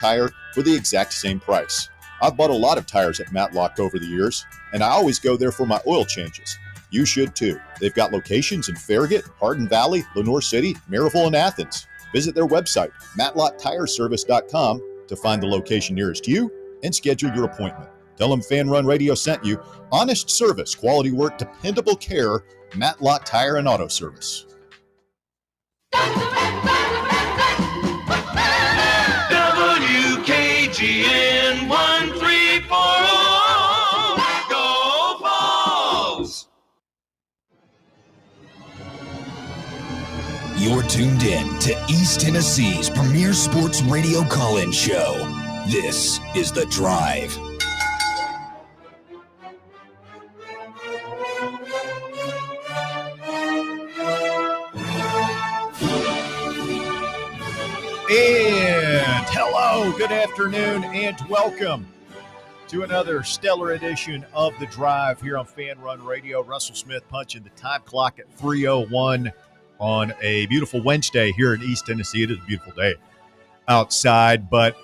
tire for the exact same price. I've bought a lot of tires at Matlock over the years, and I always go there for my oil changes. You should too. They've got locations in Farragut, Hardin Valley, Lenoir City, Maryville, and Athens. Visit their website, matlocktireservice.com, to find the location nearest you and schedule your appointment. Tell them Fan Run Radio sent you. Honest service, quality work, dependable care. Matlock Tire and Auto Service. WKGN 1340. Go Vols! You're tuned in to East Tennessee's premier sports radio call-in show. This is The Drive. And hello, good afternoon, and welcome to another stellar edition of The Drive here on Fan Run Radio. Russell Smith punching the time clock at 3:01 on a beautiful Wednesday here in East Tennessee. It is a beautiful day outside, but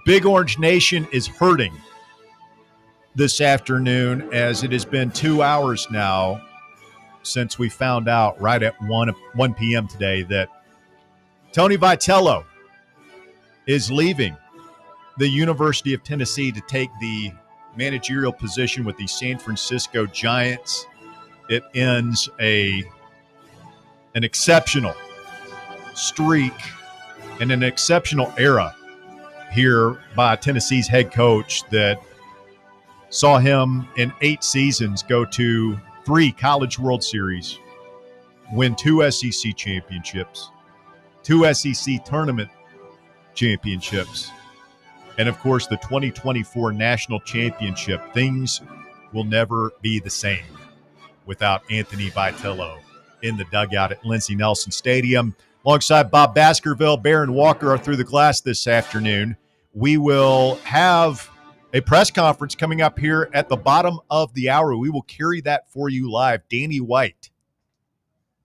Big Orange Nation is hurting this afternoon, as it has been 2 hours now since we found out right at 1 p.m. today that Tony Vitello is leaving the University of Tennessee to take the managerial position with the San Francisco Giants. It ends an exceptional streak and an exceptional era here by Tennessee's head coach that saw him in 8 seasons go to 3 College World Series, win 2 SEC championships, 2 SEC tournament championships, and of course the 2024 national championship. Things will never be the same without Anthony Vitello in the dugout at Lindsey Nelson Stadium. Alongside Bob Baskerville, Barron Walker are through the glass this afternoon. We will have a press conference coming up here at the bottom of the hour. We will carry that for you live. Danny White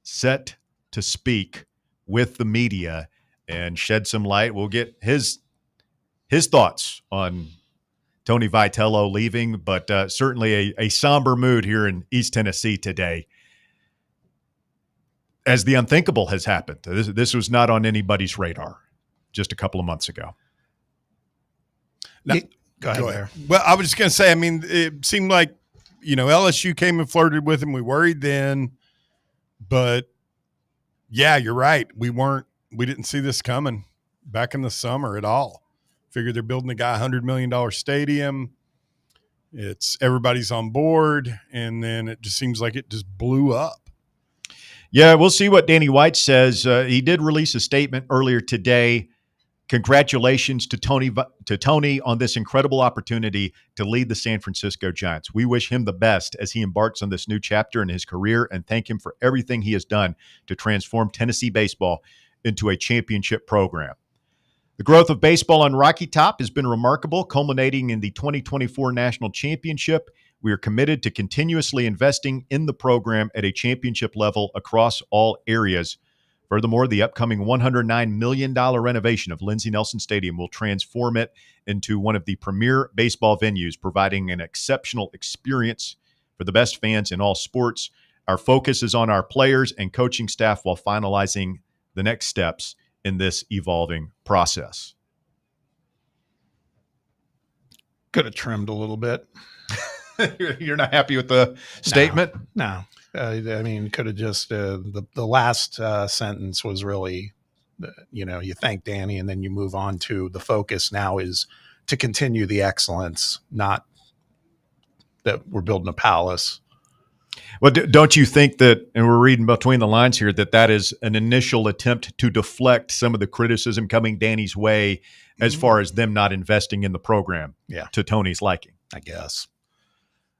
set to speak with the media and shed some light. We'll get his thoughts on Tony Vitello leaving, but certainly a somber mood here in East Tennessee today, as the unthinkable has happened. This was not on anybody's radar just a couple of months ago. Now, go ahead there. Well, I was just going to say, I mean, it seemed like, LSU came and flirted with him. We worried then, but yeah, you're right. We didn't see this coming back in the summer at all. Figured they're building a guy $100 million stadium. Everybody's on board, and then it just seems like it just blew up. Yeah, we'll see what Danny White says. He did release a statement earlier today. Congratulations to Tony on this incredible opportunity to lead the San Francisco Giants. We wish him the best as he embarks on this new chapter in his career, and thank him for everything he has done to transform Tennessee baseball into a championship program. The growth of baseball on Rocky Top has been remarkable, culminating in the 2024 National Championship. We are committed to continuously investing in the program at a championship level across all areas. Furthermore, the upcoming $109 million renovation of Lindsey Nelson Stadium will transform it into one of the premier baseball venues, providing an exceptional experience for the best fans in all sports. Our focus is on our players and coaching staff while finalizing the next steps in this evolving process. Could have trimmed a little bit. You're not happy with the statement? No. I mean, could have just the last sentence was really, you thank Danny and then you move on to the focus now is to continue the excellence, not that we're building a palace. Well, don't you think that, and we're reading between the lines here, that is an initial attempt to deflect some of the criticism coming Danny's way as far as them not investing in the program to Tony's liking? I guess.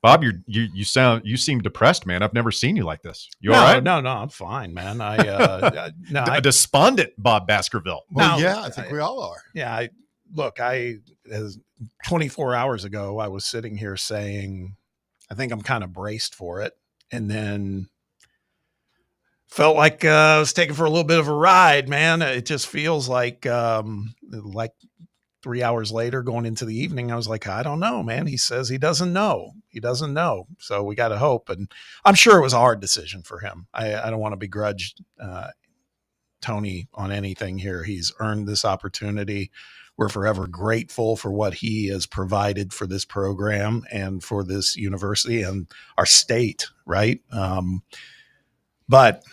Bob, you seem depressed, man. I've never seen you like this. You all right? No, I'm fine, man. A despondent Bob Baskerville. Well, yeah, I think we all are. Yeah, as 24 hours ago, I was sitting here saying, I think I'm kind of braced for it. And then Felt like I was taken for a little bit of a ride, man. It just feels like 3 hours later going into the evening, I was like, I don't know, man. He says he doesn't know. He doesn't know. So we got to hope. And I'm sure it was a hard decision for him. I don't want to begrudge Tony on anything here. He's earned this opportunity. We're forever grateful for what he has provided for this program and for this university and our state, right? But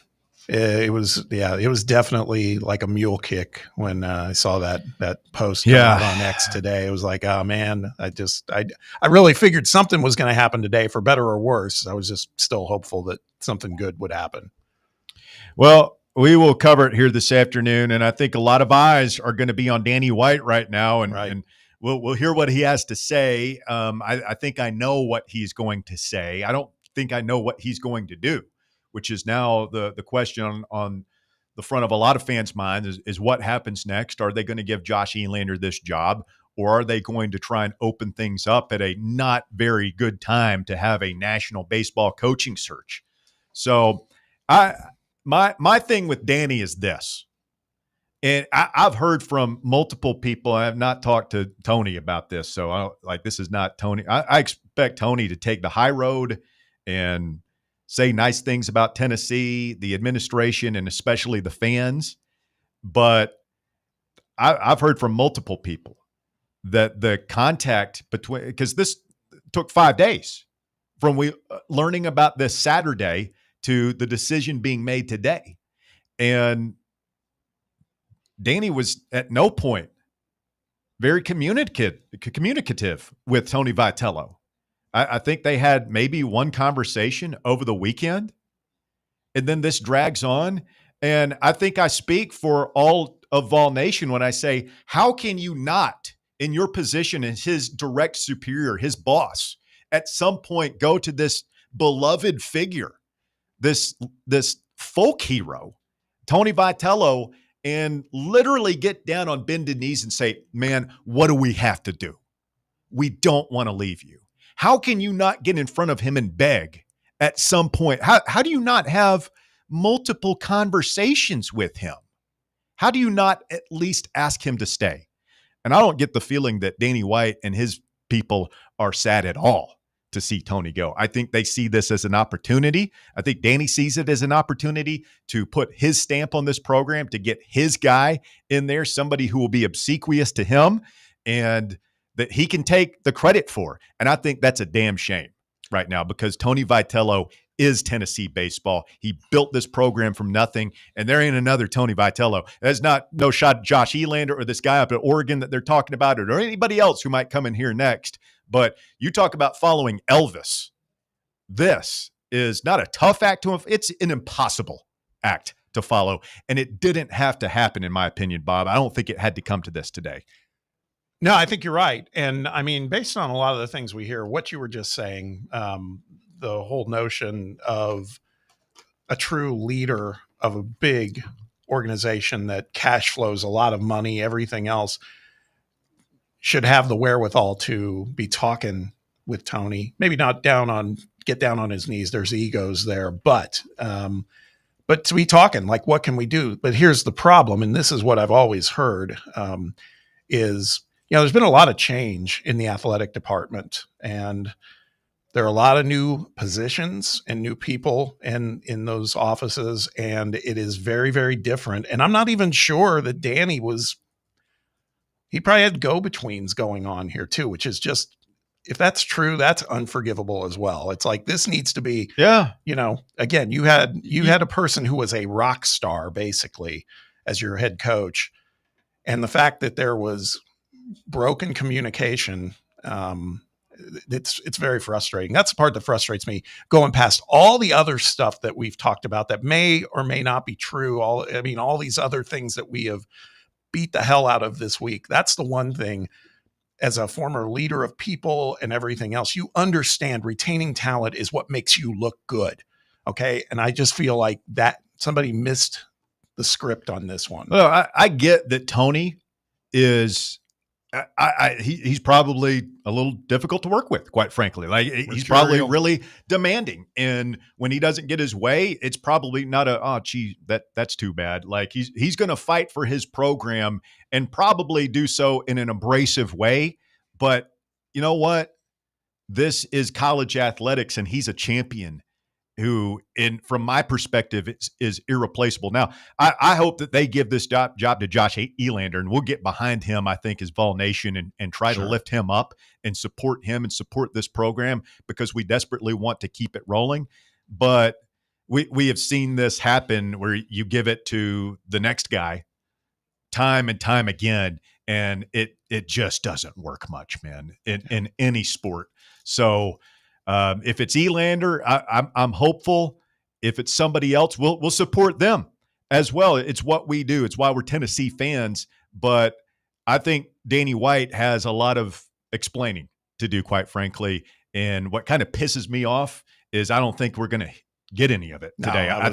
it was definitely like a mule kick when I saw that post come out on X today. It was like, oh man, I really figured something was going to happen today, for better or worse. I was just still hopeful that something good would happen. Well, we will cover it here this afternoon, and I think a lot of eyes are going to be on Danny White right now, and we'll hear what he has to say. I think I know what he's going to say. I don't think I know what he's going to do, which is now the question on the front of a lot of fans' minds is what happens next? Are they going to give Josh Elander this job, or are they going to try and open things up at a not very good time to have a national baseball coaching search? So my thing with Danny is this, and I've heard from multiple people. I have not talked to Tony about this, so this is not Tony. I expect Tony to take the high road and say nice things about Tennessee, the administration, and especially the fans. But I've heard from multiple people that the contact between, because this took 5 days from learning about this Saturday to the decision being made today. And Danny was at no point very communicative with Tony Vitello. I think they had maybe one conversation over the weekend, and then this drags on. And I think I speak for all of Vol Nation when I say, how can you not, in your position as his direct superior, his boss, at some point go to this beloved figure, this folk hero, Tony Vitello, and literally get down on bended knees and say, man, what do we have to do? We don't want to leave you. How can you not get in front of him and beg at some point? How do you not have multiple conversations with him? How do you not at least ask him to stay? And I don't get the feeling that Danny White and his people are sad at all to see Tony go. I think they see this as an opportunity. I think Danny sees it as an opportunity to put his stamp on this program, to get his guy in there, somebody who will be obsequious to him and that he can take the credit for. And I think that's a damn shame right now, because Tony Vitello is Tennessee baseball. He built this program from nothing, and there ain't another Tony Vitello. There's no shot Josh Elander or this guy up at Oregon that they're talking about, or anybody else who might come in here next. But you talk about following Elvis. This is not a tough act to him. It's an impossible act to follow, and it didn't have to happen, in my opinion, Bob. I don't think it had to come to this today. No, I think you're right. And I mean, based on a lot of the things we hear, what you were just saying, the whole notion of a true leader of a big organization that cash flows a lot of money, everything else, should have the wherewithal to be talking with Tony. Maybe not get down on his knees. There's egos there, but to be talking, like, what can we do? But here's the problem, and this is what I've always heard, is, there's been a lot of change in the athletic department, and there are a lot of new positions and new people in those offices, and it is very, very different. And I'm not even sure that Danny he probably had go-betweens going on here too, which is just, if that's true, that's unforgivable as well. It's like, this needs to be, again, you had a person who was a rock star basically as your head coach. And the fact that there was broken communication, it's very frustrating. That's the part that frustrates me, going past all the other stuff that we've talked about that may or may not be true. All these other things that we have beat the hell out of this week. That's the one thing, as a former leader of people and everything else, you understand retaining talent is what makes you look good. Okay. And I just feel like that somebody missed the script on this one. Well, I get that Tony is He's probably a little difficult to work with, quite frankly. Like he's probably really demanding, and when he doesn't get his way, it's probably not that's too bad. Like he's going to fight for his program and probably do so in an abrasive way. But you know what? This is college athletics, and he's a champion who, from my perspective, is irreplaceable. Now, I hope that they give this job to Josh Elander, and we'll get behind him, I think, as Vol Nation and try to lift him up and support him and support this program because we desperately want to keep it rolling. But we have seen this happen where you give it to the next guy time and time again, and it just doesn't work much, man, in any sport. So if it's Elander, I'm hopeful. If it's somebody else, we'll support them as well. It's what we do. It's why we're Tennessee fans. But I think Danny White has a lot of explaining to do, quite frankly. And what kind of pisses me off is I don't think we're going to get any of it today. I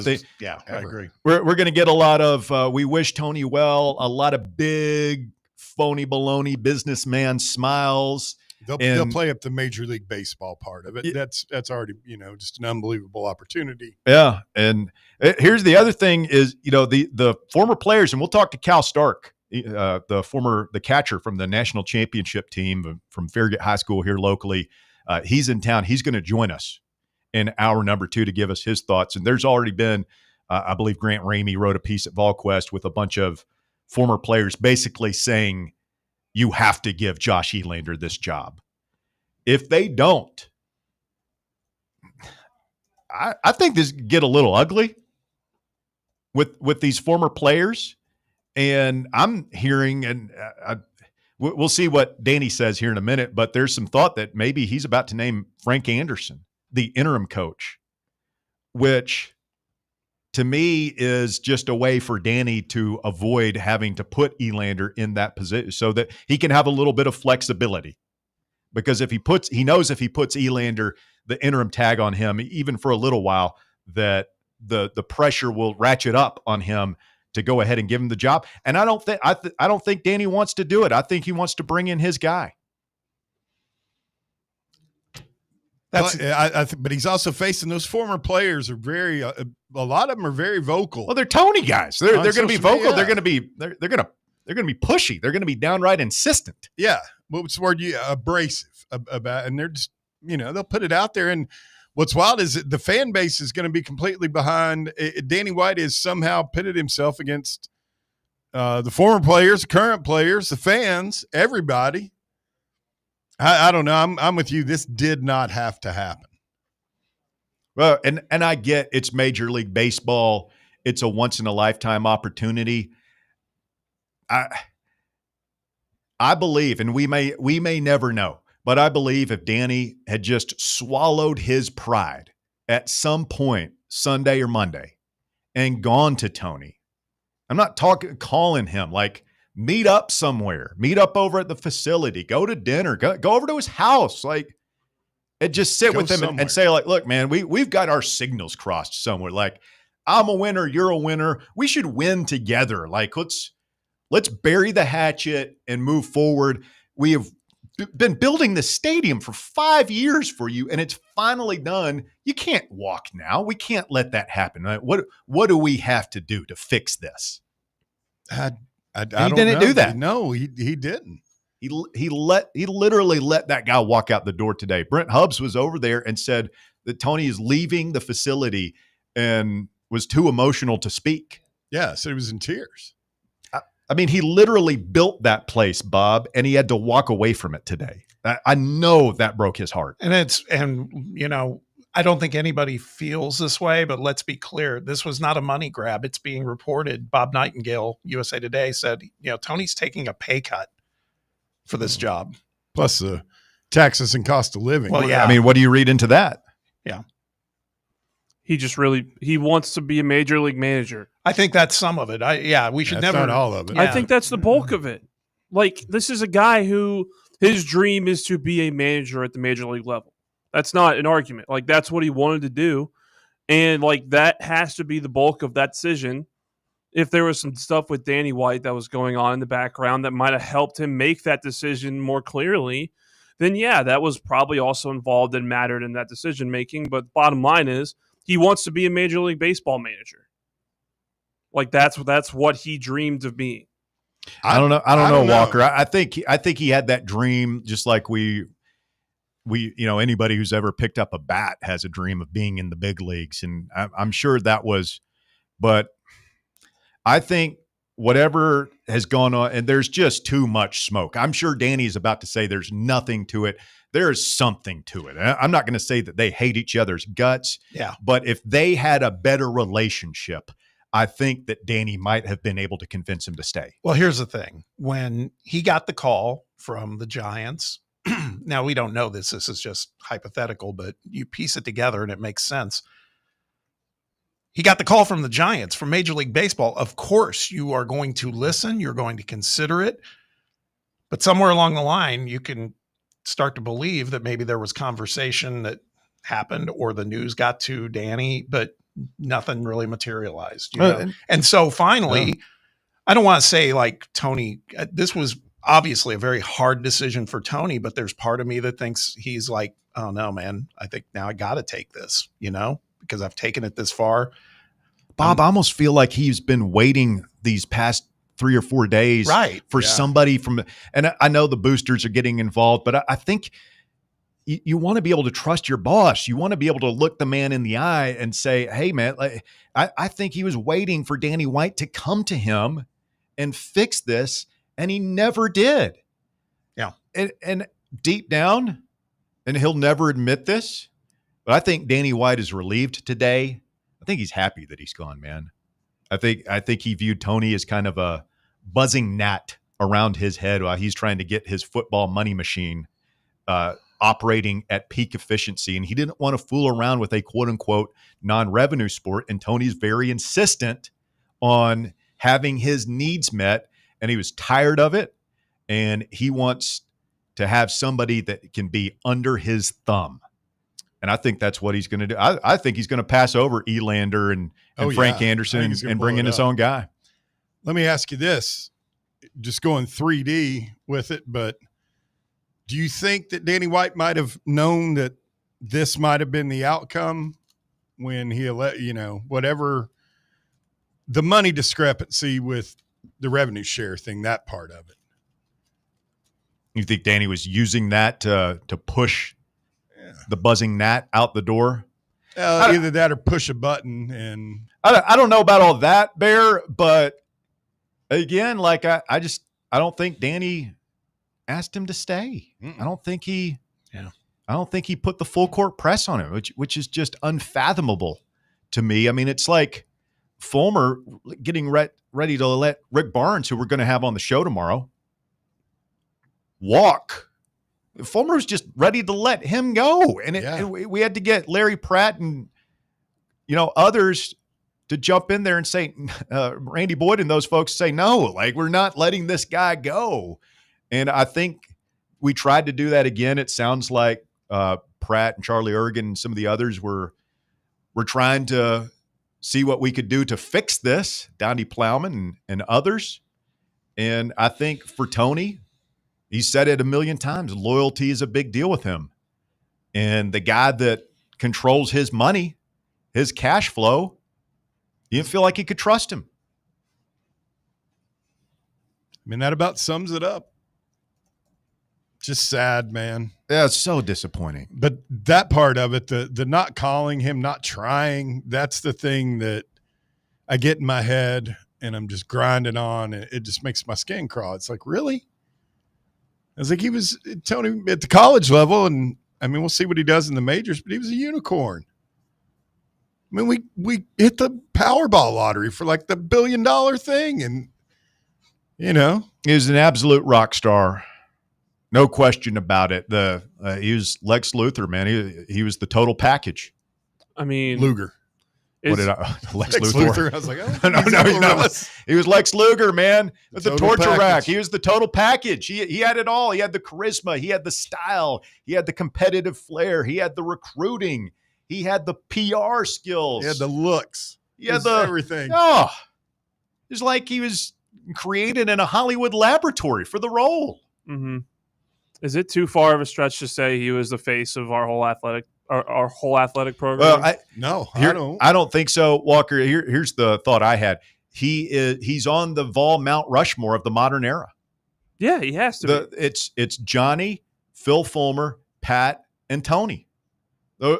agree. We're going to get a lot of we wish Tony well, a lot of big phony baloney businessman smiles. They'll play up the Major League Baseball part of it. That's already, just an unbelievable opportunity. Yeah. And here's the other thing is, the former players, and we'll talk to Cal Stark, the catcher from the national championship team from Farragut High School here locally. He's in town. He's going to join us in hour number 2 to give us his thoughts. And there's already been, I believe Grant Ramey wrote a piece at VolQuest with a bunch of former players basically saying, you have to give Josh Elander this job. If they don't, I think this get a little ugly with these former players. And I'm hearing, and we'll see what Danny says here in a minute, but there's some thought that maybe he's about to name Frank Anderson the interim coach, which to me is just a way for Danny to avoid having to put Elander in that position so that he can have a little bit of flexibility. Because he knows if he puts Elander, the interim tag on him, even for a little while, that the pressure will ratchet up on him to go ahead and give him the job. And I don't think Danny wants to do it. I think he wants to bring in his guy. But he's also facing those former players are very a lot of them are very vocal. Well, they're Tony guys. They're going to be vocal. Yeah. They're going to be pushy. They're going to be downright insistent. Yeah. What's the word? Abrasive about, and they're just they'll put it out there. And what's wild is that the fan base is going to be completely behind. Danny White has somehow pitted himself against the former players, the current players, the fans, everybody. I don't know. I'm with you. This did not have to happen. Well, and I get it's Major League Baseball. It's a once in a lifetime opportunity. I believe, and we may never know, but I believe if Danny had just swallowed his pride at some point Sunday or Monday and gone to Tony, I'm not calling him like, meet up somewhere, meet up over at the facility, go to dinner, go over to his house, like, and just sit with him and say, like, look, man, we've got our signals crossed somewhere. Like, I'm a winner, you're a winner. We should win together. Like, let's bury the hatchet and move forward. We have been building the stadium for 5 years for you, and it's finally done. You can't walk now. We can't let that happen. Right? What do we have to do to fix this? He didn't do that. No, he didn't. He literally let that guy walk out the door today. Brent Hubbs was over there and said that Tony is leaving the facility and was too emotional to speak. Yeah, so he was in tears. I mean, he literally built that place, Bob, and he had to walk away from it today. I know that broke his heart. I don't think anybody feels this way, but let's be clear. This was not a money grab. It's being reported. Bob Nightingale, USA Today, said, Tony's taking a pay cut for this job. Plus the taxes and cost of living. Well, yeah. I mean, what do you read into that? Yeah. He wants to be a major league manager. I think that's some of it. We should that's never. Not all of it. I think that's the bulk of it. Like, this is a guy who his dream is to be a manager at the major league level. That's not an argument. Like, that's what he wanted to do. And, like, that has to be the bulk of that decision. if there was some stuff with Danny White that was going on in the background that might have helped him make that decision more clearly, then yeah, that was probably also involved and mattered in that decision making. But bottom line is, he wants to be a Major League Baseball manager. Like that's what he dreamed of being. I don't know, Walker. I think he had that dream, just like we anybody who's ever picked up a bat has a dream of being in the big leagues, and I'm sure that was. But I think whatever has gone on, and there's just too much smoke. I'm sure Danny's about to say there's nothing to it. There is something to it. I'm not going to say that they hate each other's guts. Yeah. But if they had a better relationship, I think that Danny might have been able to convince him to stay. Well, here's the thing. When he got the call from the Giants, now we don't know this. This is just hypothetical, but you piece it together and it makes sense. He got the call from the Giants, from Major League Baseball. Of course, you are going to listen. You're going to consider it. But somewhere along the line, you can start to believe that maybe there was conversation that happened or the news got to Danny, but nothing really materialized. You know? And so finally, I don't want to say like Tony, this was obviously a very hard decision for Tony, but there's part of me that thinks he's like, oh no, man, I think now I got to take this, because I've taken it this far. Bob, I almost feel like he's been waiting these past 3 or 4 days for somebody from, and I know the boosters are getting involved, but I think you want to be able to trust your boss. You want to be able to look the man in the eye and say, hey man, I think he was waiting for Danny White to come to him and fix this. And he never did. Yeah. And deep down, and he'll never admit this, but I think Danny White is relieved today. I think he's happy that he's gone, man. I think he viewed Tony as kind of a buzzing gnat around his head while he's trying to get his football money machine operating at peak efficiency. And he didn't want to fool around with a quote unquote non-revenue sport. And Tony's very insistent on having his needs met. And he was tired of it, and he wants to have somebody that can be under his thumb. And I think that's what he's going to do. I think he's going to pass over Elander and Frank Anderson and bring in his own guy. Let me ask you this, just going 3D with it, but do you think that Danny White might have known that this might have been the outcome when he let, whatever the money discrepancy with the revenue share thing, that part of it? You think Danny was using that to push the buzzing gnat out the door? Either that or push a button. And I don't know about all that, Bear, but again, like I don't think Danny asked him to stay. I don't think he put the full court press on him, which is just unfathomable to me. I mean, it's like Fulmer getting ready to let Rick Barnes, who we're going to have on the show tomorrow, walk. Fulmer was just ready to let him go. And we had to get Larry Pratt and, others to jump in there and say, Randy Boyd and those folks say, no, like we're not letting this guy go. And I think we tried to do that again. It sounds like Pratt and Charlie Ergen and some of the others were trying to see what we could do to fix this, Donnie Plowman and others. And I think for Tony, he said it a million times, loyalty is a big deal with him. And the guy that controls his money, his cash flow, he didn't feel like he could trust him. I mean, that about sums it up. Just sad, man. Yeah, it's so disappointing. But that part of it, the not calling him, not trying, that's the thing that I get in my head and I'm just grinding on, and it just makes my skin crawl. It's like, really? I was like, he was Tony at the college level, and I mean, we'll see what he does in the majors, but he was a unicorn. I mean, we hit the Powerball lottery for like the $1 billion thing, and he was an absolute rock star. No question about it. He was Lex Luthor, man. He was the total package. I mean, Luger. What did Lex Luthor? I was like, no. He was Lex Luger, man, with the torture rack. He was the total package. He had it all. He had the charisma. He had the style. He had the competitive flair. He had the recruiting. He had the PR skills. He had the looks. He had everything. Oh, It's like he was created in a Hollywood laboratory for the role. Mm-hmm. Is it too far of a stretch to say he was the face of our whole athletic program? Well, I don't think so, Walker. Here's the thought I had. He's on the Vol Mount Rushmore of the modern era. Yeah, he has to be. It's Johnny, Phil Fulmer, Pat, and Tony.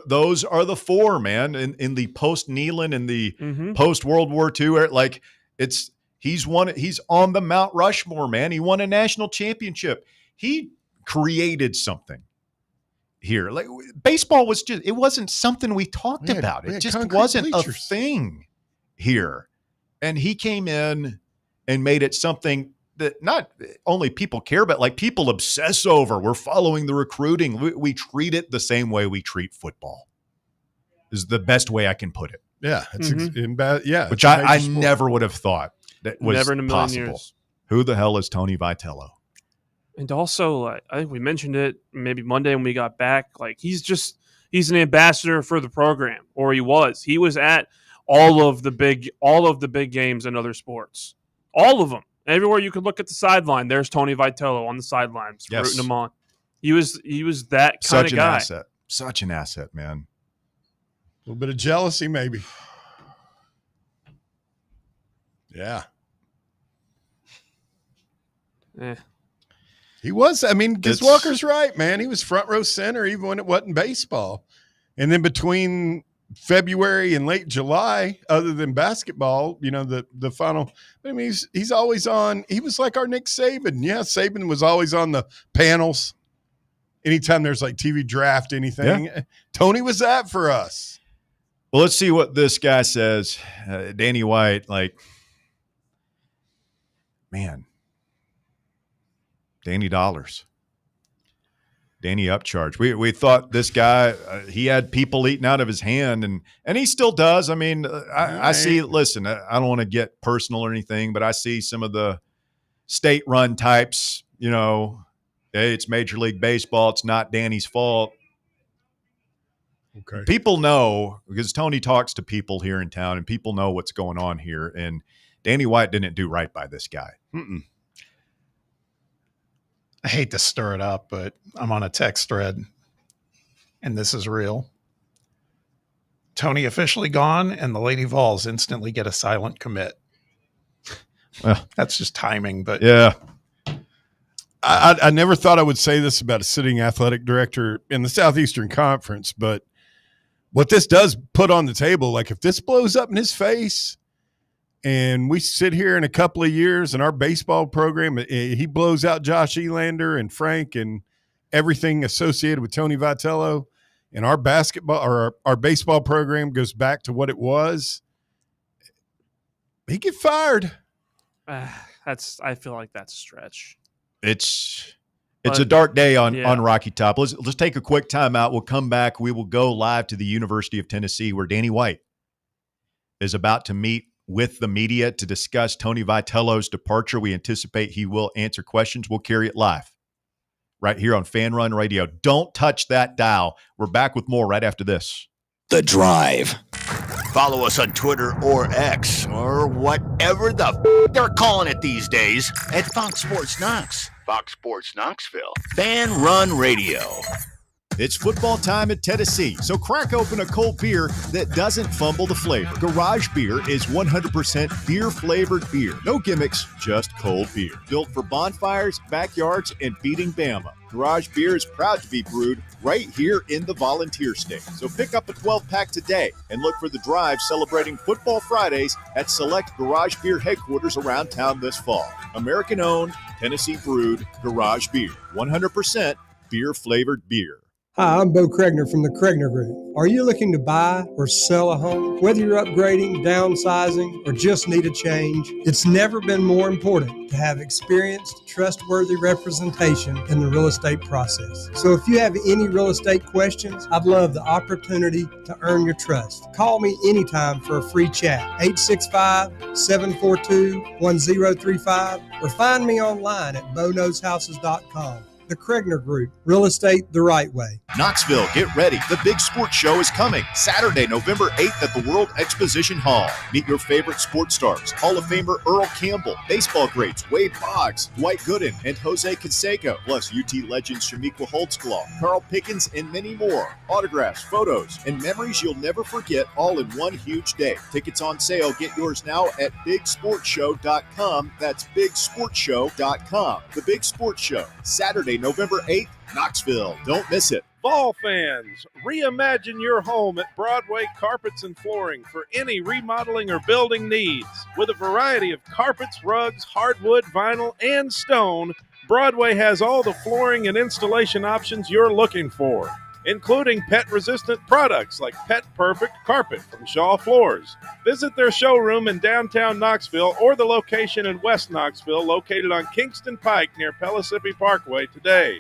Those are the four, man, in the post Neyland and the post World War II era. Like he's on the Mount Rushmore, man. He won a national championship. He created something here. Like baseball it wasn't something we talked about. It just wasn't bleachers. A thing here. And he came in and made it something that not only people care, but like people obsess over. We're following the recruiting. We treat it the same way we treat football is the best way I can put it. Yeah. Which I never would have thought that was never in a million possible. Years. Who the hell is Tony Vitello? And also, I think we mentioned it maybe Monday when we got back. Like he's an ambassador for the program, or he was. He was at all of the big games in other sports, all of them. Everywhere you could look at the sideline, there's Tony Vitello on the sidelines rooting him on. He was that kind of guy. Such an asset, man. A little bit of jealousy, maybe. Yeah. He was. I mean, because Walker's right, man. He was front row center even when it wasn't baseball. And then between February and late July, other than basketball, the final. I mean, he's always on. He was like our Nick Saban. Yeah, Saban was always on the panels. Anytime there's like TV draft, anything. Yeah. Tony was that for us. Well, let's see what this guy says. Danny White, man. Danny Dollars. Danny Upcharge. We thought this guy, he had people eating out of his hand, and he still does. I mean, I see, listen, I don't want to get personal or anything, but I see some of the state-run types, hey, it's Major League Baseball. It's not Danny's fault. Okay. People know, because Tony talks to people here in town, and people know what's going on here, and Danny White didn't do right by this guy. I hate to stir it up, but I'm on a text thread, and this is real. Tony officially gone, and the Lady Vols instantly get a silent commit. Well, that's just timing, but yeah. I never thought I would say this about a sitting athletic director in the Southeastern Conference, but what this does put on the table, like if this blows up in his face, and we sit here in a couple of years and our baseball program, he blows out Josh Elander and Frank and everything associated with Tony Vitello, and our basketball or our baseball program goes back to what it was, he get fired. I feel like that's a stretch. It's a dark day on Rocky Top. Let's take a quick timeout. We'll come back. We will go live to the University of Tennessee, where Danny White is about to meet with the media to discuss Tony Vitello's departure. We anticipate he will answer questions. We'll carry it live right here on Fan Run Radio. Don't touch that dial. We're back with more right after this. The Drive. Follow us on Twitter or X or whatever they're calling it these days at Fox Sports Knox, Fox Sports Knoxville, Fan Run Radio. It's football time at Tennessee, so crack open a cold beer that doesn't fumble the flavor. Garage Beer is 100% beer-flavored beer. No gimmicks, just cold beer. Built for bonfires, backyards, and beating Bama. Garage Beer is proud to be brewed right here in the Volunteer State. So pick up a 12-pack today and look for the Drive celebrating Football Fridays at select Garage Beer headquarters around town this fall. American-owned, Tennessee-brewed Garage Beer. 100% beer-flavored beer. Hi, I'm Bo Kregner from the Kregner Group. Are you looking to buy or sell a home? Whether you're upgrading, downsizing, or just need a change, it's never been more important to have experienced, trustworthy representation in the real estate process. So if you have any real estate questions, I'd love the opportunity to earn your trust. Call me anytime for a free chat, 865-742-1035, or find me online at boknowshouses.com. the Kregner Group, real estate the right way. Knoxville, get ready. The Big Sports Show is coming Saturday, November 8th at the World Exposition Hall. Meet your favorite sports stars, Hall of Famer Earl Campbell, baseball greats Wade Boggs, Dwight Gooden, and Jose Canseco, plus UT legends Shamiqua Holtzclaw, Carl Pickens, and many more. Autographs, photos, and memories you'll never forget, all in one huge day. Tickets on sale. Get yours now at BigSportsShow.com. That's BigSportsShow.com. The Big Sports Show, Saturday, November 8th, Knoxville. Don't miss it. Fall fans, reimagine your home at Broadway Carpets and Flooring for any remodeling or building needs. With a variety of carpets, rugs, hardwood, vinyl, and stone, Broadway has all the flooring and installation options you're looking for, including pet-resistant products like Pet Perfect Carpet from Shaw Floors. Visit their showroom in downtown Knoxville or the location in West Knoxville located on Kingston Pike near Pellissippi Parkway today.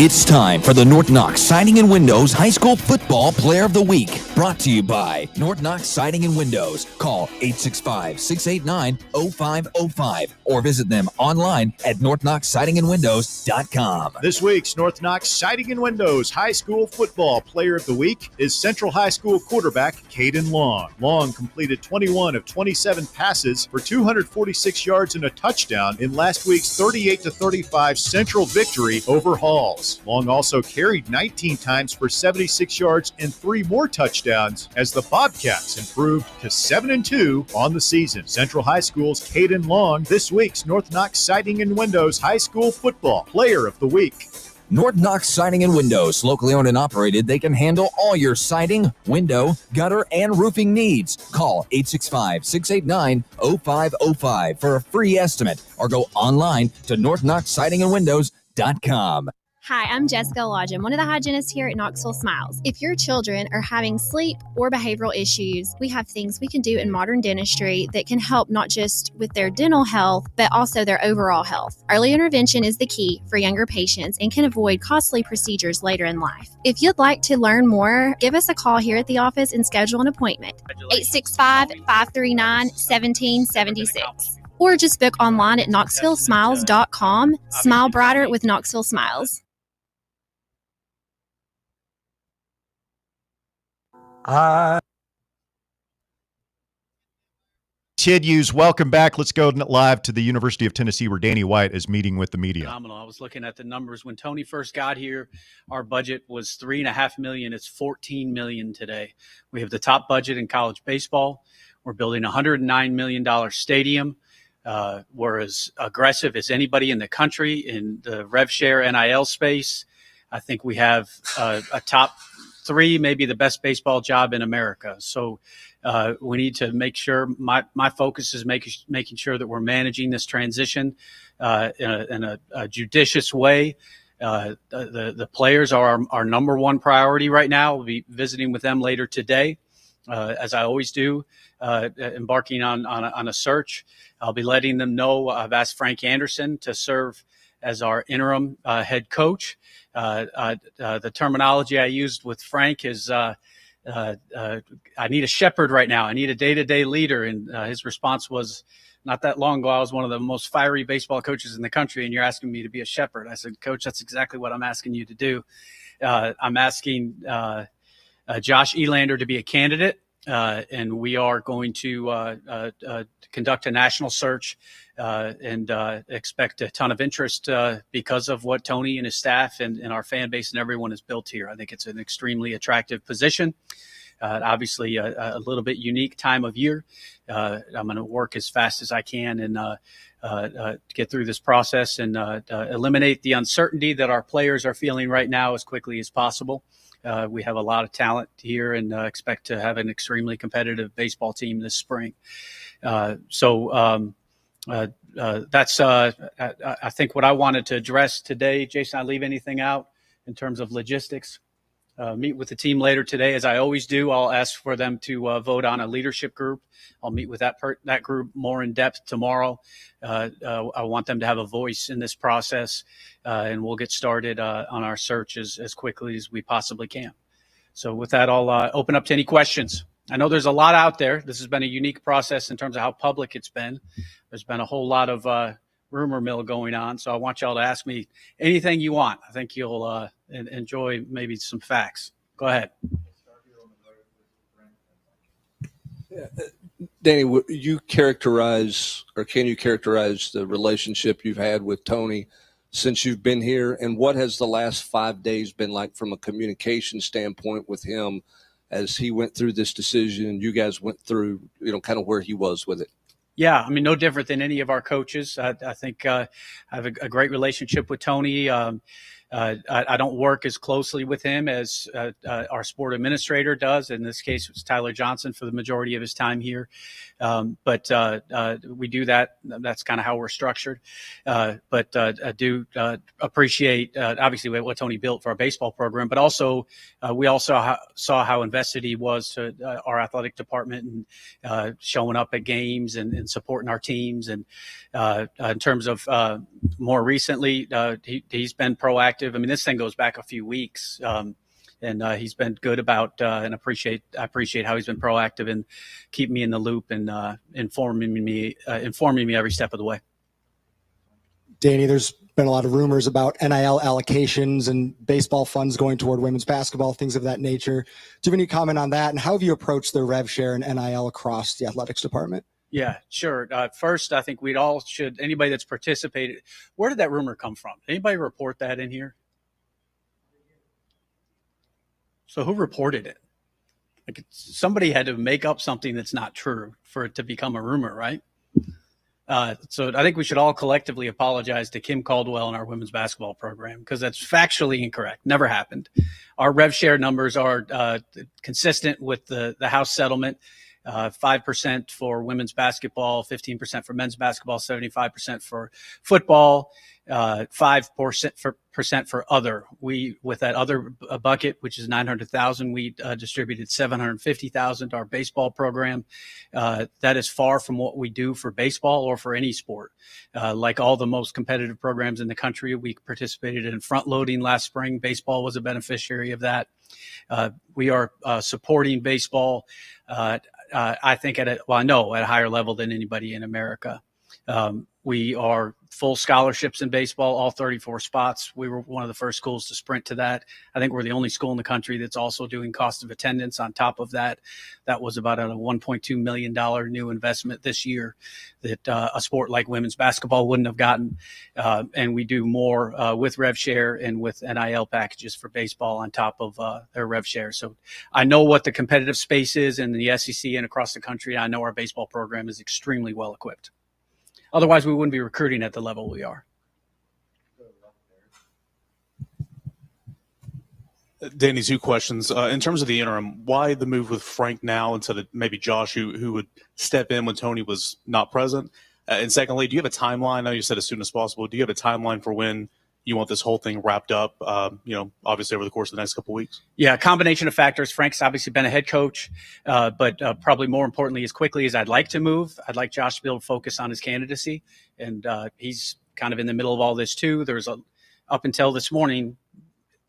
It's time for the North Knox Siding and Windows High School Football Player of the Week. Brought to you by North Knox Siding and Windows. Call 865-689-0505 or visit them online at northknoxsidingandwindows.com. This week's North Knox Siding and Windows High School Football Player of the Week is Central High School quarterback Caden Long. Long completed 21 of 27 passes for 246 yards and a touchdown in last week's 38-35 Central victory over Halls. Long also carried 19 times for 76 yards and 3 more touchdowns as the Bobcats improved to 7-2 on the season. Central High School's Caden Long, this week's North Knox Siding and Windows High School Football Player of the Week. North Knox Siding and Windows, locally owned and operated. They can handle all your siding, window, gutter, and roofing needs. Call 865-689-0505 for a free estimate or go online to northknoxsidingandwindows.com. Hi, I'm Jessica Lodgen, one of the hygienists here at Knoxville Smiles. If your children are having sleep or behavioral issues, we have things we can do in modern dentistry that can help not just with their dental health, but also their overall health. Early intervention is the key for younger patients and can avoid costly procedures later in life. If you'd like to learn more, give us a call here at the office and schedule an appointment. 865-539-1776. Or just book online at knoxvillesmiles.com. Smile brighter with Knoxville Smiles. Tid Hughes, welcome back. Let's go live to the University of Tennessee where Danny White is meeting with the media. Phenomenal. I was looking at the numbers. When Tony first got here, our budget was $3.5 million. It's $14 million today. We have the top budget in college baseball. We're building a $109 million stadium. We're as aggressive as anybody in the country in the rev share NIL space. I think we have a top 3, maybe the best baseball job in America. So we need to make sure my focus is making sure that we're managing this transition in a judicious way. The players are our number one priority right now. We'll be visiting with them later today, as I always do, embarking on a search. I'll be letting them know I've asked Frank Anderson to serve as our interim head coach. The terminology I used with Frank is I need a shepherd right now. I need a day-to-day leader. And his response was, not that long ago, I was one of the most fiery baseball coaches in the country, and you're asking me to be a shepherd. I said, Coach, that's exactly what I'm asking you to do. I'm asking Josh Elander to be a candidate. And we are going to conduct a national search and expect a ton of interest because of what Tony and his staff and our fan base and everyone has built here. I think it's an extremely attractive position. Obviously, a little bit unique time of year. I'm going to work as fast as I can and get through this process and eliminate the uncertainty that our players are feeling right now as quickly as possible. We have a lot of talent here and expect to have an extremely competitive baseball team this spring. That's, I think, what I wanted to address today. Jason, I leave anything out in terms of logistics? Meet with the team later today, as I always do. I'll ask for them to vote on a leadership group. I'll meet with that group more in depth tomorrow. I want them to have a voice in this process, and we'll get started on our search as quickly as we possibly can. So with that, I'll open up to any questions. I know there's a lot out there. This has been a unique process in terms of how public it's been. There's been a whole lot of rumor mill going on. So I want y'all to ask me anything you want. I think you'll enjoy maybe some facts. Go ahead. Danny, you characterize, or can you characterize the relationship you've had with Tony since you've been here, and what has the last 5 days been like from a communication standpoint with him as he went through this decision and you guys went through, kind of where he was with it? Yeah, I mean, no different than any of our coaches. I think I have a great relationship with Tony. I don't work as closely with him as our sport administrator does. In this case, it was Tyler Johnson for the majority of his time here. But we do that. That's kind of how we're structured. But I do appreciate, obviously, what Tony built for our baseball program, but also we also saw how invested he was to our athletic department and showing up at games and supporting our teams. And in terms of more recently, he's been proactive. I mean, this thing goes back a few weeks, and he's been good about and I appreciate how he's been proactive and keep me in the loop and informing me every step of the way. Danny, there's been a lot of rumors about NIL allocations and baseball funds going toward women's basketball, things of that nature. Do you have any comment on that? And how have you approached the rev share and NIL across the athletics department? Yeah, sure. First, I think anybody that's participated, where did that rumor come from? Anybody report that in here? So who reported it? Like somebody had to make up something that's not true for it to become a rumor, right? So I think we should all collectively apologize to Kim Caldwell and our women's basketball program because that's factually incorrect. Never happened. Our rev share numbers are consistent with the House settlement. 5% for women's basketball, 15% for men's basketball, 75% for football, 5% for other. We, with that other bucket, which is $900,000, we distributed $750,000 to our baseball program. That is far from what we do for baseball or for any sport. Like all the most competitive programs in the country, we participated in front loading last spring. Baseball was a beneficiary of that. We are supporting baseball. I think at a higher level than anybody in America. We are full scholarships in baseball, all 34 spots. We were one of the first schools to sprint to that. I think we're the only school in the country that's also doing cost of attendance on top of that. That was about a $1.2 million new investment this year that a sport like women's basketball wouldn't have gotten. And we do more with rev share and with NIL packages for baseball on top of their rev share. So I know what the competitive space is in the SEC and across the country. I know our baseball program is extremely well equipped. Otherwise, we wouldn't be recruiting at the level we are. Danny, 2 questions. In terms of the interim, why the move with Frank now instead of maybe Josh, who would step in when Tony was not present? And secondly, do you have a timeline? I know you said as soon as possible. Do you have a timeline for when you want this whole thing wrapped up, obviously over the course of the next couple of weeks? Yeah, a combination of factors. Frank's obviously been a head coach, but probably more importantly, as quickly as I'd like to move, I'd like Josh to be able to focus on his candidacy. And he's kind of in the middle of all this too. Up until this morning,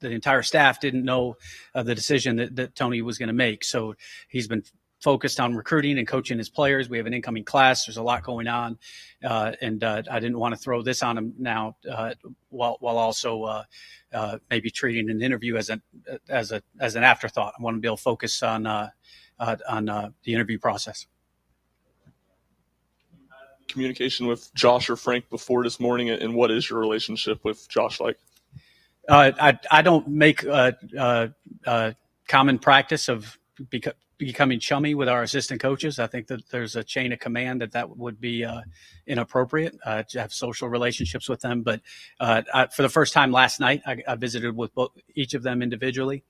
the entire staff didn't know the decision that Tony was going to make. So he's been focused on recruiting and coaching his players. We have an incoming class. There's a lot going on. And I didn't want to throw this on him now while also maybe treating an interview as an afterthought. I want to be able to focus on the interview process. Communication with Josh or Frank before this morning, and what is your relationship with Josh like? I don't make common practice of becoming chummy with our assistant coaches. I think that there's a chain of command that would be inappropriate to have social relationships with them. But for the first time last night, I visited with each of them individually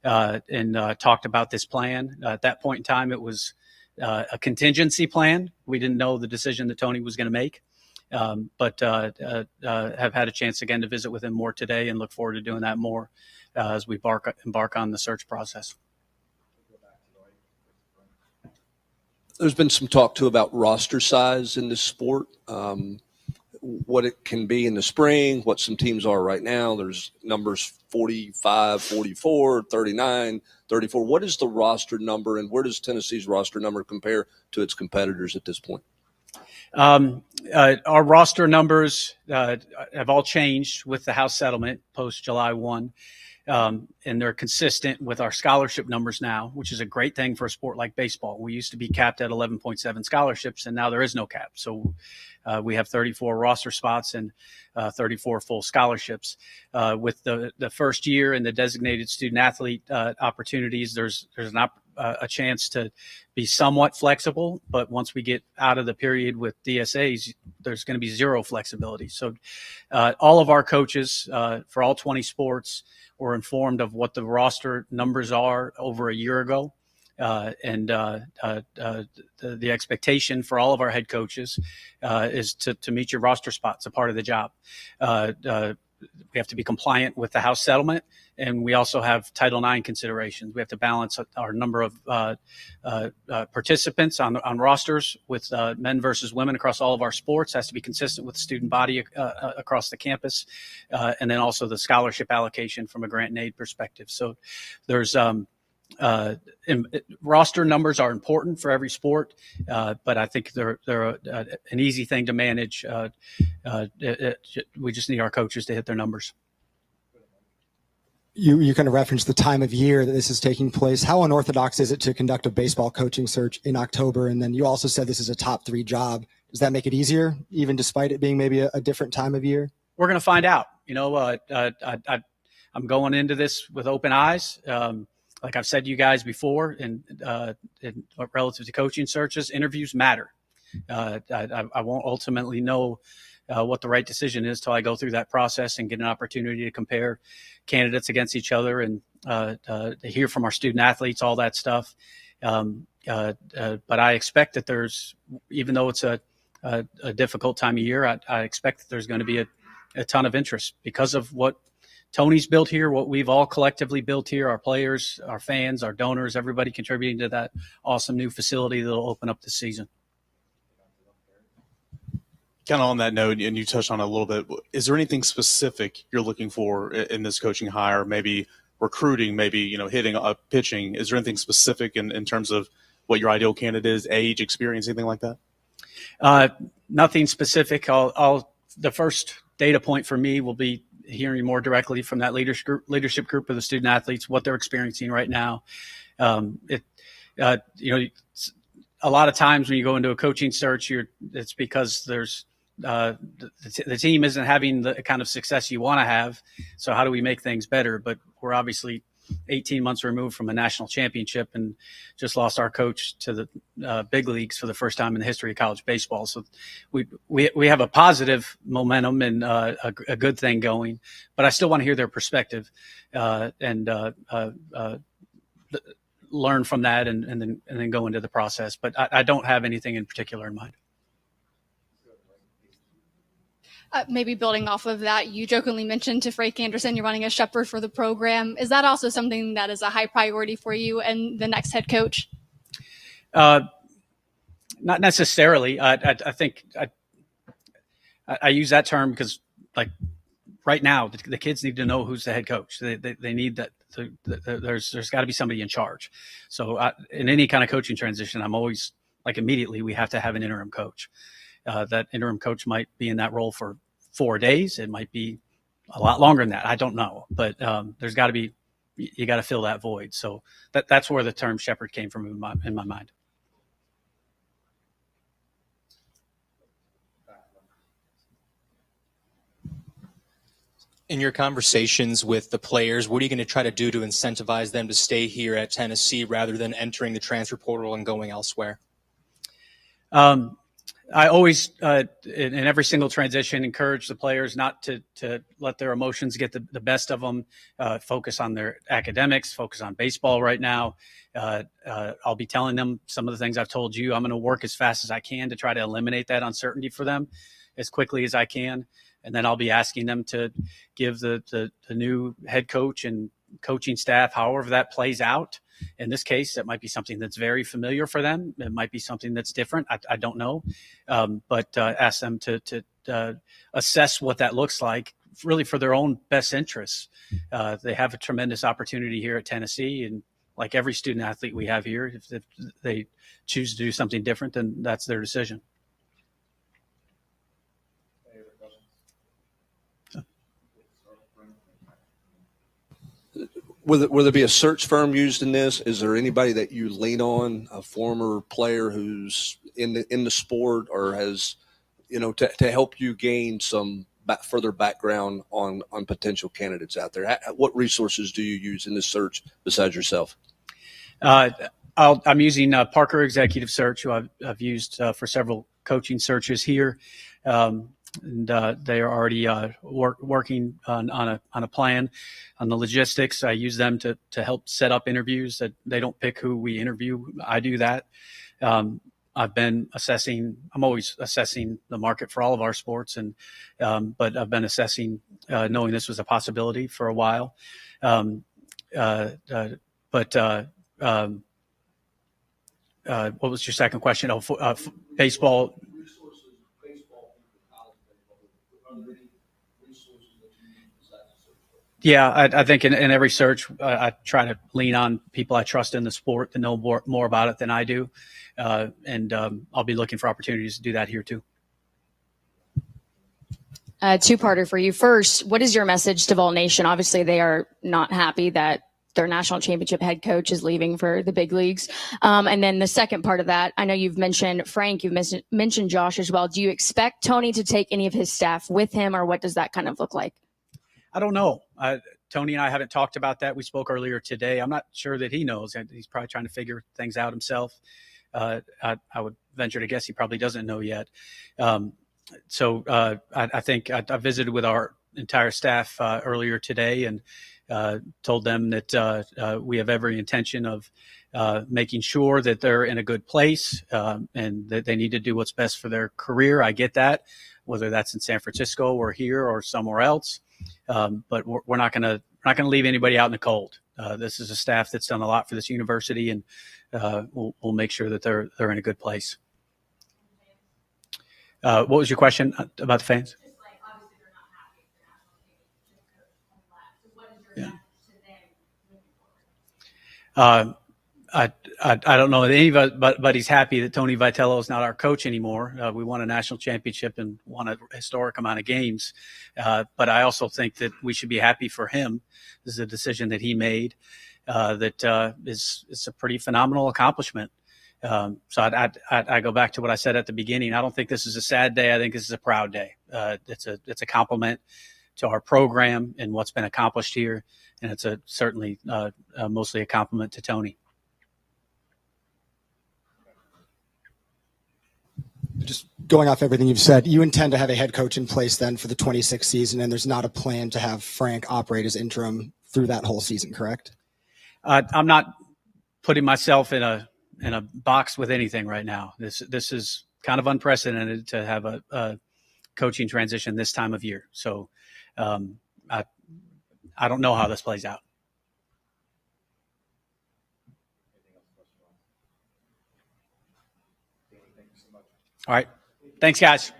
and talked about this plan. At that point in time, it was a contingency plan. We didn't know the decision that Tony was going to make. But have had a chance again to visit with him more today and look forward to doing that more as we embark on the search process. There's been some talk too about roster size in this sport, what it can be in the spring, what some teams are right now. There's numbers 45, 44, 39, 34. What is the roster number, and where does Tennessee's roster number compare to its competitors at this point? Our roster numbers have all changed with the House settlement post July 1. And they're consistent with our scholarship numbers now, which is a great thing for a sport like baseball. We used to be capped at 11.7 scholarships, and now there is no cap. So we have 34 roster spots and 34 full scholarships. With the first year and the designated student athlete opportunities, there's a chance to be somewhat flexible, but once we get out of the period with DSAs, there's going to be zero flexibility. So all of our coaches for all 20 sports were informed of what the roster numbers are over a year ago. And the expectation for all of our head coaches is to meet your roster spots, a part of the job. We have to be compliant with the House settlement, and we also have Title IX considerations. We have to balance our number of participants on rosters with men versus women across all of our sports. Has to be consistent with the student body across the campus, and then also the scholarship allocation from a grant and aid perspective. So there's roster numbers are important for every sport, but I think they're an easy thing to manage. We just need our coaches to hit their numbers. You kind of referenced the time of year that this is taking place. How unorthodox is it to conduct a baseball coaching search in October? And then you also said this is a top 3 job. Does that make it easier, even despite it being maybe a different time of year? We're going to find out. I'm going into this with open eyes. Like I've said to you guys before, and relative to coaching searches, interviews matter. I won't ultimately know what the right decision is till I go through that process and get an opportunity to compare candidates against each other and to hear from our student athletes, all that stuff. But I expect that there's, even though it's a difficult time of year, I expect that there's going to be a ton of interest because of what Tony's built here, what we've all collectively built here, our players, our fans, our donors, everybody contributing to that awesome new facility that'll open up this season. Kind of on that note, and you touched on it a little bit, is there anything specific you're looking for in this coaching hire? Maybe recruiting, maybe hitting up, pitching. Is there anything specific in terms of what your ideal candidate is, age, experience, anything like that? Nothing specific. The first data point for me will be hearing more directly from that leadership group of the student athletes, what they're experiencing right now. A lot of times when you go into a coaching search, it's because there's the team isn't having the kind of success you want to have. So how do we make things better? But we're obviously 18 months removed from a national championship and just lost our coach to the big leagues for the first time in the history of college baseball. So we have a positive momentum and a good thing going, but I still want to hear their perspective and learn from that and then go into the process. But I don't have anything in particular in mind. Maybe building off of that, you jokingly mentioned to Frank Anderson you're running a shepherd for the program. Is that also something that is a high priority for you and the next head coach? Not necessarily. I think I use that term because, like, right now the kids need to know who's the head coach. They need that. There's got to be somebody in charge. So in any kind of coaching transition, I'm always like, immediately we have to have an interim coach. That interim coach might be in that role for 4 days. It might be a lot longer than that. I don't know, but there's got to be, you got to fill that void. So that's where the term shepherd came from in my mind. In your conversations with the players, what are you going to try to do to incentivize them to stay here at Tennessee rather than entering the transfer portal and going elsewhere? I always, in every single transition, encourage the players not to let their emotions get the best of them, focus on their academics, focus on baseball right now. I'll be telling them some of the things I've told you. I'm going to work as fast as I can to try to eliminate that uncertainty for them as quickly as I can. And then I'll be asking them to give the new head coach and coaching staff, however that plays out. In this case, it might be something that's very familiar for them. It might be something that's different. I don't know. But ask them to assess what that looks like, really for their own best interests. They have a tremendous opportunity here at Tennessee. And like every student athlete we have here, if they choose to do something different, then that's their decision. Will there be a search firm used in this? Is there anybody that you lean on, a former player who's in the sport or has, to help you gain some further background on potential candidates out there? What resources do you use in this search besides yourself? I'm using Parker Executive Search, who I've used for several coaching searches here. And they are already working on a plan on the logistics. I use them to help set up interviews. That they don't pick who we interview. I do that. I've been assessing. I'm always assessing the market for all of our sports, but I've been assessing, knowing this was a possibility for a while. What was your second question? Baseball. Yeah, I think in every search, I try to lean on people I trust in the sport to know more about it than I do. And I'll be looking for opportunities to do that here too. Two-parter for you. First, what is your message to Vol Nation? Obviously, they are not happy that their national championship head coach is leaving for the big leagues. And then the second part of that, I know you've mentioned Frank, you've mentioned Josh as well. Do you expect Tony to take any of his staff with him, or what does that kind of look like? I don't know. Tony and I haven't talked about that. We spoke earlier today. I'm not sure that he knows. He's probably trying to figure things out himself. I would venture to guess he probably doesn't know yet. I think I visited with our entire staff earlier today and told them that we have every intention of making sure that they're in a good place and that they need to do what's best for their career. I get that, whether that's in San Francisco or here or somewhere else. But we're not going to leave anybody out in the cold. This is a staff that's done a lot for this university, and we'll make sure that they're in a good place. What was your question about the fans? I don't know that anybody's happy that Tony Vitello is not our coach anymore. We won a national championship and won a historic amount of games. But I also think that we should be happy for him. This is a decision that he made that is a pretty phenomenal accomplishment. So I go back to what I said at the beginning. I don't think this is a sad day. I think this is a proud day. It's a compliment to our program and what's been accomplished here. And it's certainly mostly a compliment to Tony. Just going off everything you've said, you intend to have a head coach in place then for the 26th season, and there's not a plan to have Frank operate as interim through that whole season, correct? I'm not putting myself in a box with anything right now. This is kind of unprecedented to have a coaching transition this time of year. So I don't know how this plays out. All right. Thanks, guys.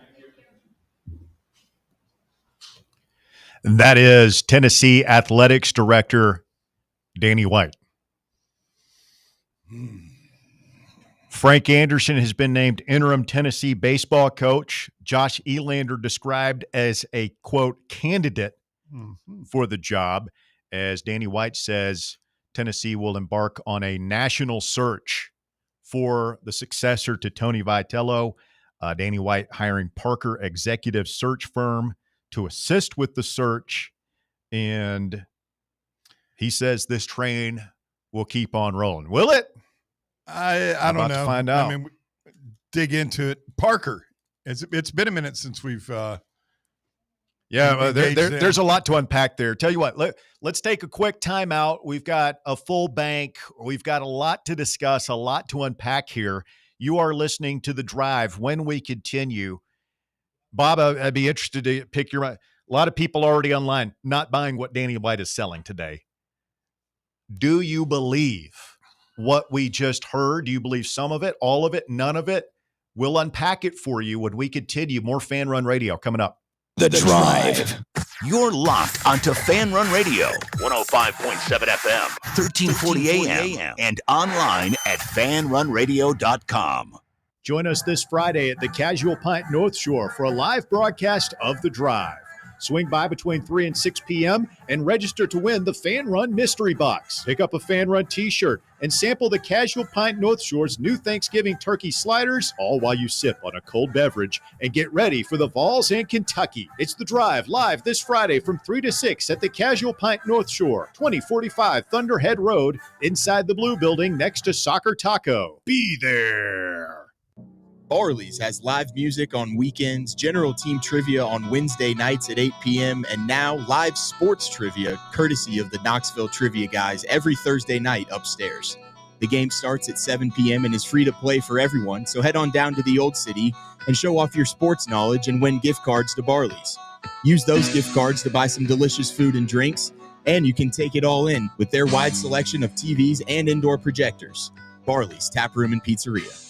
That is Tennessee Athletics Director Danny White. Frank Anderson has been named interim Tennessee baseball coach. Josh Elander described as a, quote, candidate for the job. As Danny White says, Tennessee will embark on a national search for the successor to Tony Vitello. Danny White hiring Parker Executive Search Firm to assist with the search. And he says this train will keep on rolling. Will it? I don't know. To find out. I mean, dig into it. Parker, it's been a minute since we've there's a lot to unpack there. Tell you what, let's take a quick time out. We've got a full bank. We've got a lot to discuss, a lot to unpack here. You are listening to The Drive. When we continue, Bob, I'd be interested to pick your mind. A lot of people already online not buying what Danny White is selling today. Do you believe what we just heard? Do you believe some of it, all of it, none of it? We'll unpack it for you when we continue. More Fan Run Radio coming up. The Drive. You're locked onto Fan Run Radio, 105.7 FM, 1340 AM, and online at fanrunradio.com. Join us this Friday at the Casual Pint North Shore for a live broadcast of The Drive. Swing by between 3 and 6 p.m. and register to win the Fan Run Mystery Box. Pick up a Fan Run t-shirt and sample the Casual Pint North Shore's new Thanksgiving turkey sliders, all while you sip on a cold beverage and get ready for the Vols and Kentucky. It's The Drive live this Friday from 3 to 6 at the Casual Pint North Shore, 2045 Thunderhead Road, inside the Blue Building next to Soccer Taco. Be there. Barley's has live music on weekends, general team trivia on Wednesday nights at 8 p.m., and now live sports trivia courtesy of the Knoxville Trivia Guys every Thursday night upstairs. The game starts at 7 p.m. and is free to play for everyone, so head on down to the Old City and show off your sports knowledge and win gift cards to Barley's. Use those gift cards to buy some delicious food and drinks, and you can take it all in with their wide selection of TVs and indoor projectors. Barley's Tap Room and Pizzeria.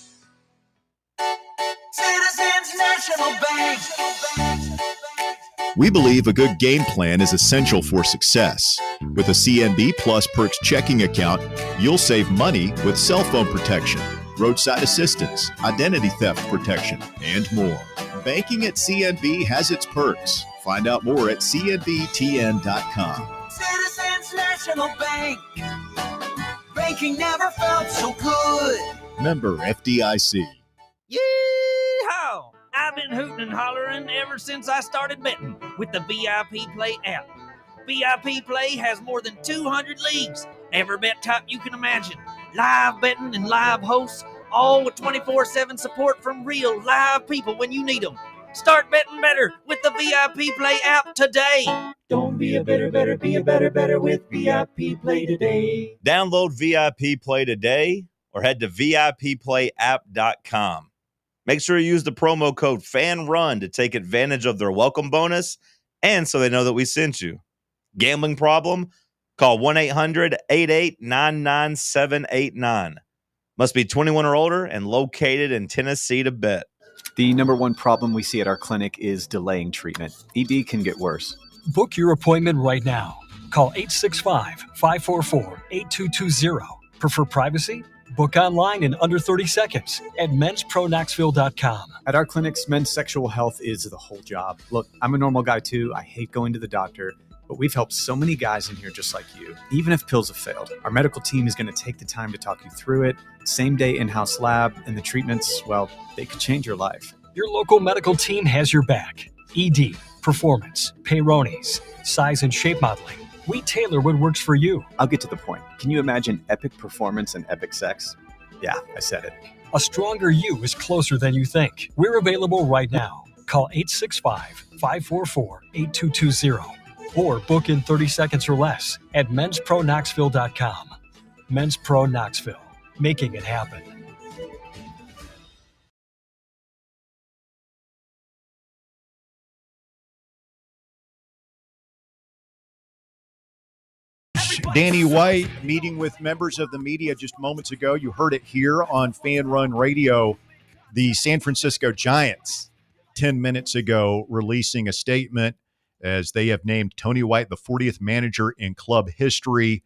Citizens National Bank. We believe a good game plan is essential for success. With a CNB Plus Perks checking account, you'll save money with cell phone protection, roadside assistance, identity theft protection, and more. Banking at CNB has its perks. Find out more at cnbtn.com. Citizens National Bank. Banking never felt so good. Member FDIC. Yeehaw! I've been hooting and hollering ever since I started betting with the VIP Play app. VIP Play has more than 200 leagues, every bet type you can imagine, live betting and live hosts, all with 24/7 support from real live people when you need them. Start betting better with the VIP Play app today. Don't be a better, be a better with VIP Play today. Download VIP Play today or head to VIPPlayApp.com. Make sure you use the promo code FANRUN to take advantage of their welcome bonus and so they know that we sent you. Gambling problem? Call 1-800-8899-789. Must be 21 or older and located in Tennessee to bet. The number one problem we see at our clinic is delaying treatment. ED can get worse. Book your appointment right now. Call 865-544-8220. Prefer privacy? Book online in under 30 seconds at menspronknoxville.com. At our clinics, men's sexual health is the whole job. Look, I'm a normal guy too. I hate going to the doctor, but we've helped so many guys in here just like you. Even if pills have failed, our medical team is going to take the time to talk you through it. Same day in-house lab, and the treatments, well, they could change your life. Your local medical team has your back. ED, performance, Peyronie's, size and shape modeling. We tailor what works for you. I'll get to the point. Can you imagine epic performance and epic sex? Yeah, I said it. A stronger you is closer than you think. We're available right now. Call 865-544-8220 or book in 30 seconds or less at menspronknoxville.com. Men's Pro Knoxville, making it happen. Danny White meeting with members of the media just moments ago. You heard it here on Fan Run Radio. The San Francisco Giants 10 minutes ago releasing a statement as they have named Tony White the 40th manager in club history.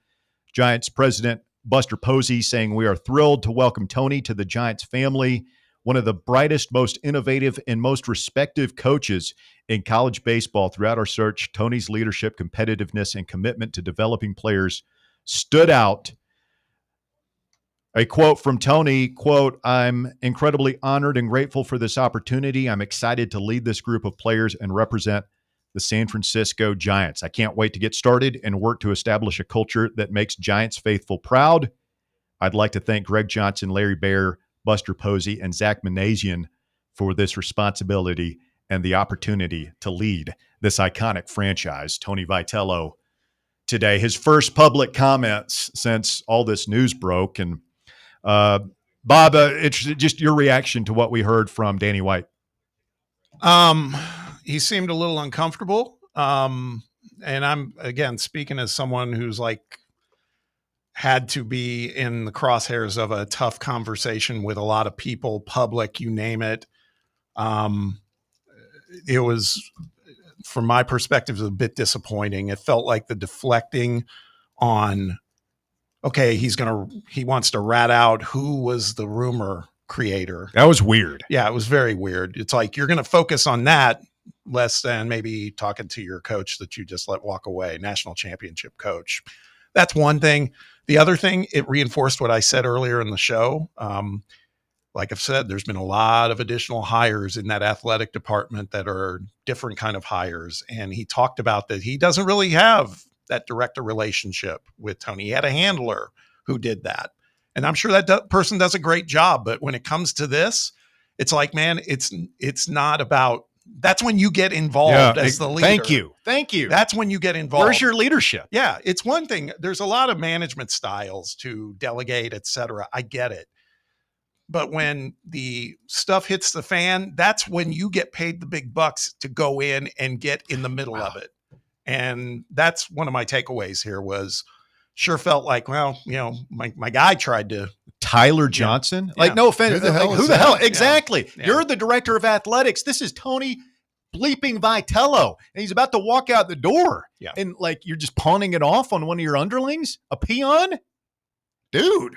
Giants president Buster Posey saying, "We are thrilled to welcome Tony to the Giants family. One of the brightest, most innovative, and most respected coaches in college baseball. Throughout our search, Tony's leadership, competitiveness, and commitment to developing players stood out." A quote from Tony, quote, "I'm incredibly honored and grateful for this opportunity. I'm excited to lead this group of players and represent the San Francisco Giants. I can't wait to get started and work to establish a culture that makes Giants faithful proud. I'd like to thank Greg Johnson, Larry Baer, Buster Posey, and Zach Manassian for this responsibility and the opportunity to lead this iconic franchise." Tony Vitello today, his first public comments since all this news broke. And Bob, it's just your reaction to what we heard from Danny White. He seemed a little uncomfortable. And I'm, again, speaking as someone who's had to be in the crosshairs of a tough conversation with a lot of people, public, you name it. It was, from my perspective, a bit disappointing. It felt like the deflecting on, okay, he wants to rat out who was the rumor creator. That was weird. Yeah, it was very weird. It's like, you're going to focus on that. less than maybe talking to your coach that you just let walk away, national championship coach. That's one thing. The other thing, it reinforced what I said earlier in the show. Like I've said, there's been a lot of additional hires in that athletic department that are different kind of hires. And he talked about that he doesn't really have that director relationship with Tony. He had a handler who did that. And I'm sure that person does a great job. But when it comes to this, it's like, man, it's not about, that's when you get involved as the leader. Thank you. That's when you get involved. Where's your leadership? Yeah, it's one thing. There's a lot of management styles to delegate, et cetera. I get it. But when the stuff hits the fan, that's when you get paid the big bucks to go in and get in the middle of it. And that's one of my takeaways here was sure felt like, well, my guy tried to. Tyler Johnson? Like, no offense. Who the hell who is the that? hell? Exactly. Yeah. You're the director of athletics. This is Tony bleeping Vitello. And he's about to walk out the door. Yeah. And like, you're just pawning it off on one of your underlings? A peon? Dude.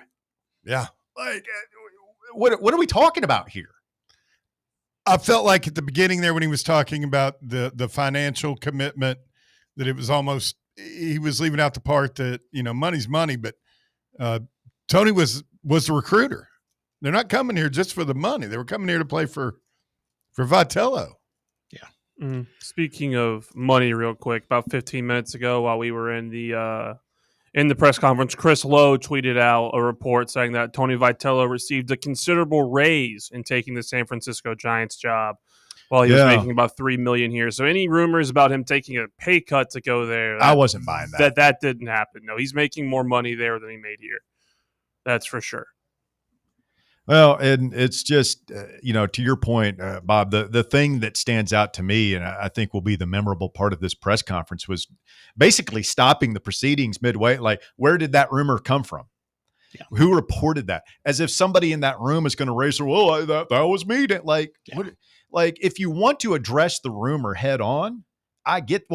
Yeah. Like, what are we talking about here? I felt like at the beginning there when he was talking about the financial commitment that it was almost he was leaving out the part that money's money, but Tony was the recruiter. They're not coming here just for the money. They were coming here to play for Vitello. Yeah. Speaking of money, real quick, about 15 minutes ago, while we were in the press conference, Chris Lowe tweeted out a report saying that Tony Vitello received a considerable raise in taking the San Francisco Giants job while he was making about $3 million here. So any rumors about him taking a pay cut to go there, I wasn't buying that. That didn't happen. No, he's making more money there than he made here. That's for sure. Well, and it's just, to your point, Bob, the thing that stands out to me, and I think will be the memorable part of this press conference, was basically stopping the proceedings midway. Like, where did that rumor come from? Yeah. Who reported that? As if somebody in that room is going to raise their, well, that was me. Like, if you want to address the rumor head on,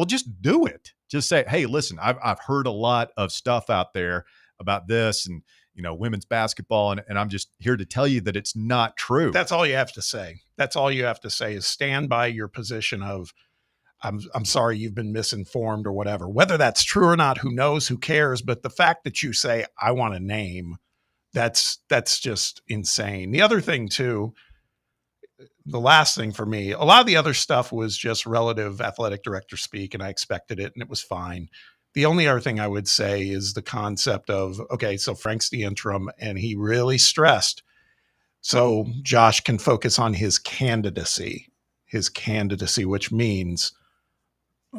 just do it. Just say, hey, listen, I've heard a lot of stuff out there about this and, women's basketball. And I'm just here to tell you that it's not true. That's all you have to say. That's all you have to say is stand by your position of, I'm sorry, you've been misinformed or whatever. Whether that's true or not, who knows, who cares? But the fact that you say, I want a name, that's just insane. The other thing too, the last thing for me, a lot of the other stuff was just relative athletic director speak, and I expected it and it was fine. The only other thing I would say is the concept of, okay, so Frank's the interim and he really stressed so Josh can focus on his candidacy, which means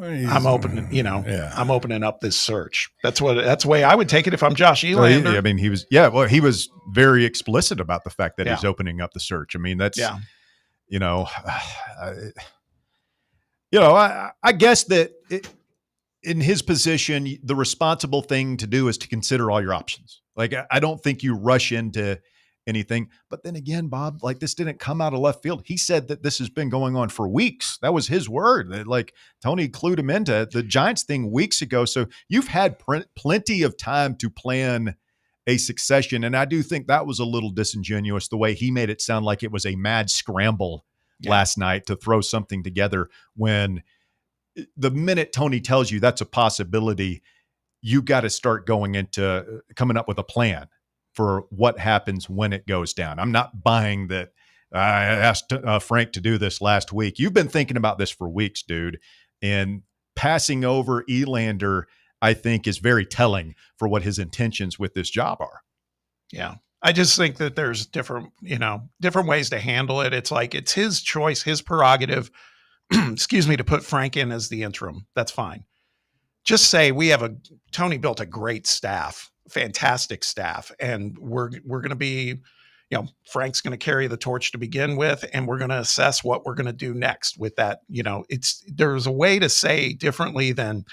I'm opening, I'm opening up this search. That's the way I would take it if I'm Josh Elander. He was very explicit about the fact that he's opening up the search. I mean, that's, I guess that in his position, the responsible thing to do is to consider all your options. Like, I don't think you rush into anything. But then again, Bob, like, this didn't come out of left field. He said that this has been going on for weeks. That was his word. That, like, Tony clued him into the Giants thing weeks ago. So you've had plenty of time to plan a succession. And I do think that was a little disingenuous, the way he made it sound like it was a mad scramble last night to throw something together, when the minute Tony tells you that's a possibility, you got to start going into coming up with a plan for what happens when it goes down. I'm not buying that. I asked Frank to do this last week. You've been thinking about this for weeks, dude. And passing over Elander, I think, is very telling for what his intentions with this job are. Yeah. I just think that there's different ways to handle it. It's like, it's his choice, his prerogative, to put Frank in as the interim. That's fine. Just say Tony built a great staff, fantastic staff. And we're going to be, Frank's going to carry the torch to begin with, and we're going to assess what we're going to do next with that. There's a way to say differently than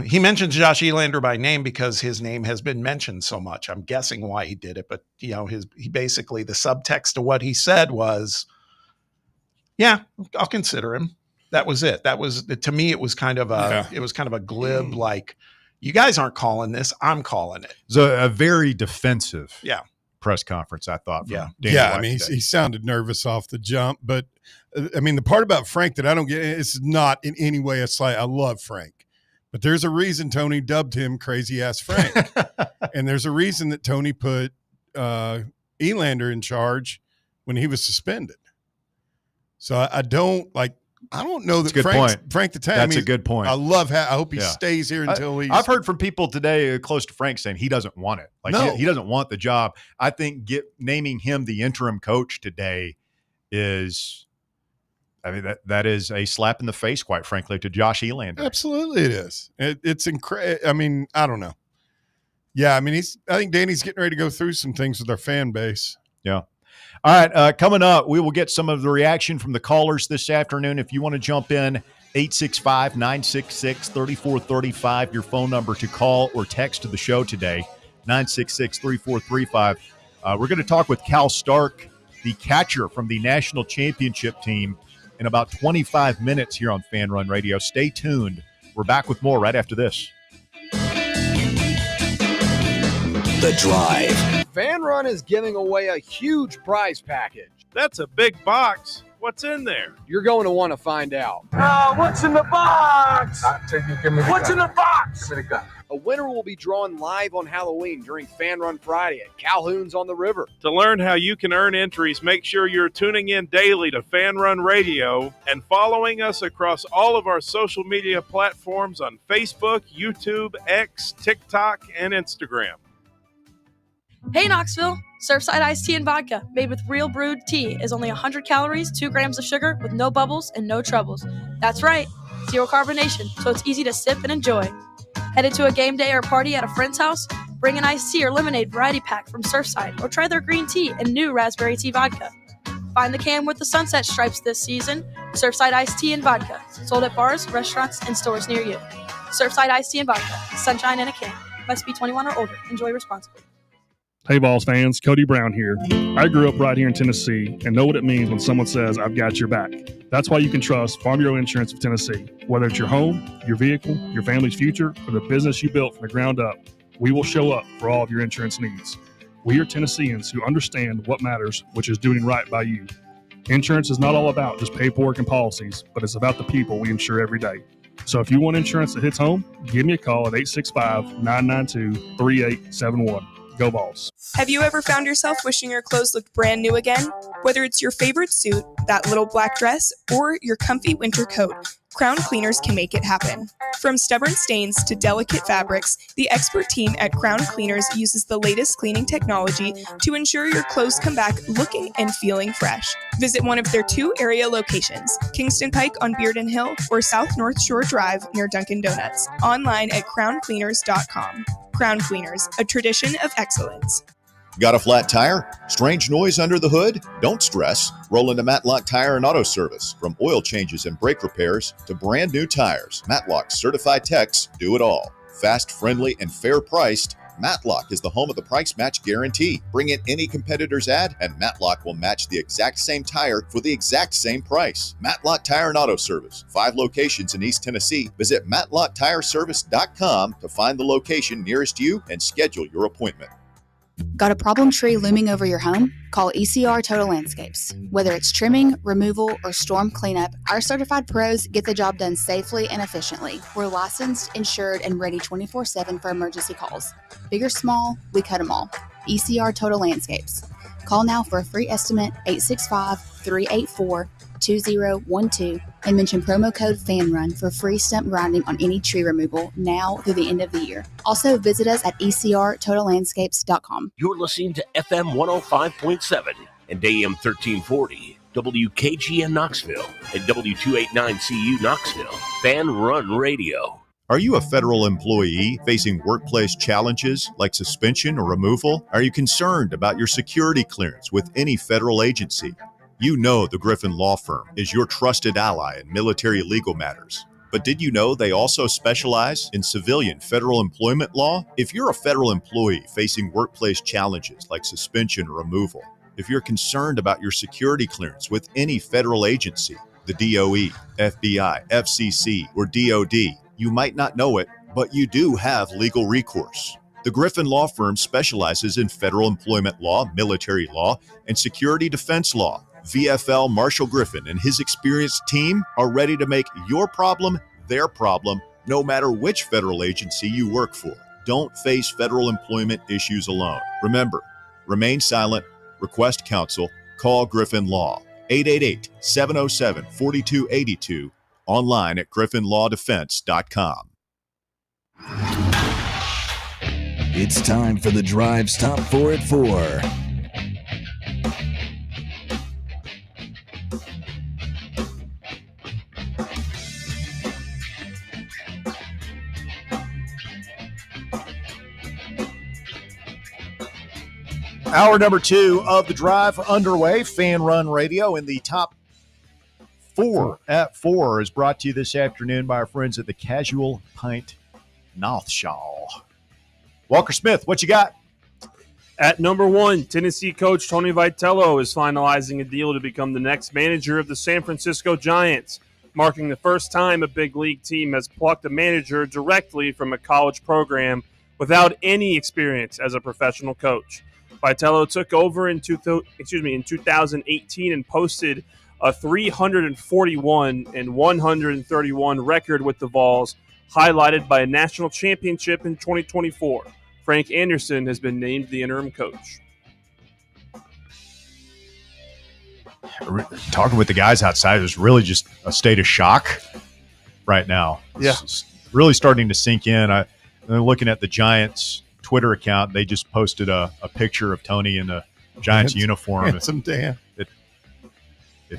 he mentions Josh Elander by name because his name has been mentioned so much. I'm guessing why he did it, but he basically, the subtext of what he said was, yeah, I'll consider him. That was it. That was, to me, it was kind of a glib, like, you guys aren't calling this, I'm calling it. It was a very defensive press conference, I thought. From Danny White I mean, he sounded nervous off the jump, but I mean, the part about Frank that I don't get, it's not in any way a slight. I love Frank, but there's a reason Tony dubbed him Crazy Ass Frank. And there's a reason that Tony put Elander in charge when he was suspended. So I don't know that Frank the Tank. That's a good point. I hope he stays here until I've heard from people today close to Frank saying he doesn't want it. He doesn't want the job. I think naming him the interim coach today is, that is a slap in the face, quite frankly, to Josh Elander. Absolutely, it is. It's incredible. I mean, I don't know. Yeah, I mean, I think Danny's getting ready to go through some things with our fan base. Yeah. All right, coming up, we will get some of the reaction from the callers this afternoon. If you want to jump in, 865-966-3435, your phone number to call or text to the show today, 966-3435. We're going to talk with Cal Stark, the catcher from the national championship team, in about 25 minutes here on Fan Run Radio. Stay tuned. We're back with more right after this. The Drive. Fan Run is giving away a huge prize package. That's a big box. What's in there? You're going to want to find out. What's in the box? What's in the box? Give me the gun. A winner will be drawn live on Halloween during Fan Run Friday at Calhoun's on the River. To learn how you can earn entries, make sure you're tuning in daily to Fan Run Radio and following us across all of our social media platforms on Facebook, YouTube, X, TikTok, and Instagram. Hey Knoxville! Surfside iced tea and vodka, made with real brewed tea, is only 100 calories, 2 grams of sugar, with no bubbles and no troubles. That's right, zero carbonation, so it's easy to sip and enjoy. Headed to a game day or party at a friend's house? Bring an iced tea or lemonade variety pack from Surfside, or try their green tea and new raspberry tea vodka. Find the can with the sunset stripes this season. Surfside iced tea and vodka, sold at bars, restaurants, and stores near you. Surfside iced tea and vodka, sunshine in a can. Must be 21 or older. Enjoy responsibly. Hey Vols fans, Cody Brown here. I grew up right here in Tennessee and know what it means when someone says, I've got your back. That's why you can trust Farm Bureau Insurance of Tennessee. Whether it's your home, your vehicle, your family's future, or the business you built from the ground up, we will show up for all of your insurance needs. We are Tennesseans who understand what matters, which is doing right by you. Insurance is not all about just paperwork and policies, but it's about the people we insure every day. So if you want insurance that hits home, give me a call at 865-992-3871. Go Vols. Have you ever found yourself wishing your clothes looked brand new again? Whether it's your favorite suit, that little black dress, or your comfy winter coat, Crown Cleaners can make it happen. From stubborn stains to delicate fabrics, the expert team at Crown Cleaners uses the latest cleaning technology to ensure your clothes come back looking and feeling fresh. Visit one of their 2 area locations, Kingston Pike on Bearden Hill or South North Shore Drive near Dunkin' Donuts. Online at crowncleaners.com. Crown Cleaners, a tradition of excellence. Got a flat tire? Strange noise under the hood? Don't stress. Roll into Matlock Tire and Auto Service. From oil changes and brake repairs to brand new tires, Matlock's certified techs do it all. Fast, friendly, and fair priced, Matlock is the home of the price match guarantee. Bring in any competitor's ad and Matlock will match the exact same tire for the exact same price. Matlock Tire and Auto Service, 5 locations in East Tennessee. Visit MatlockTireService.com to find the location nearest you and schedule your appointment. Got a problem tree looming over your home? Call ECR Total Landscapes. Whether it's trimming, removal, or storm cleanup, our certified pros get the job done safely and efficiently. We're licensed, insured, and ready 24/7 for emergency calls. Big or small, we cut them all. ECR Total Landscapes. Call now for a free estimate, 865-384-2012, and mention promo code FANRUN for free stump grinding on any tree removal now through the end of the year. Also, visit us at ecrtotallandscapes.com. You're listening to FM 105.7 and AM 1340, WKGN Knoxville, and W289CU Knoxville, Fan Run Radio. Are you a federal employee facing workplace challenges like suspension or removal? Are you concerned about your security clearance with any federal agency? You know the Griffin Law Firm is your trusted ally in military legal matters. But did you know they also specialize in civilian federal employment law? If you're a federal employee facing workplace challenges like suspension or removal, if you're concerned about your security clearance with any federal agency, the DOE, FBI, FCC, or DOD, you might not know it, but you do have legal recourse. The Griffin Law Firm specializes in federal employment law, military law, and security defense law. VFL Marshall Griffin and his experienced team are ready to make your problem their problem, no matter which federal agency you work for. Don't face federal employment issues alone. Remember, remain silent, request counsel, call Griffin Law, 888-707-4282, online at griffinlawdefense.com. It's time for the Drive's Top 4 at 4. Hour number 2 of the Drive underway. Fan Run Radio in the top 4 at 4 is brought to you this afternoon by our friends at the Casual Pint North Shaw. Walker Smith, what you got? At number 1, Tennessee coach Tony Vitello is finalizing a deal to become the next manager of the San Francisco Giants, marking the first time a big league team has plucked a manager directly from a college program without any experience as a professional coach. Vitello took over in 2018 and posted a 341 and 131 record with the Vols, highlighted by a national championship in 2024. Frank Anderson has been named the interim coach. Talking with the guys outside, it's really just a state of shock right now. It's really starting to sink in. I'm looking at the Giants Twitter account. They just posted a picture of Tony in a Giants uniform. Handsome Dan. It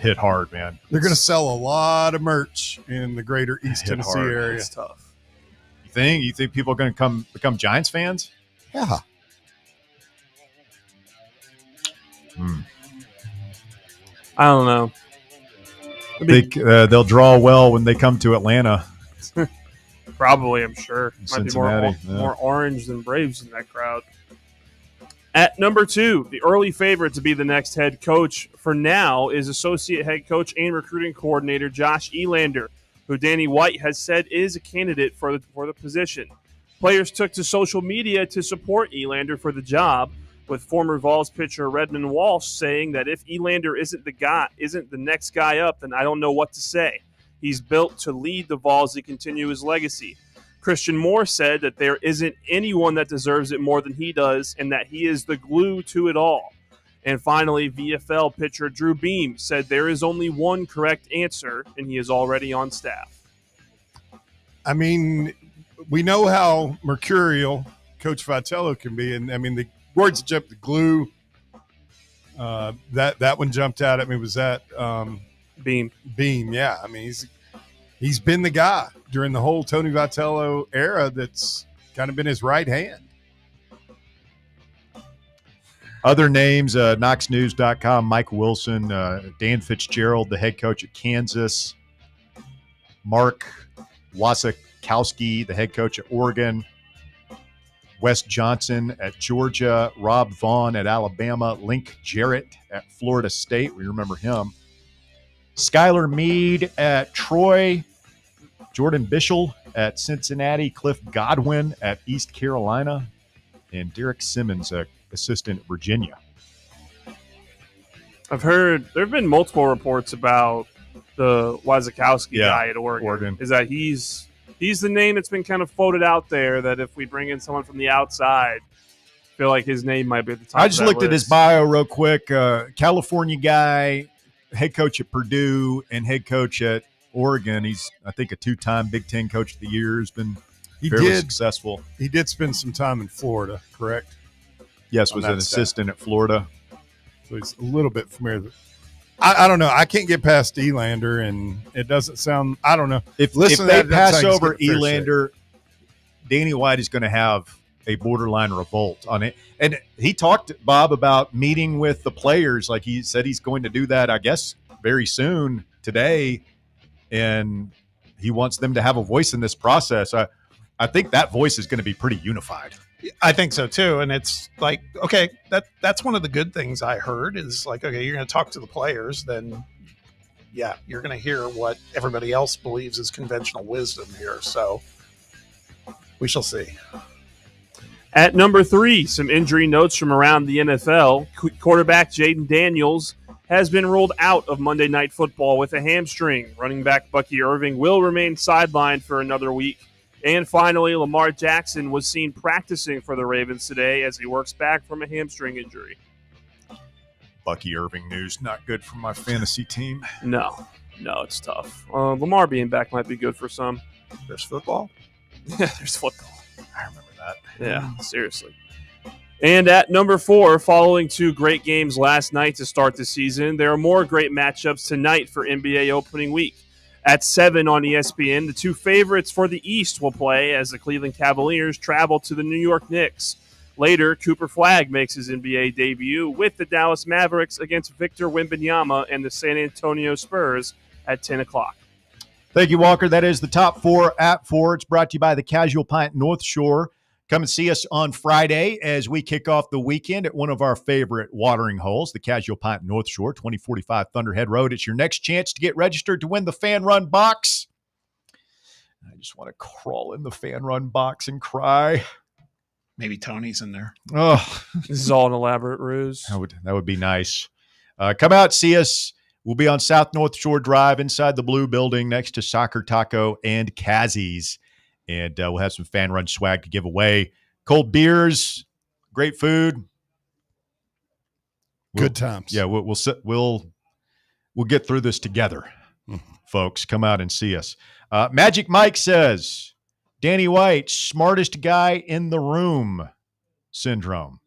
hit hard, man. They're going to sell a lot of merch in the greater East Tennessee area. It's tough. You think people are going to become Giants fans? Yeah. I don't know. They'll draw well when they come to Atlanta. Probably, I'm sure. Might be more orange than Braves in that crowd. At number 2, the early favorite to be the next head coach for now is associate head coach and recruiting coordinator Josh Elander, who Danny White has said is a candidate for the position. Players took to social media to support Elander for the job, with former Vols pitcher Redmond Walsh saying that if Elander isn't the next guy up, then I don't know what to say. He's built to lead the Vols and continue his legacy. Christian Moore said that there isn't anyone that deserves it more than he does and that he is the glue to it all. And finally, VFL pitcher Drew Beam said there is only one correct answer, and he is already on staff. I mean, we know how mercurial Coach Vitello can be. And, I mean, the words that jumped, the glue, that one jumped out at me. Was that Beam, yeah. I mean, he's been the guy during the whole Tony Vitello era that's kind of been his right hand. Other names, KnoxNews.com, Mike Wilson, Dan Fitzgerald, the head coach at Kansas, Mark Wasikowski, the head coach at Oregon, Wes Johnson at Georgia, Rob Vaughn at Alabama, Link Jarrett at Florida State. We remember him. Skylar Meade at Troy, Jordan Bischel at Cincinnati, Cliff Godwin at East Carolina, and Derek Simmons, assistant at Virginia. I've heard there have been multiple reports about the Wasikowski guy at Oregon. Is that he's the name that's been kind of floated out there, that if we bring in someone from the outside, I feel like his name might be at the top. I just looked at his bio real quick. California guy, head coach at Purdue and head coach at Oregon. He's, I think, a 2-time Big Ten Coach of the Year. Has been fairly successful. He did spend some time in Florida, correct? Yes, was an assistant at Florida. So he's a little bit familiar. I don't know. I can't get past Elander, and it doesn't sound. I don't know. If they pass over Elander, Danny White is going to have a borderline revolt on it. And he talked, Bob, about meeting with the players. Like he said, he's going to do that, I guess, very soon today. And he wants them to have a voice in this process. I think that voice is going to be pretty unified. I think so too. And it's like, okay, that's one of the good things I heard is like, okay, you're going to talk to the players, then yeah, you're going to hear what everybody else believes is conventional wisdom here. So we shall see. At number 3, some injury notes from around the NFL. Quarterback Jaden Daniels has been ruled out of Monday Night Football with a hamstring. Running back Bucky Irving will remain sidelined for another week. And finally, Lamar Jackson was seen practicing for the Ravens today as he works back from a hamstring injury. Bucky Irving news, not good for my fantasy team. No, it's tough. Lamar being back might be good for some. There's football? Yeah, there's football. I remember that. Yeah, seriously. And at number 4, following 2 great games last night to start the season, there are more great matchups tonight for NBA opening week. At 7 on ESPN, the 2 favorites for the East will play as the Cleveland Cavaliers travel to the New York Knicks. Later, Cooper Flagg makes his NBA debut with the Dallas Mavericks against Victor Wembanyama and the San Antonio Spurs at 10 o'clock. Thank you, Walker. That is the top 4 at 4. It's brought to you by the Casual Pint North Shore. Come and see us on Friday as we kick off the weekend at one of our favorite watering holes, the Casual Pint North Shore, 2045 Thunderhead Road. It's your next chance to get registered to win the Fan Run box. I just want to crawl in the Fan Run box and cry. Maybe Tony's in there. Oh, this is all an elaborate ruse. That would be nice. Come out, see us. We'll be on South North Shore Drive inside the Blue Building next to Soccer Taco and Kazzy's. And we'll have some Fan Run swag to give away. Cold beers, great food. Good times. Yeah, we'll get through this together, folks. Come out and see us. Magic Mike says, Danny White, smartest guy in the room syndrome.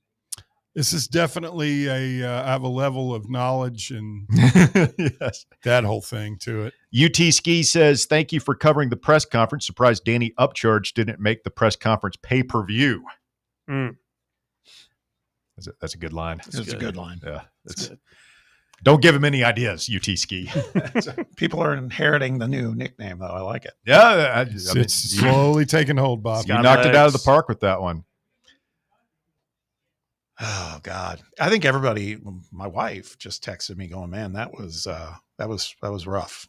This is definitely I have a level of knowledge and yes, that whole thing to it. UT Ski says, thank you for covering the press conference. Surprised Danny Upcharge didn't make the press conference pay-per-view. That's a good line. That's a good line. Yeah. Don't give him any ideas, UT Ski. People are inheriting the new nickname, though. I like it. Yeah. It's slowly taking hold, Bob. You knocked it out of the park with that one. Oh God. I think everybody, my wife just texted me going, man, that was rough.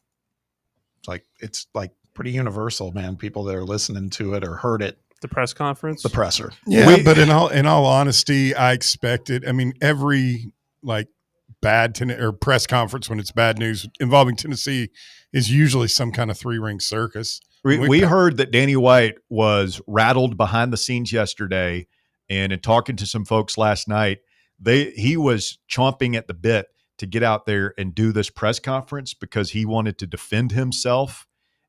It's like pretty universal, man. People that are listening to it or heard it. The press conference? The presser. Yeah. But in all honesty, I expected, every bad or press conference when it's bad news involving Tennessee is usually some kind of 3-ring circus. We heard that Danny White was rattled behind the scenes yesterday. And in talking to some folks last night, he was chomping at the bit to get out there and do this press conference because he wanted to defend himself.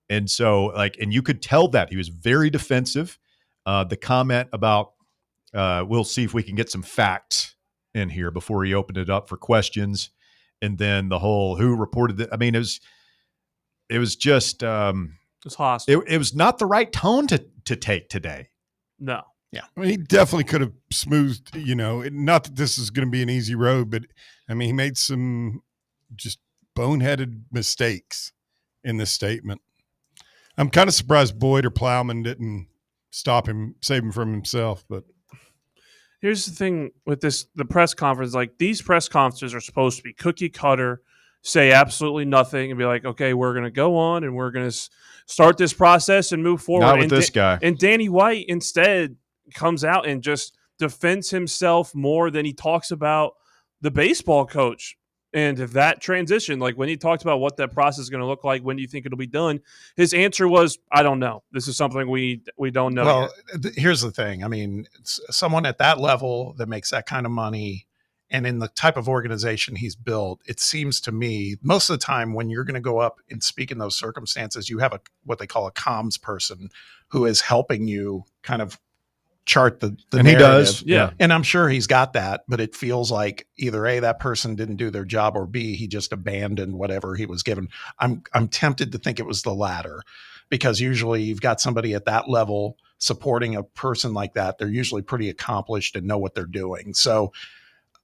And so, and you could tell that he was very defensive. The comment about, we'll see if we can get some facts in here before he opened it up for questions. And then the whole who reported it. It was just, it was hostile. It was not the right tone to take today. No. Yeah. He definitely could have smoothed, not that this is going to be an easy road, but he made some just boneheaded mistakes in this statement. I'm kind of surprised Boyd or Plowman didn't stop him, save him from himself. But here's the thing with the press conference, these press conferences are supposed to be cookie cutter, say absolutely nothing and be like, okay, we're going to go on and we're going to start this process and move forward. Not with this guy. And Danny White instead comes out and just defends himself more than he talks about the baseball coach. And if that transition, when he talked about what that process is going to look like, when do you think it'll be done? His answer was, I don't know. This is something we don't know. Well, here's the thing. Someone at that level that makes that kind of money and in the type of organization he's built, it seems to me most of the time when you're going to go up and speak in those circumstances, you have what they call a comms person who is helping you kind of chart the and narrative. He does. Yeah. And I'm sure he's got that, but it feels like either A, that person didn't do their job, or B, he just abandoned whatever he was given. I'm tempted to think it was the latter, because usually you've got somebody at that level supporting a person like that. They're usually pretty accomplished and know what they're doing. So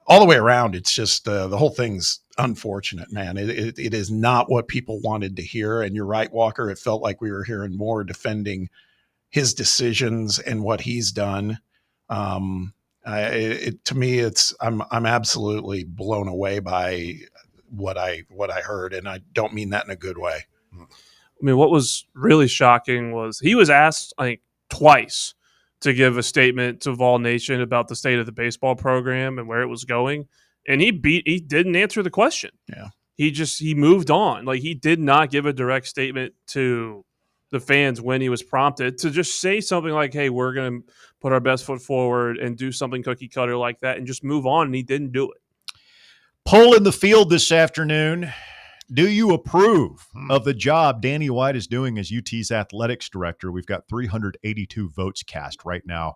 all the way around, it's just the whole thing's unfortunate, man. It is not what people wanted to hear. And you're right, Walker. It felt like we were hearing more defending his decisions and what he's done. To me, I'm absolutely blown away by what I heard, and I don't mean that in a good way. What was really shocking was he was asked twice to give a statement to Vol Nation about the state of the baseball program and where it was going, And he didn't answer the question. Yeah. He moved on. Like, he did not give a direct statement to the fans when he was prompted to just say something like, hey, we're going to put our best foot forward and do something cookie cutter like that and just move on. And he didn't do it. Poll in the field this afternoon. Do you approve of the job Danny White is doing as UT's athletics director? We've got 382 votes cast right now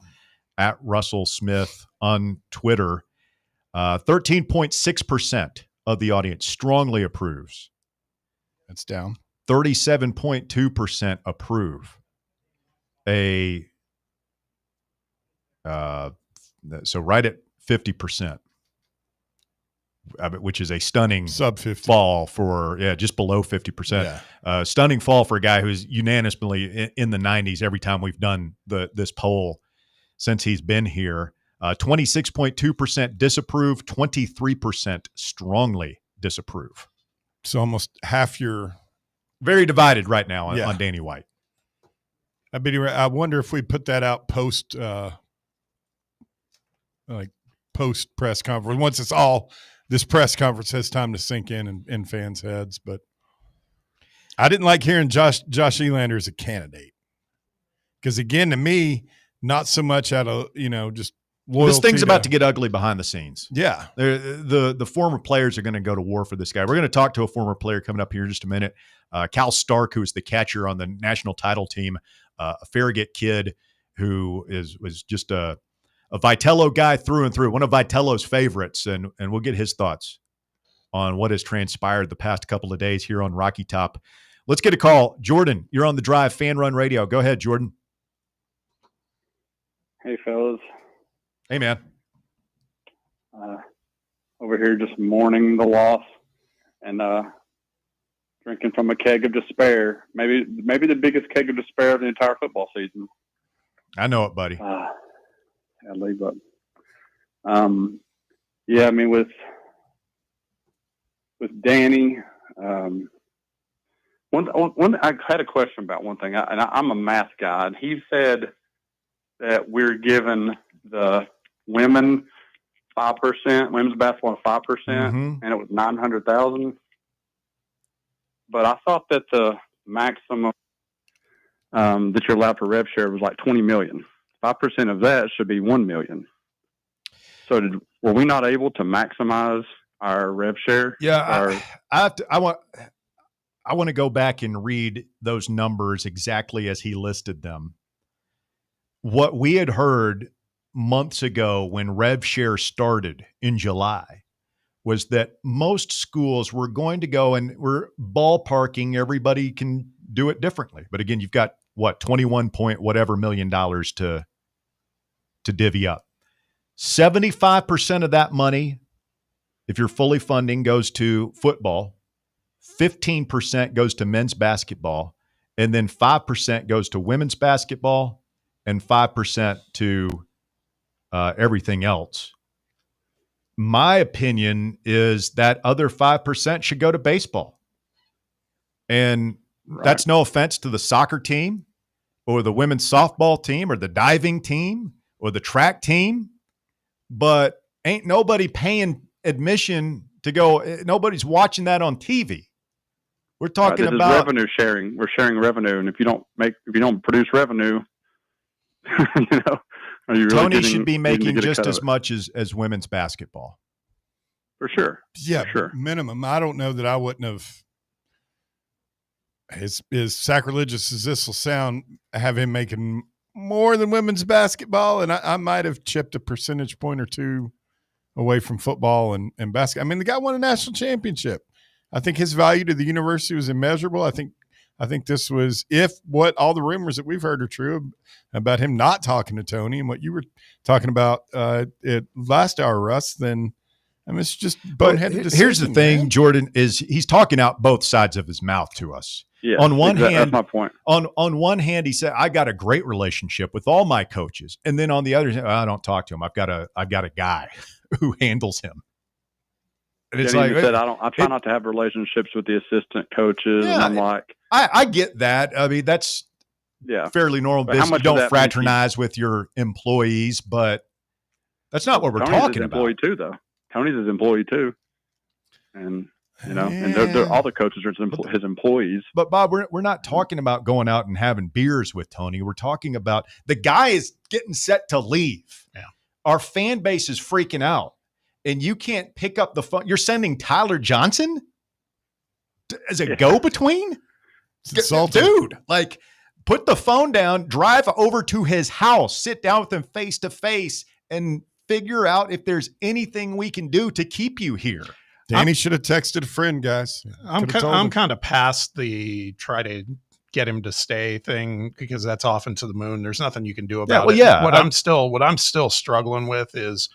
at Russell Smith on Twitter. 13.6% of the audience strongly approves. That's down. 37.2% approve. So right at 50%. Which is a stunning sub 50 fall for just below 50%. Stunning fall for a guy who's unanimously in the 90s every time we've done this poll since he's been here. 26.2% disapprove, 23% strongly disapprove. So almost half your very divided right now on Danny White. I wonder if we put that out post press conference. Once it's all. This press conference has time to sink in fans' heads, but I didn't like hearing Josh Elander as a candidate because, again, to me, not so much out of just loyalty. This thing's about to get ugly behind the scenes. Yeah, the former players are going to go to war for this guy. We're going to talk to a former player coming up here in just a minute. Cal Stark, who is the catcher on the national title team, a Farragut kid who was just a Vitello guy through and through, one of Vitello's favorites, and we'll get his thoughts on what has transpired the past couple of days here on Rocky Top. Let's get a call. Jordan, you're on the drive, Fan Run Radio. Go ahead, Jordan. Hey, fellas. Hey, man. Over here just mourning the loss and drinking from a keg of despair. Maybe the biggest keg of despair of the entire football season. I know it, buddy. Sadly, but I mean, with Danny, one I had a question about one thing, and I'm a math guy, and he said that we're giving the women 5%, women's basketball 5%, and it was 900,000. But I thought that the maximum that you're allowed for rev share was like 20 million. 5% of that should be 1 million. So were we not able to maximize our rev share? Yeah, I want to go back and read those numbers exactly as he listed them. What we had heard months ago when rev share started in July was that most schools were going to go, and we're ballparking, everybody can do it differently. But again, you've got 21 point whatever $1 million to divvy up. 75% of that money, if you're fully funding, goes to football. 15% goes to men's basketball, and then 5% goes to women's basketball, and 5% to everything else. My opinion is that other 5% should go to baseball. And that's no offense to the soccer team or the women's softball team or the diving team or the track team, but ain't nobody paying admission to go. Nobody's watching that on TV. We're talking about revenue sharing. We're sharing revenue, and if you don't produce revenue, are you really Tony should be making just as much as women's basketball. For sure. Yeah, for sure. Minimum. I don't know that I wouldn't have. As sacrilegious as this will sound, have him making more than women's basketball, and I might have chipped a percentage point or two away from football and basketball. I mean, the guy won a national championship. I think his value to the university was immeasurable. I think this was, if what all the rumors that we've heard are true about him not talking to Tony and what you were talking about at last hour, Russ, then I mean, it's just boneheaded decision. Here's the thing, man. Jordan, is he's talking out both sides of his mouth to us. Yeah, on one hand, that's my point. On one hand, he said, "I got a great relationship with all my coaches," and then on the other hand, I don't talk to him. I've got a guy who handles him. And it's like, said, I try not to have relationships with the assistant coaches. Yeah, and I'm like, I get that. I mean, that's fairly normal business. You don't fraternize with your employees, but that's not what we're talking about. Employee too, though. Tony's his employee too, and and they're all the coaches are his employees. But Bob, we're not talking about going out and having beers with Tony. We're talking about the guy is getting set to leave. Yeah. Our fan base is freaking out, and you can't pick up the phone. You're sending Tyler Johnson as a go-between? Dude, like, put the phone down, drive over to his house, sit down with him face to face, and figure out if there's anything we can do to keep you here. Danny should have texted a friend, guys. I'm kind of past the try to get him to stay thing, because that's often to the moon. There's nothing you can do about it. Yeah. What I'm still struggling with is,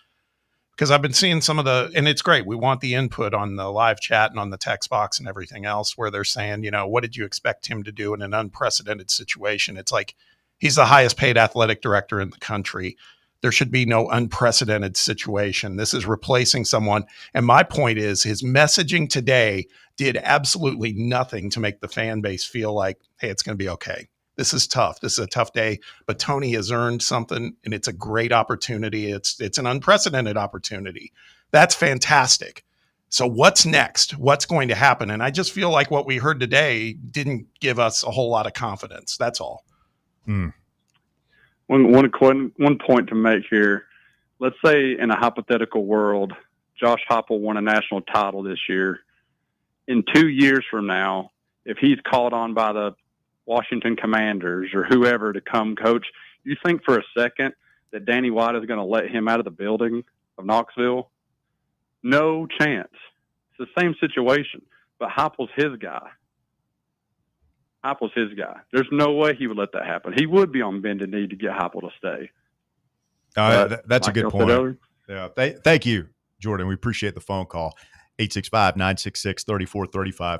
because I've been seeing some of the, and it's great. We want the input on the live chat and on the text box and everything else, where they're saying, what did you expect him to do in an unprecedented situation? It's like, he's the highest paid athletic director in the country. There should be no unprecedented situation. This is replacing someone. And my point is, his messaging today did absolutely nothing to make the fan base feel like, hey, it's going to be okay. This is tough. This is a tough day, but Tony has earned something, and it's a great opportunity. It's an unprecedented opportunity. That's fantastic. So what's next? What's going to happen? And I just feel like what we heard today didn't give us a whole lot of confidence. That's all. One point to make here. Let's say in a hypothetical world, Josh Heupel won a national title this year. In 2 years from now, if he's called on by the Washington Commanders or whoever to come coach, you think for a second that Danny White is going to let him out of the building of Knoxville? No chance. It's the same situation, but Heupel's his guy. There's no way he would let that happen. He would be on bended knee to get Heupel to stay. That's a good point. Yeah. Thank you, Jordan. We appreciate the phone call. 865-966-3435.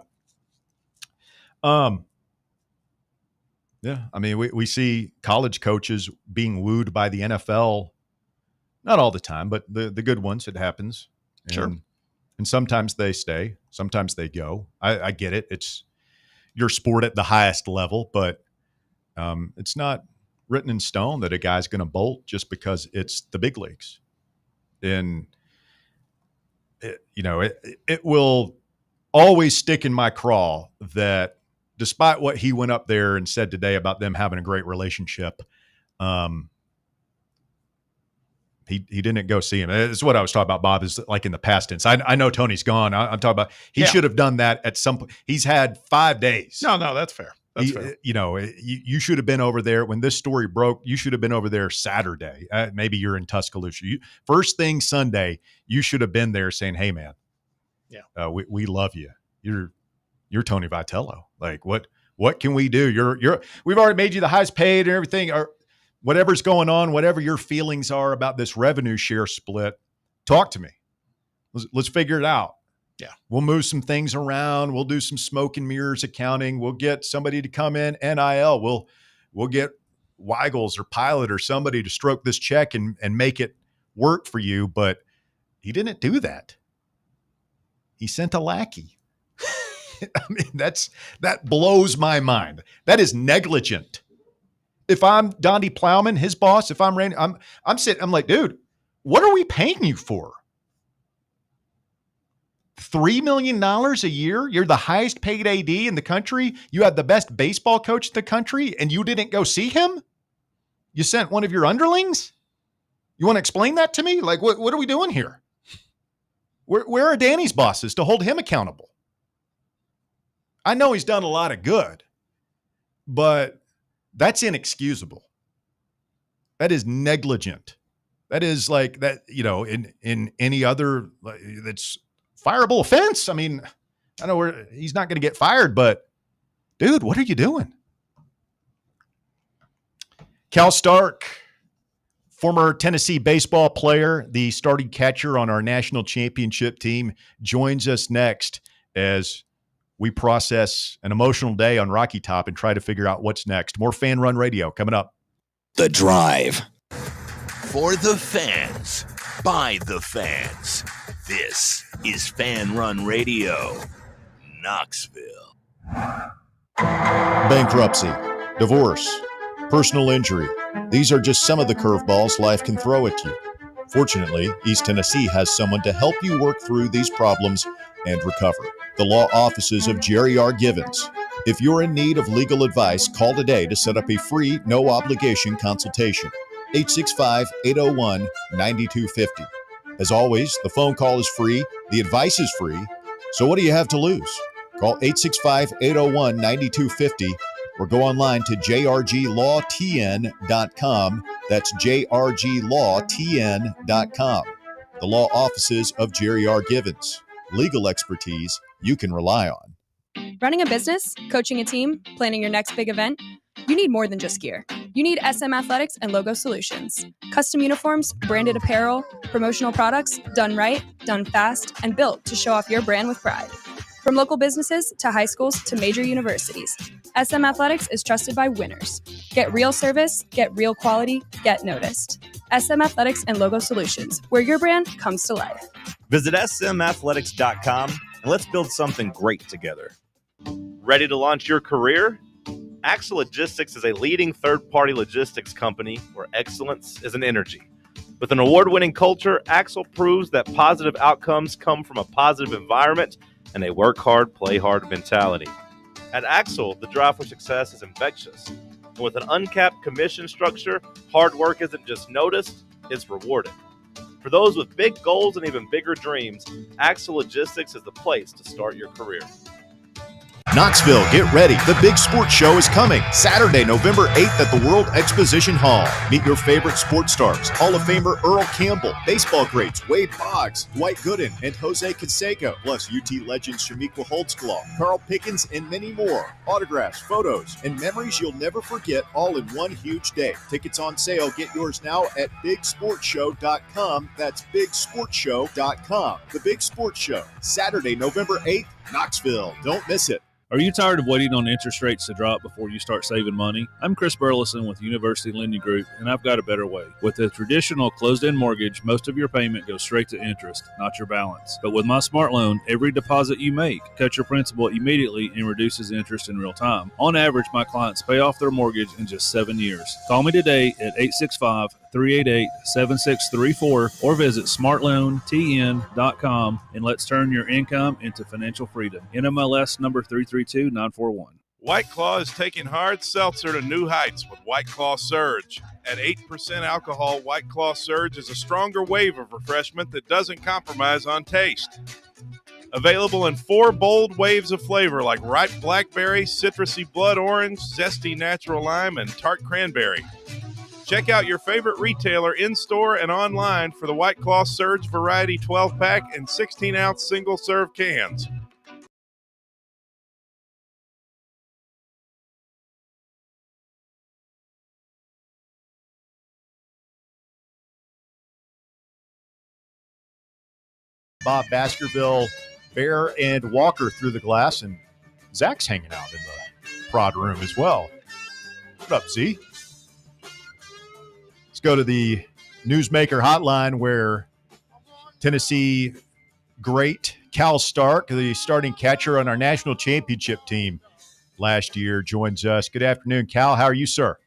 Yeah, I mean, we see college coaches being wooed by the NFL. Not all the time, but the good ones, it happens. Sure. And sometimes they stay, sometimes they go. I get it. It's your sport at the highest level, but it's not written in stone that a guy's going to bolt just because it's the big leagues. And it will always stick in my craw that despite what he went up there and said today about them having a great relationship, he didn't go see him. It's what I was talking about, Bob, is like in the past tense. I know Tony's gone. I'm talking about he should have done that at some point. He's had 5 days. No, that's fair. That's fair. You should have been over there when this story broke. You should have been over there Saturday. Maybe you're in Tuscaloosa. First thing Sunday, you should have been there saying, "Hey, man, we love you. You're Tony Vitello. Like, what can we do? We've already made you the highest paid and everything, or whatever's going on, whatever your feelings are about this revenue share split. Talk to me. Let's figure it out. Yeah, we'll move some things around. We'll do some smoke and mirrors accounting. We'll get somebody to come in, NIL. We'll get Weigels or Pilot or somebody to stroke this check and make it work for you." But he didn't do that. He sent a lackey. I mean, that blows my mind. That is negligent. If I'm Donnie Plowman, his boss, if I'm Randy, I'm sitting, I'm like, dude, what are we paying you for? $3 million a year? You're the highest paid AD in the country. You had the best baseball coach in the country, and you didn't go see him? You sent one of your underlings? You want to explain that to me? Like, what are we doing here? Where are Danny's bosses to hold him accountable? I know he's done a lot of good, but that's inexcusable. That is negligent. That is like that, in any other, that's fireable offense. I mean, I know he's not going to get fired, but dude, what are you doing? Cal Stark, former Tennessee baseball player, the starting catcher on our national championship team, joins us next as we process an emotional day on Rocky Top and try to figure out what's next. More Fan Run Radio coming up. The Drive. For the fans, by the fans. This is Fan Run Radio, Knoxville. Bankruptcy, divorce, personal injury. These are just some of the curveballs life can throw at you. Fortunately, East Tennessee has someone to help you work through these problems and recover. The law offices of Jerry R. Givens. If you're in need of legal advice, call today to set up a free, no-obligation consultation. 865-801-9250. As always, the phone call is free, the advice is free, so what do you have to lose? Call 865-801-9250 or go online to jrglawtn.com. That's jrglawtn.com. The law offices of Jerry R. Givens. Legal expertise you can rely on. Running a business, coaching a team, planning your next big event, you need more than just gear. You need SM Athletics and Logo Solutions. Custom uniforms, branded apparel, promotional products, done right, done fast, and built to show off your brand with pride. From local businesses to high schools to major universities, SM Athletics is trusted by winners. Get real service, get real quality, get noticed. SM Athletics and Logo Solutions, where your brand comes to life. Visit smathletics.com and let's build something great together. Ready to launch your career? Axle Logistics is a leading third-party logistics company where excellence is an energy. With an award-winning culture, Axle proves that positive outcomes come from a positive environment and a work hard, play hard mentality. At Axle, the drive for success is infectious. And with an uncapped commission structure, hard work isn't just noticed, it's rewarded. For those with big goals and even bigger dreams, Axle Logistics is the place to start your career. Knoxville, get ready. The big sports show is coming Saturday, November 8th at the World Exposition Hall. Meet your favorite sports stars, Hall of Famer Earl Campbell, baseball greats Wade Boggs, Dwight Gooden, and Jose Canseco, plus UT legends Shamiqua Holtzclaw, Carl Pickens, and many more. Autographs, photos, and memories you'll never forget, all in one huge day. Tickets on sale. Get yours now at bigsportshow.com. That's bigsportshow.com. The Big Sports Show, Saturday, November 8th, Knoxville. Don't miss it. Are you tired of waiting on interest rates to drop before you start saving money? I'm Chris Burleson with University Lending Group, and I've got a better way. With a traditional closed-end mortgage, most of your payment goes straight to interest, not your balance. But with my Smart Loan, every deposit you make cuts your principal immediately and reduces interest in real time. On average, my clients pay off their mortgage in just 7 years. Call me today at 865-388-7634 or visit smartloantn.com and let's turn your income into financial freedom. NMLS number 332941. White Claw is taking hard seltzer to new heights with White Claw Surge. At 8% alcohol, White Claw Surge is a stronger wave of refreshment that doesn't compromise on taste. Available in 4 bold waves of flavor like ripe blackberry, citrusy blood orange, zesty natural lime, and tart cranberry. Check out your favorite retailer in-store and online for the White Claw Surge Variety 12-pack and 16-ounce single-serve cans. Bob Baskerville, Bear, and Walker through the glass, and Zach's hanging out in the prod room as well. What up, Z? Let's go to the Newsmaker hotline where Tennessee great Cal Stark, the starting catcher on our national championship team last year, joins us. Good afternoon, Cal. How are you, sir?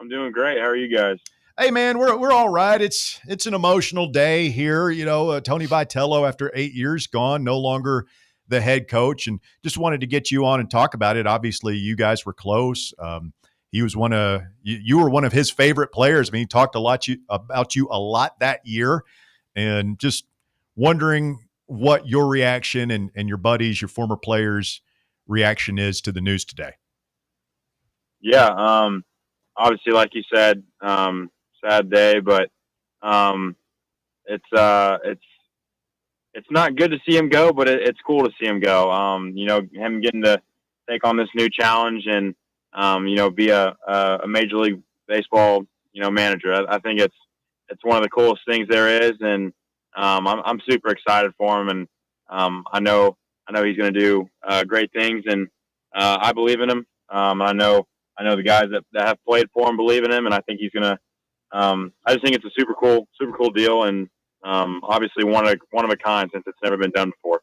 I'm doing great. How are you guys? Hey, man, we're all right. It's an emotional day here. You know, Tony Vitello, after 8 years gone, no longer the head coach, and just wanted to get you on and talk about it. Obviously, you guys were close. He was you were one of his favorite players. I mean, he talked about you a lot that year, and just wondering what your reaction and your buddies, your former players' reaction is to the news today. Yeah, obviously, like you said, sad day, but it's not good to see him go, but it's cool to see him go. You know, him getting to take on this new challenge and you know, be a Major League Baseball, you know, manager. I think it's one of the coolest things there is, and I'm super excited for him, and I know he's going to do great things, and I believe in him. I know the guys that have played for him believe in him, and I think he's going to. I just think it's a super cool deal, and obviously one of a kind since it's never been done before.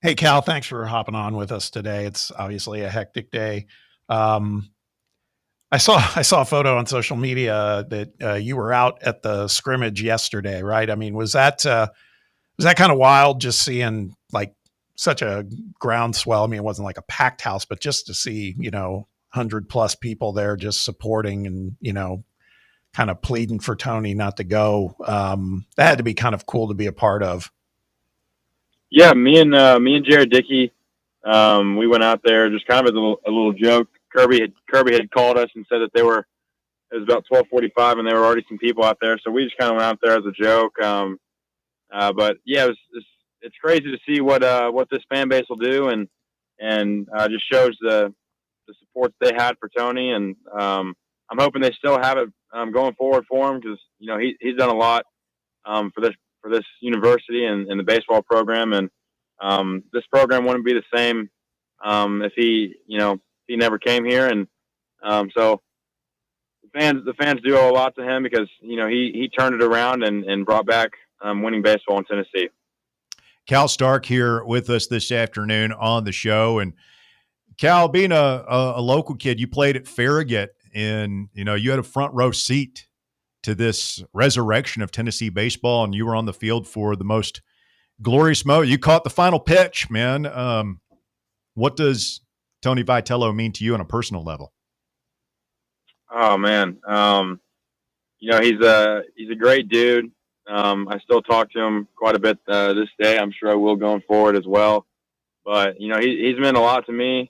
Hey, Cal, thanks for hopping on with us today. It's obviously a hectic day. I saw a photo on social media that you were out at the scrimmage yesterday, right? I mean, was that kind of wild just seeing like such a groundswell? I mean, it wasn't like a packed house, but just to see, 100+ people there just supporting and, kind of pleading for Tony not to go. That had to be kind of cool to be a part of. Yeah, me and Jared Dickey, we went out there just kind of as a little joke. Kirby had called us and said that it was about 12:45 and there were already some people out there, so we just kind of went out there as a joke. But yeah, it's crazy to see what this fan base will do, and just shows the support they had for Tony, and I'm hoping they still have it going forward for him, because he's done a lot for this university and the baseball program, and this program wouldn't be the same if he never came here, and so the fans do owe a lot to him, because he turned it around and brought back winning baseball in Tennessee. Cal Stark here with us this afternoon on the show. And Cal, being a local kid, you played at Farragut, and you had a front row seat to this resurrection of Tennessee baseball, and you were on the field for the most glorious moment. You caught the final pitch, man. What does Tony Vitello mean to you on a personal level? Oh man, he's a great dude. I still talk to him quite a bit this day. I'm sure I will going forward as well. But he's meant a lot to me.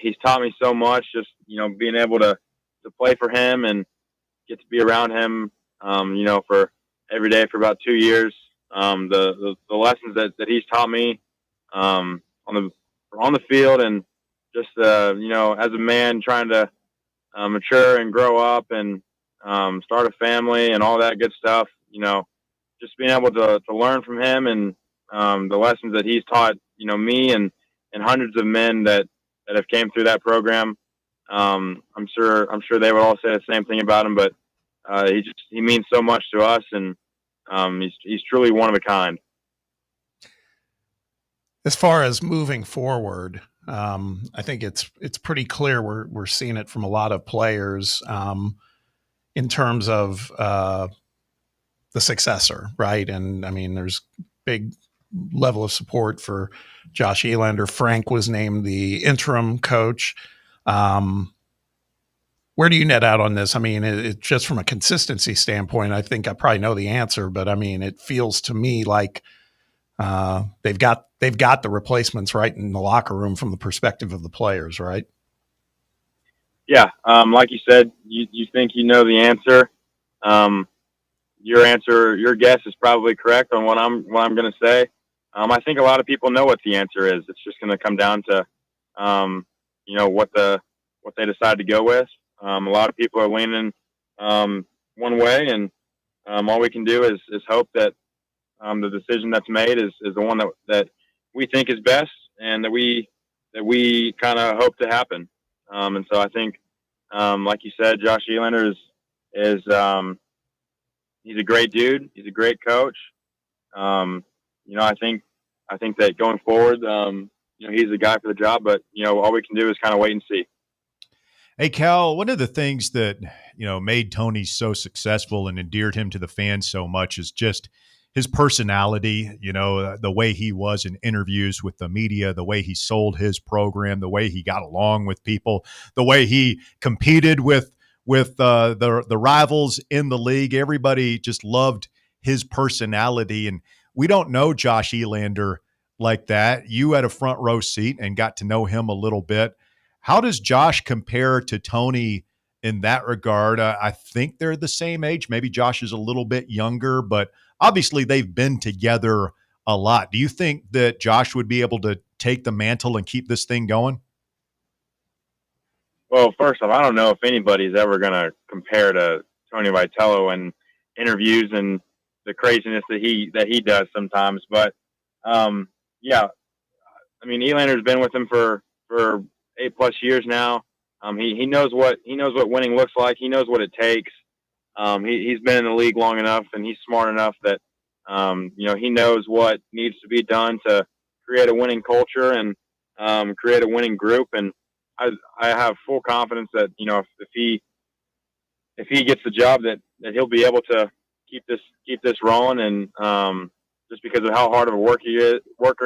He's taught me so much. Just being able to play for him and get to be around him. For every day for about 2 years. The lessons that he's taught me on the field, and just as a man trying to mature and grow up and start a family and all that good stuff. Just being able to learn from him, and the lessons that he's taught, me and hundreds of men that have came through that program. I'm sure they would all say the same thing about him, but he means so much to us, and he's truly one of a kind. As far as moving forward, I think it's pretty clear we're seeing it from a lot of players in terms of the successor, right? And I mean, there's big level of support for Josh Elander. Frank was named the interim coach. Where do you net out on this? I mean, it just from a consistency standpoint, I think I probably know the answer, but I mean, it feels to me like they've got the replacements right in the locker room from the perspective of the players, right? Yeah, like you said, you think you know the answer. Your guess is probably correct on what I'm going to say. I think a lot of people know what the answer is. It's just going to come down to what they decide to go with. A lot of people are leaning one way, and all we can do is hope that the decision that's made is the one that we think is best, and that we kind of hope to happen. And so I think, like you said, Josh Elander is he's a great dude. He's a great coach. I think that going forward, he's the guy for the job. But all we can do is kind of wait and see. Hey, Cal, one of the things that, made Tony so successful and endeared him to the fans so much is just his personality, the way he was in interviews with the media, the way he sold his program, the way he got along with people, the way he competed with the rivals in the league. Everybody just loved his personality. And we don't know Josh Elander like that. You had a front row seat and got to know him a little bit. How does Josh compare to Tony in that regard? I think they're the same age. Maybe Josh is a little bit younger, but obviously they've been together a lot. Do you think that Josh would be able to take the mantle and keep this thing going? Well, first off, I don't know if anybody's ever going to compare to Tony Vitello in interviews and the craziness that he does sometimes. But yeah, I mean, Elander's been with him for 8+ years now. He knows what winning looks like. He knows what it takes. He's been in the league long enough, and he's smart enough that he knows what needs to be done to create a winning culture and create a winning group. And I have full confidence that, you know, if he gets the job, that he'll be able to keep this rolling, and just because of how hard of a worker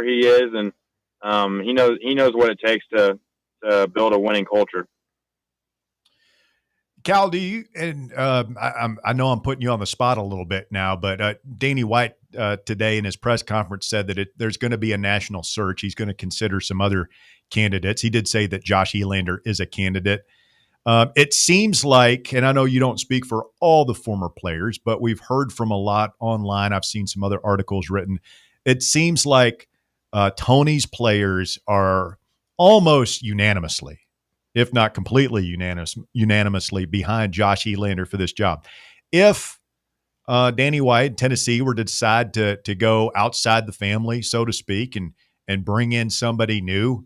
he is, and he knows what it takes to build a winning culture. Cal, do you, and I know I'm putting you on the spot a little bit now, but Danny White today in his press conference said that there's going to be a national search. He's going to consider some other candidates. He did say that Josh Elander is a candidate. It seems like, and I know you don't speak for all the former players, but we've heard from a lot online. I've seen some other articles written. It seems like Tony's players are almost unanimously, if not completely unanimously behind Josh Elander for this job. If Danny White, Tennessee, were to decide to go outside the family, so to speak, and bring in somebody new,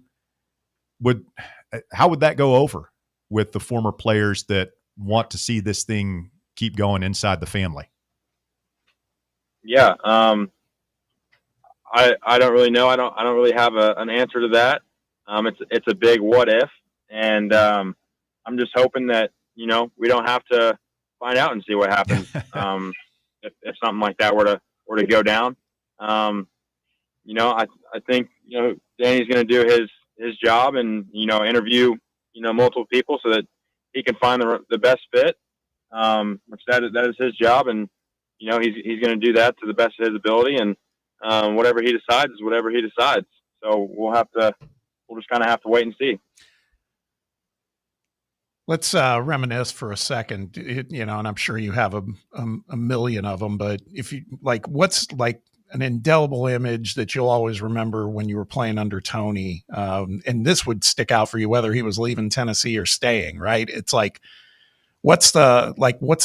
how would that go over with the former players that want to see this thing keep going inside the family? Yeah, I don't really know. I don't really have an answer to that. It's a big what if, and I'm just hoping that, you know, we don't have to find out and see what happens. If something like that were to go down, you know, I think, you know, Danny's going to do his job and, you know, interview, you know, multiple people so that he can find the best fit, which that is his job. And, you know, he's going to do that to the best of his ability, and whatever he decides is whatever he decides. So we'll just kind of have to wait and see. Let's reminisce for a second, you know, and I'm sure you have a million of them, but if you like, what's like an indelible image that you'll always remember when you were playing under Tony? And this would stick out for you, whether he was leaving Tennessee or staying, right? It's like, what's the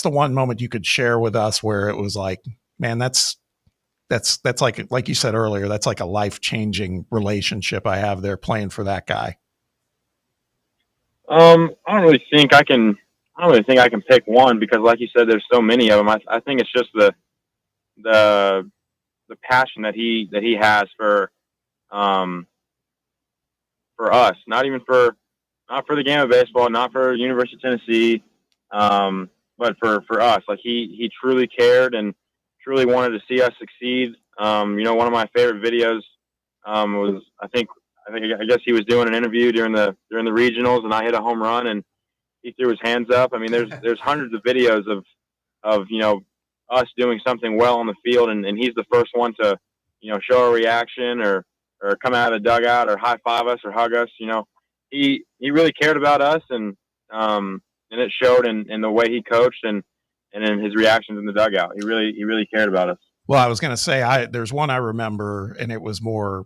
one moment you could share with us where it was like, man, that's like you said earlier, that's like a life-changing relationship I have there playing for that guy. I don't really think I can pick one, because, like you said, there's so many of them. I think it's just the passion that he has for us, not for the game of baseball, not for University of Tennessee, but for us. Like he truly cared and truly wanted to see us succeed. You know, one of my favorite videos was I guess he was doing an interview during the regionals, and I hit a home run and he threw his hands up. I mean, there's hundreds of videos of you know, us doing something well on the field, and he's the first one to, you know, show a reaction or come out of the dugout or high five us or hug us. You know, he really cared about us, and it showed in the way he coached and in his reactions in the dugout. He really cared about us. Well, I was going to say, there's one I remember, and it was more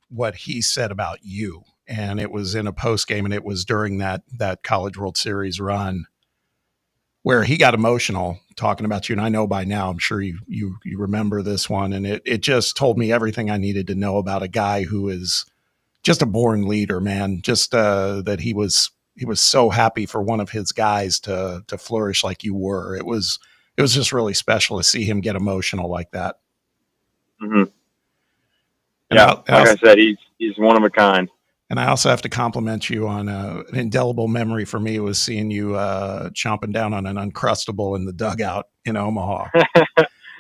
what he said about you. And it was in a post game, and it was during that College World Series run where he got emotional talking about you. And I know by now, I'm sure you remember this one. And it just told me everything I needed to know about a guy who is just a born leader, man. Just that he was so happy for one of his guys to flourish like you were. It was just really special to see him get emotional like that. Mm-hmm. Yeah, I said, he's one of a kind. And I also have to compliment you on an indelible memory for me was seeing you chomping down on an Uncrustable in the dugout in Omaha.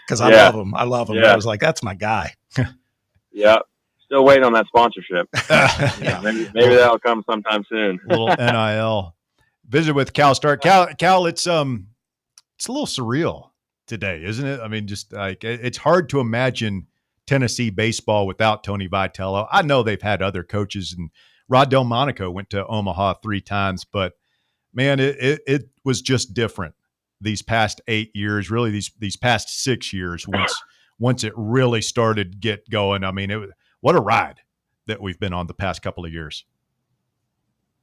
Because I love him. Yeah. I was like, that's my guy. Yeah. Still waiting on that sponsorship. Yeah, maybe that'll come sometime soon. A little NIL. Visit with Cal Stark. Cal, it's a little surreal today, isn't it? I mean, just like it's hard to imagine Tennessee baseball without Tony Vitello. I know they've had other coaches, and Rod Delmonico went to Omaha 3 times, but man, it was just different these past 8 years, really these past 6 years once it really started to get going. I mean, what a ride that we've been on the past couple of years.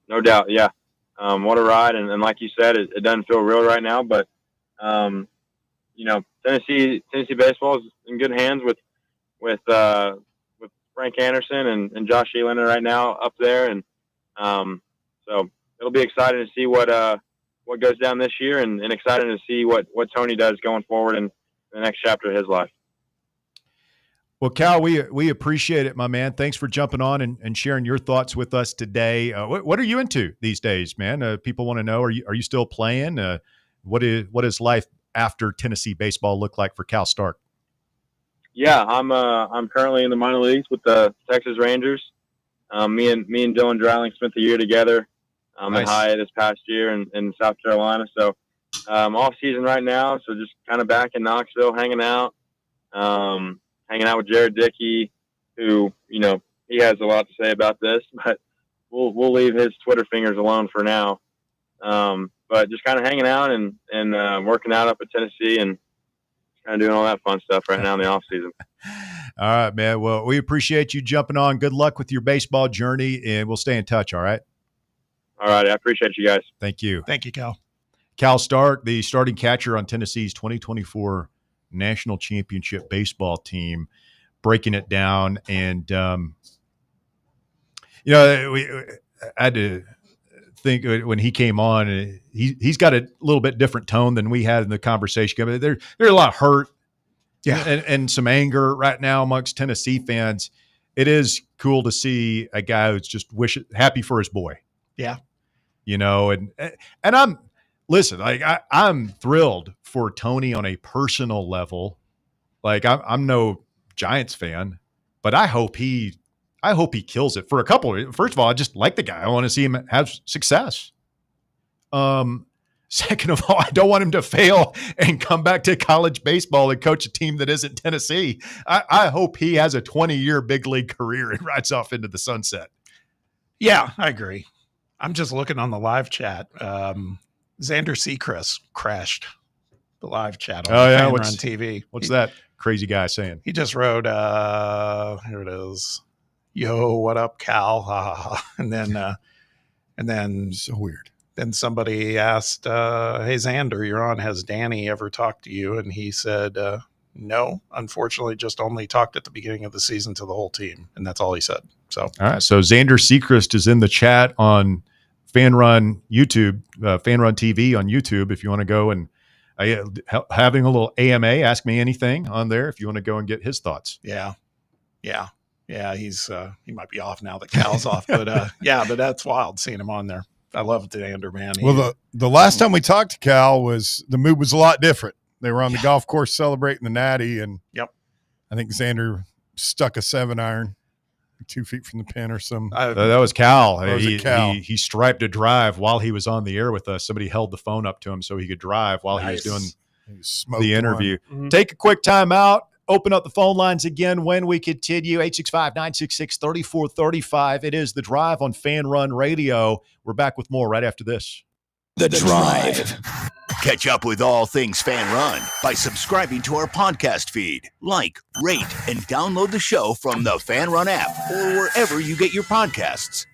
No doubt. Yeah. What a ride. And like you said, it doesn't feel real right now, but you know, Tennessee baseball is in good hands with Frank Anderson and Josh Elander right now up there. And so it'll be exciting to see what goes down this year, and exciting to see what Tony does going forward in the next chapter of his life. Well, Cal, we appreciate it, my man. Thanks for jumping on and sharing your thoughts with us today. What are you into these days, man? People want to know, are you still playing? What is life after Tennessee baseball look like for Cal Stark? Yeah, I'm currently in the minor leagues with the Texas Rangers. Me and Dylan Dreiling spent the year together Nice. at Hyatt this past year in South Carolina. So off season right now, so just kind of back in Knoxville, hanging out with Jared Dickey, who he has a lot to say about this, but we'll leave his Twitter fingers alone for now. But just kind of hanging out and working out up at Tennessee and kind of doing all that fun stuff right now in the off season. All right, man. Well, we appreciate you jumping on. Good luck with your baseball journey, and we'll stay in touch. All right. All right. I appreciate you guys. Thank you. Thank you, Cal. Cal Stark, the starting catcher on Tennessee's 2024 National Championship baseball team, breaking it down. And, I had to think when he came on, he's got a little bit different tone than we had in the conversation. There's a lot of hurt and some anger right now amongst Tennessee fans. It is cool to see a guy who's just happy for his boy. Yeah. And I'm listen, like I'm thrilled for Tony on a personal level. Like I'm no Giants fan, but I hope he kills it for a couple. First of all, I just like the guy. I want to see him have success. Second of all, I don't want him to fail and come back to college baseball and coach a team that isn't Tennessee. I hope he has a 20-year big league career and rides off into the sunset. Yeah, I agree. I'm just looking on the live chat. Xander Sechrist crashed the live chat on Fan Run TV. What's that crazy guy saying? He just wrote, here it is. Yo, what up, Cal? And then so weird. Then somebody asked, hey, Xander, you're on. Has Danny ever talked to you? And he said, no, unfortunately, just only talked at the beginning of the season to the whole team. And that's all he said. So, all right. So Xander Sechrist is in the chat on Fan Run YouTube, Fan Run TV on YouTube. If you want to go and having a little AMA, ask me anything on there. If you want to go and get his thoughts. Yeah. He's he might be off now that Cal's off, but but that's wild seeing him on there. I love Xander, man. Well, the last time we talked to Cal the mood was a lot different. They were on the golf course celebrating the Natty, and I think Xander stuck a 7-iron 2 feet from the pin or some. That was Cal. Cal. He striped a drive while he was on the air with us. Somebody held the phone up to him so he could drive while he was doing the interview. Mm-hmm. Take a quick time out. Open up the phone lines again when we continue. 865-966-3435. It is The Drive on Fan Run Radio. We're back with more right after this. The Drive. Catch up with all things Fan Run by subscribing to our podcast feed. Like, rate, and download the show from the Fan Run app or wherever you get your podcasts.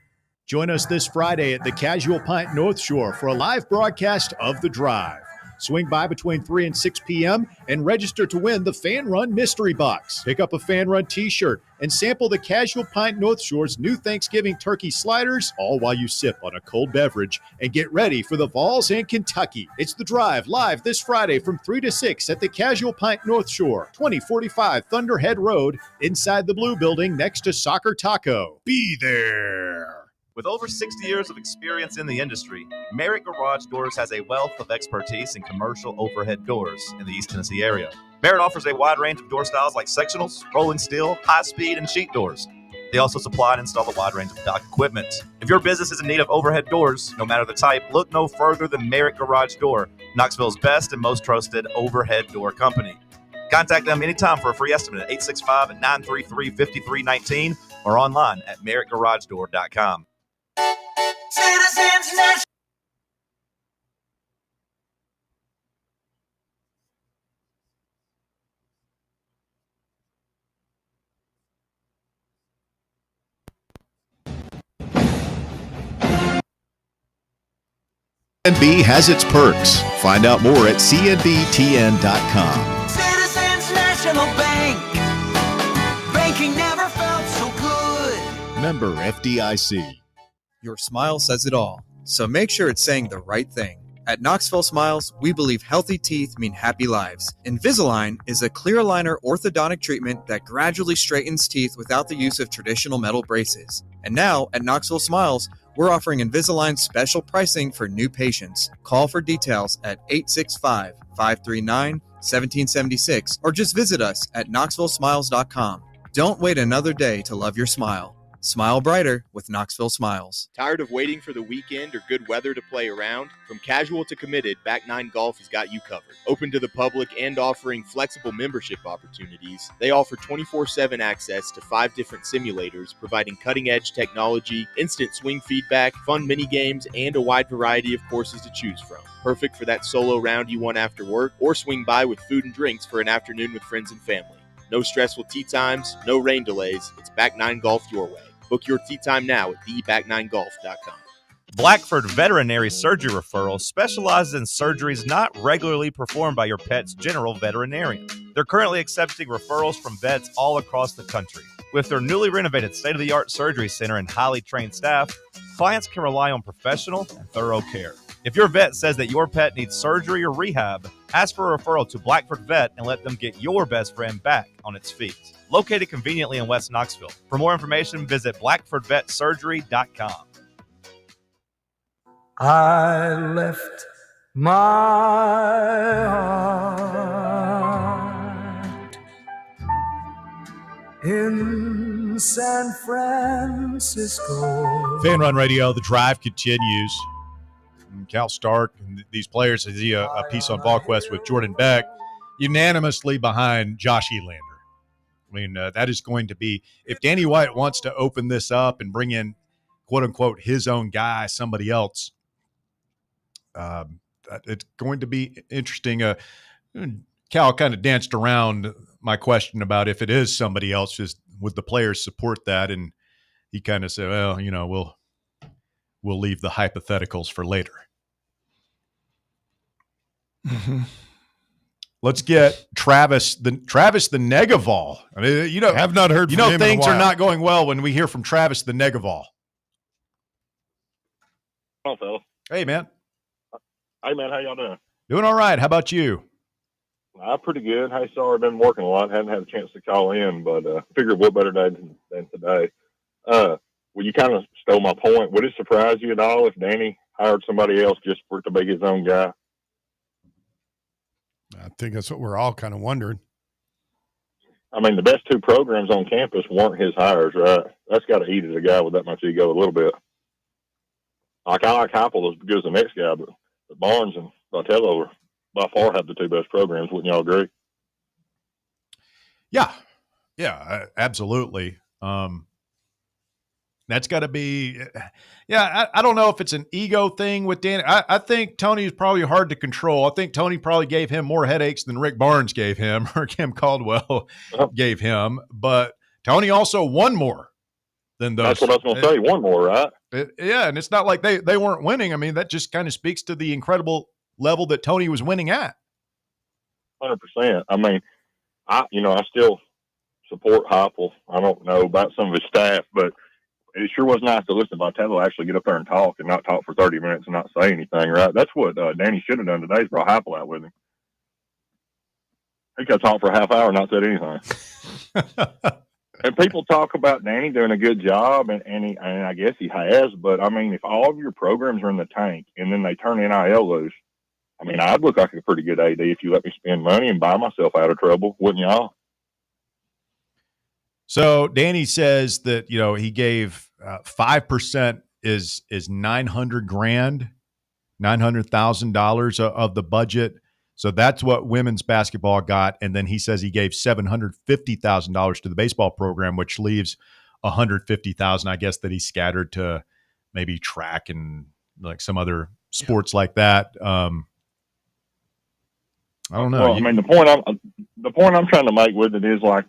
Join us this Friday at the Casual Pint North Shore for a live broadcast of The Drive. Swing by between 3 and 6 p.m. and register to win the Fan Run Mystery Box. Pick up a Fan Run t-shirt and sample the Casual Pint North Shore's new Thanksgiving turkey sliders, all while you sip on a cold beverage and get ready for the Vols and Kentucky. It's The Drive live this Friday from 3 to 6 at the Casual Pint North Shore, 2045 Thunderhead Road, inside the Blue Building next to Soccer Taco. Be there. With over 60 years of experience in the industry, Merritt Garage Doors has a wealth of expertise in commercial overhead doors in the East Tennessee area. Merritt offers a wide range of door styles like sectionals, rolling steel, high speed, and sheet doors. They also supply and install a wide range of dock equipment. If your business is in need of overhead doors, no matter the type, look no further than Merritt Garage Door, Knoxville's best and most trusted overhead door company. Contact them anytime for a free estimate at 865-933-5319 or online at merrittgaragedoor.com. Citizens National. CNB has its perks. Find out more at cnbtn.com. Citizens National Bank. Banking never felt so good. Member FDIC. Your smile says it all, so make sure it's saying the right thing. At Knoxville Smiles, we believe healthy teeth mean happy lives. Invisalign is a clear aligner orthodontic treatment that gradually straightens teeth without the use of traditional metal braces. And now, at Knoxville Smiles, we're offering Invisalign special pricing for new patients. Call for details at 865-539-1776 or just visit us at knoxvillesmiles.com. Don't wait another day to love your smile. Smile brighter with Knoxville Smiles. Tired of waiting for the weekend or good weather to play around? From casual to committed, Back Nine Golf has got you covered. Open to the public and offering flexible membership opportunities, they offer 24/7 access to 5 different simulators, providing cutting-edge technology, instant swing feedback, fun mini games, and a wide variety of courses to choose from. Perfect for that solo round you want after work, or swing by with food and drinks for an afternoon with friends and family. No stressful tee times, no rain delays. It's Back Nine Golf your way. Book your tee time now at theback9golf.com. Blackford Veterinary Surgery Referral specializes in surgeries not regularly performed by your pet's general veterinarian. They're currently accepting referrals from vets all across the country. With their newly renovated state-of-the-art surgery center and highly trained staff, clients can rely on professional and thorough care. If your vet says that your pet needs surgery or rehab, ask for a referral to Blackford Vet and let them get your best friend back on its feet. Located conveniently in West Knoxville. For more information, visit blackfordvetsurgery.com. I left my heart in San Francisco. Fan Run Radio, the drive continues. And Cal Stark and these players, I see a piece on VolQuest with Jordan Beck, unanimously behind Josh Elander. I mean, that is going to be, if Danny White wants to open this up and bring in, quote unquote, his own guy, somebody else, it's going to be interesting. Cal kind of danced around my question about if it is somebody else, just would the players support that? And he kind of said, well, you know, we'll leave the hypotheticals for later. Mm-hmm. Let's get Travis the Negaval. I mean, you know, have not heard. From him things in a are while. not going well when we hear from Travis the Negaval. Hello, fella. Hey, man. Hey, man. How y'all doing? Doing all right. How about you? Pretty good. Hey, sorry, I've been working a lot. Hadn't had a chance to call in, but figured what better day than today. Well, you kind of stole my point. Would it surprise you at all if Danny hired somebody else just for it to be his own guy? I think that's what we're all kind of wondering. I mean, the best 2 programs on campus weren't his hires, right? That's got to eat at a guy with that much ego a little bit. Like, I like Heupel as good as the next guy, but Barnes and Vitello are by far have the 2 best programs. Wouldn't y'all agree? Yeah, absolutely. That's got to be, I don't know if it's an ego thing with Danny. I think Tony is probably hard to control. I think Tony probably gave him more headaches than Rick Barnes gave him or Kim Caldwell gave him. But Tony also won more than those. That's what I was going to say. Won more, right? And it's not like they weren't winning. I mean, that just kind of speaks to the incredible level that Tony was winning at. 100%. I mean, I still support Heupel. I don't know about some of his staff, but it sure was nice to listen to Vitello actually get up there and talk and not talk for 30 minutes and not say anything, right? That's what Danny should have done today is brought Heupel out with him. He could talk for a half hour and not said anything. And people talk about Danny doing a good job, and I guess he has, but, I mean, if all of your programs are in the tank and then they turn NIL loose, I mean, I'd look like a pretty good AD if you let me spend money and buy myself out of trouble, wouldn't y'all? So Danny says that, you know, he gave 5% is $900,000 of the budget. So that's what women's basketball got. And then he says he gave $750,000 to the baseball program, which leaves $150,000, I guess, that he scattered to maybe track and like some other sports like that. I don't know. Well, I mean, the point I'm trying to make with it is like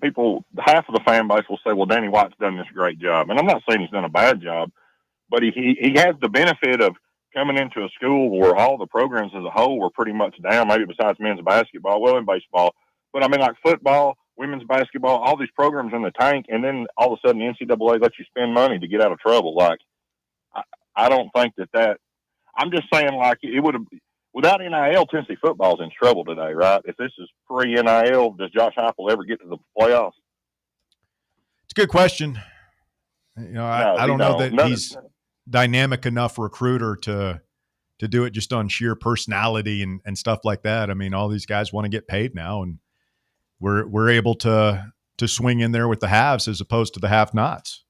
half of the fan base will say, well, Danny White's done this great job. And I'm not saying he's done a bad job, but he has the benefit of coming into a school where all the programs as a whole were pretty much down, maybe besides men's basketball, well, in baseball. But I mean, like football, women's basketball, all these programs in the tank, and then all of a sudden the NCAA lets you spend money to get out of trouble. Like, I don't think that I'm just saying, like, it would have, without NIL, Tennessee football's in trouble today, right? If this is pre-NIL, does Josh Heupel ever get to the playoffs? It's a good question. I don't know that he's dynamic enough recruiter to do it just on sheer personality and stuff like that. I mean, all these guys want to get paid now, and we're able to swing in there with the haves as opposed to the have-nots.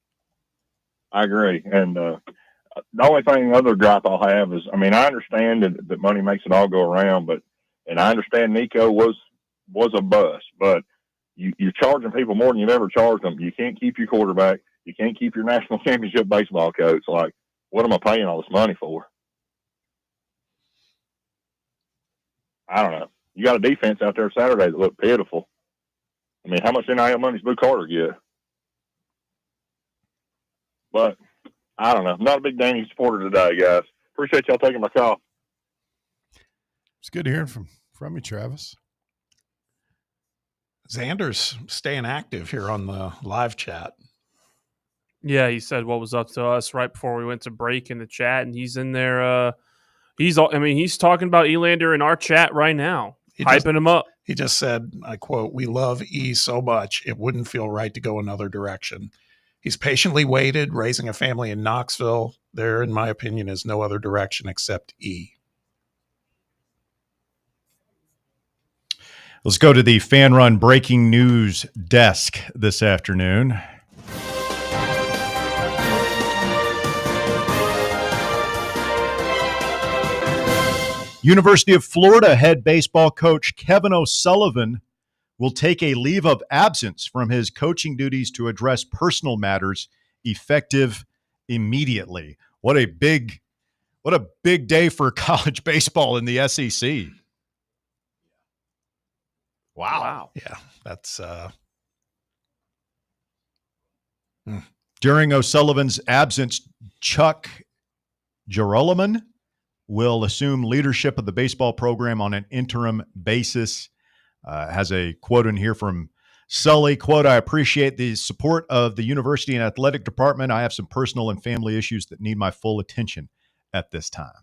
I agree. And the only other gripe I'll have is, I mean, I understand that money makes it all go around, and I understand Nico was a bust, but you're charging people more than you've ever charged them. You can't keep your quarterback. You can't keep your national championship baseball coach. Like, what am I paying all this money for? I don't know. You got a defense out there Saturday that looked pitiful. I mean, how much NIL money does Boo Carter get? But I don't know. I'm not a big Danny supporter today, guys. Appreciate y'all taking my call. It's good hearing from you, Travis. Xander's staying active here on the live chat. Yeah, he said what was up to us right before we went to break in the chat, and he's in there. He's talking about Elander in our chat right now, hyping him up. He just said, I quote, "We love E so much, it wouldn't feel right to go another direction. He's patiently waited, raising a family in Knoxville. There, in my opinion, is no other direction except E." Let's go to the Fan Run breaking news desk this afternoon. University of Florida head baseball coach Kevin O'Sullivan will take a leave of absence from his coaching duties to address personal matters, effective immediately. What a big day for college baseball in the SEC. Wow. Yeah, that's During O'Sullivan's absence, Chuck Girolamo will assume leadership of the baseball program on an interim basis. Has a quote in here from Sully, quote, "I appreciate the support of the university and athletic department. I have some personal and family issues that need my full attention at this time."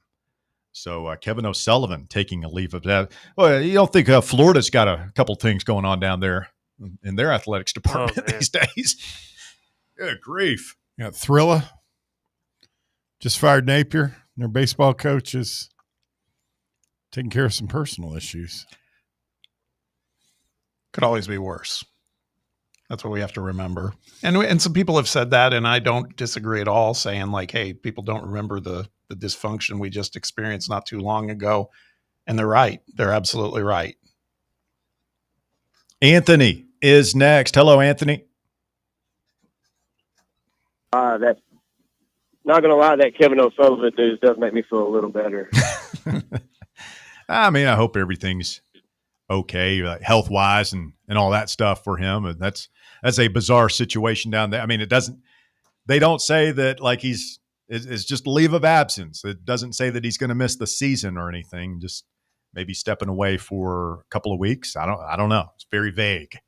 So Kevin O'Sullivan taking a leave of that. Well, you don't think Florida's got a couple things going on down there in their athletics department these days? Good grief. Yeah, Thrilla just fired Napier. Their baseball coach is taking care of some personal issues. Could always be worse. That's what we have to remember. And some people have said that, and I don't disagree at all, saying like, hey, people don't remember the dysfunction we just experienced not too long ago. And they're right. They're absolutely right. Anthony is next. Hello, Anthony. That not going to lie, that Kevin O'Sullivan news does make me feel a little better. I mean, I hope everything's okay, like health-wise and all that stuff for him. And that's a bizarre situation down there. I mean, they don't say that like it's just a leave of absence. It doesn't say that he's going to miss the season or anything. Just maybe stepping away for a couple of weeks. I don't know. It's very vague.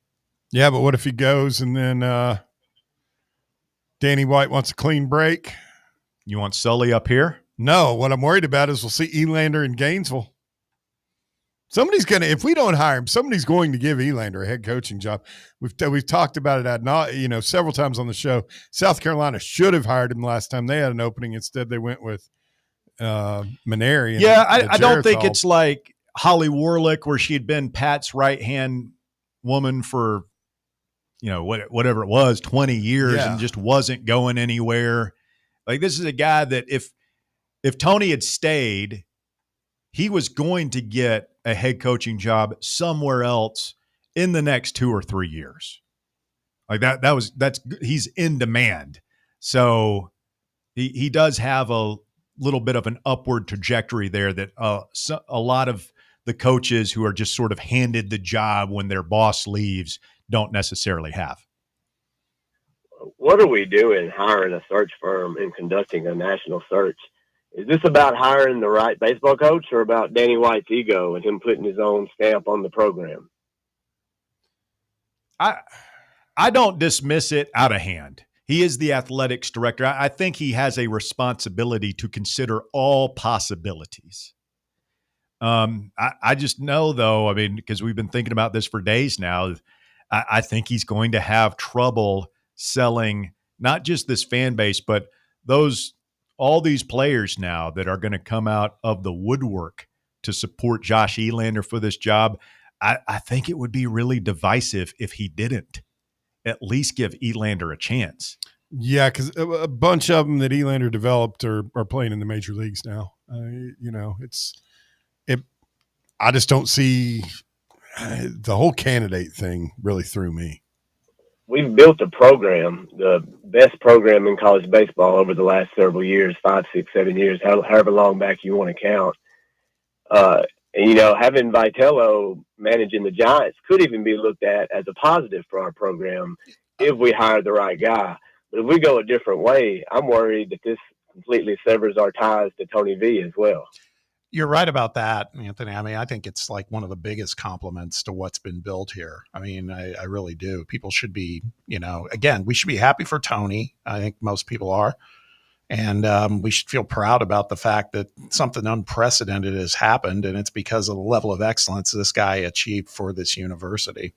Yeah, but what if he goes and then Danny White wants a clean break? You want Sully up here? No, what I'm worried about is we'll see Elander in Gainesville. Somebody's going to, if we don't hire him, somebody's going to give Elander a head coaching job. We've talked about it several times on the show. South Carolina should have hired him last time they had an opening. Instead, they went with Maneri. Yeah, I don't think it's like Holly Warlick, where she had been Pat's right-hand woman for, whatever it was, 20 years and just wasn't going anywhere. Like, this is a guy that if Tony had stayed, he was going to get a head coaching job somewhere else in the next 2 or 3 years. Like he's in demand. So he does have a little bit of an upward trajectory there that a lot of the coaches who are just sort of handed the job when their boss leaves don't necessarily have. What are we doing hiring a search firm and conducting a national search? Is this about hiring the right baseball coach or about Danny White's ego and him putting his own stamp on the program? I don't dismiss it out of hand. He is the athletics director. I think he has a responsibility to consider all possibilities. I just know, though, I mean, because we've been thinking about this for days now, I think he's going to have trouble selling not just this fan base, but all these players now that are going to come out of the woodwork to support Josh Elander for this job. I think it would be really divisive if he didn't at least give Elander a chance. Yeah, because a bunch of them that Elander developed are playing in the major leagues now. I just don't see the whole candidate thing really threw me. We've built a program, the best program in college baseball over the last several years, 5, 6, 7 years, however long back you want to count. And, having Vitello managing the Giants could even be looked at as a positive for our program if we hire the right guy. But if we go a different way, I'm worried that this completely severs our ties to Tony V as well. You're right about that, Anthony. I mean, I think it's like one of the biggest compliments to what's been built here. I mean, I really do. People should be, again, we should be happy for Tony. I think most people are. And we should feel proud about the fact that something unprecedented has happened, and it's because of the level of excellence this guy achieved for this university.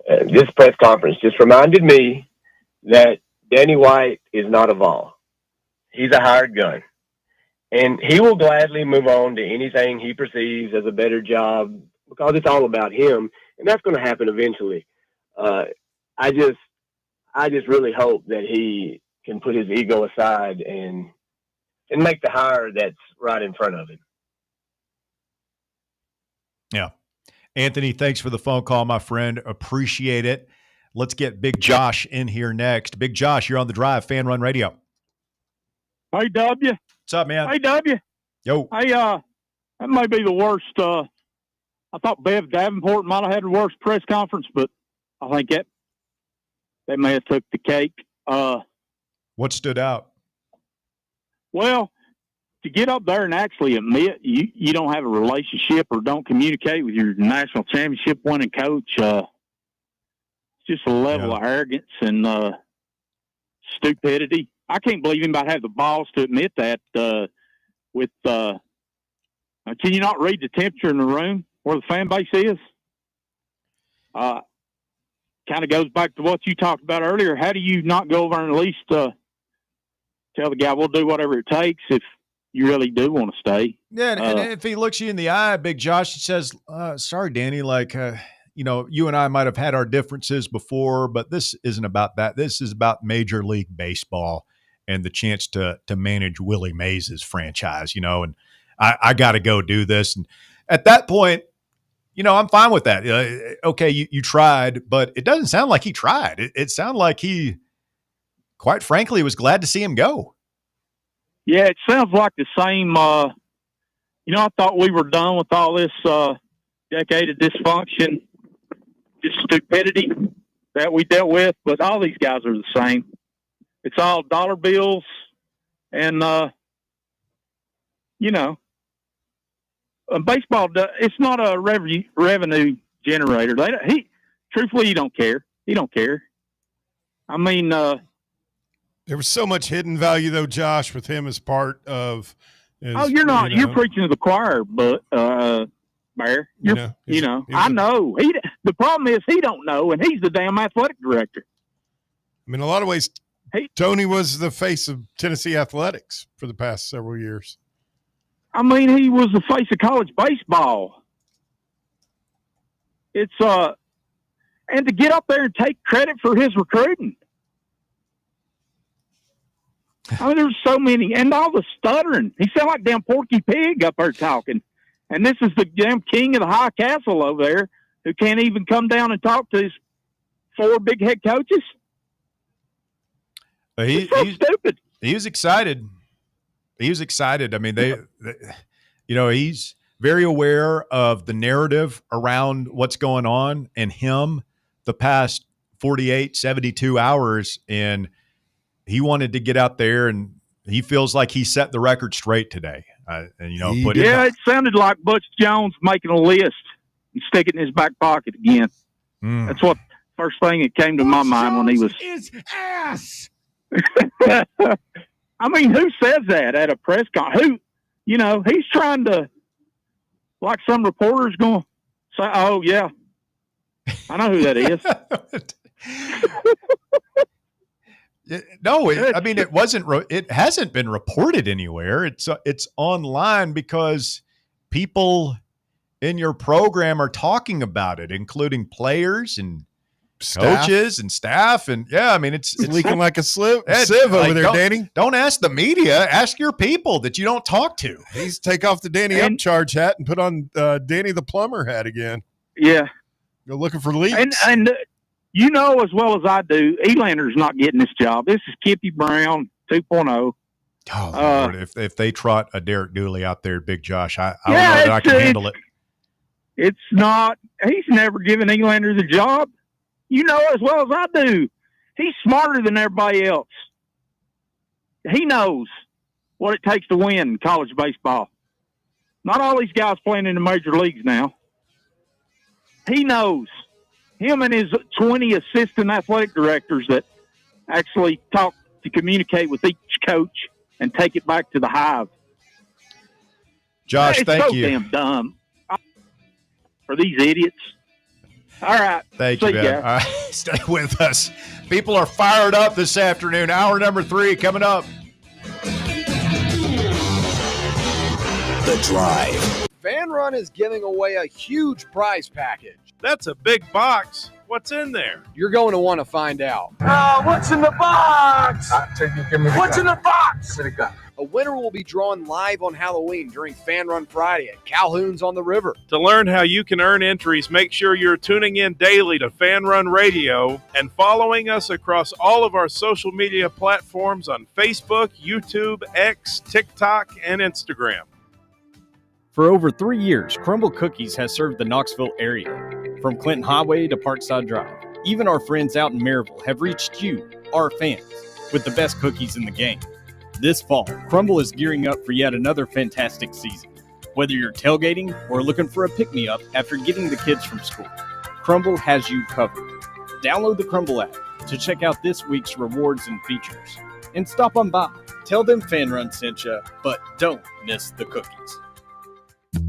This press conference just reminded me that Danny White is not a Vol. He's a hired gun. And he will gladly move on to anything he perceives as a better job because it's all about him, and that's going to happen eventually. I just really hope that he can put his ego aside and make the hire that's right in front of him. Yeah. Anthony, thanks for the phone call, my friend. Appreciate it. Let's get Big Josh in here next. Big Josh, you're on the drive, Fan Run Radio. Hey, W. What's up, man? Hey, W. Yo. Hey, that may be the worst. I thought Bev Davenport might have had the worst press conference, but I think that may have took the cake. What stood out? Well, to get up there and actually admit you don't have a relationship or don't communicate with your national championship winning coach, it's just a level of arrogance and stupidity. I can't believe anybody had the balls to admit that. Can you not read the temperature in the room where the fan base is? Kind of goes back to what you talked about earlier. How do you not go over and at least tell the guy we'll do whatever it takes if you really do want to stay? Yeah, and if he looks you in the eye, Big Josh, he says, sorry, Danny, you and I might have had our differences before, but this isn't about that. This is about Major League Baseball and the chance to manage Willie Mays' franchise, and I got to go do this. And at that point, I'm fine with that. Okay, you tried, but it doesn't sound like he tried. It sounded like he, quite frankly, was glad to see him go. Yeah, it sounds like the same. I thought we were done with all this decade of dysfunction, just stupidity that we dealt with, but all these guys are the same. It's all dollar bills and, baseball, it's not a revenue generator. Truthfully, he don't care. He don't care. I mean, there was so much hidden value, though, Josh, with him as part of. You're not. You're preaching to the choir, but Bear. I know. The problem is he don't know, and he's the damn athletic director. I mean, in a lot of ways, Tony was the face of Tennessee athletics for the past several years. I mean, he was the face of college baseball. It's and to get up there and take credit for his recruiting. I mean, there's so many, and all the stuttering. He sounded like damn Porky Pig up there talking. And this is the damn king of the high castle over there who can't even come down and talk to his 4 big head coaches. He's stupid. He was excited. He was excited. I mean, he's very aware of the narrative around what's going on and him the past 48, 72 hours. And he wanted to get out there, and he feels like he set the record straight today. It sounded like Butch Jones making a list and sticking it in his back pocket again. That's what first thing that came to my mind when he was. Is ass. I mean, who says that at a press conference? He's trying to like some reporters going to say, oh, yeah, I know who that is. No, it wasn't. It hasn't been reported anywhere. It's online because people in your program are talking about it, including players and coaches and staff. And it's leaking like a sieve over there, Danny. Don't ask the media. Ask your people that you don't talk to. He's take off the Danny Upcharge hat and put on Danny the plumber hat again. Yeah. Go looking for leaks. And you know as well as I do, Elander's not getting this job. This is Kippy Brown 2.0. Oh, Lord, if they trot a Derek Dooley out there, Big Josh, I don't know that I can handle it. It's not. He's never given Elander the job. You know as well as I do. He's smarter than everybody else. He knows what it takes to win in college baseball. Not all these guys playing in the major leagues now. He knows. Him and his 20 assistant athletic directors that actually talk to communicate with each coach and take it back to the hive. Josh, thank you. It's so damn dumb. For these idiots. All right. Thank you, man. All right. Stay with us. People are fired up this afternoon. Hour number 3 coming up. The Drive. Fan Run is giving away a huge prize package. That's a big box. What's in there? You're going to want to find out. What's in the box? What's in the box? A winner will be drawn live on Halloween during Fan Run Friday at Calhoun's on the River. To learn how you can earn entries, make sure you're tuning in daily to Fan Run Radio and following us across all of our social media platforms on Facebook, YouTube, X, TikTok, and Instagram. For over 3 years, Crumble Cookies has served the Knoxville area, from Clinton Highway to Parkside Drive. Even our friends out in Maryville have reached you, our fans, with the best cookies in the game. This fall, Crumble is gearing up for yet another fantastic season. Whether you're tailgating or looking for a pick-me-up after getting the kids from school, Crumble has you covered. Download the Crumble app to check out this week's rewards and features. And stop on by. Tell them Fan Run sent you, but don't miss the cookies.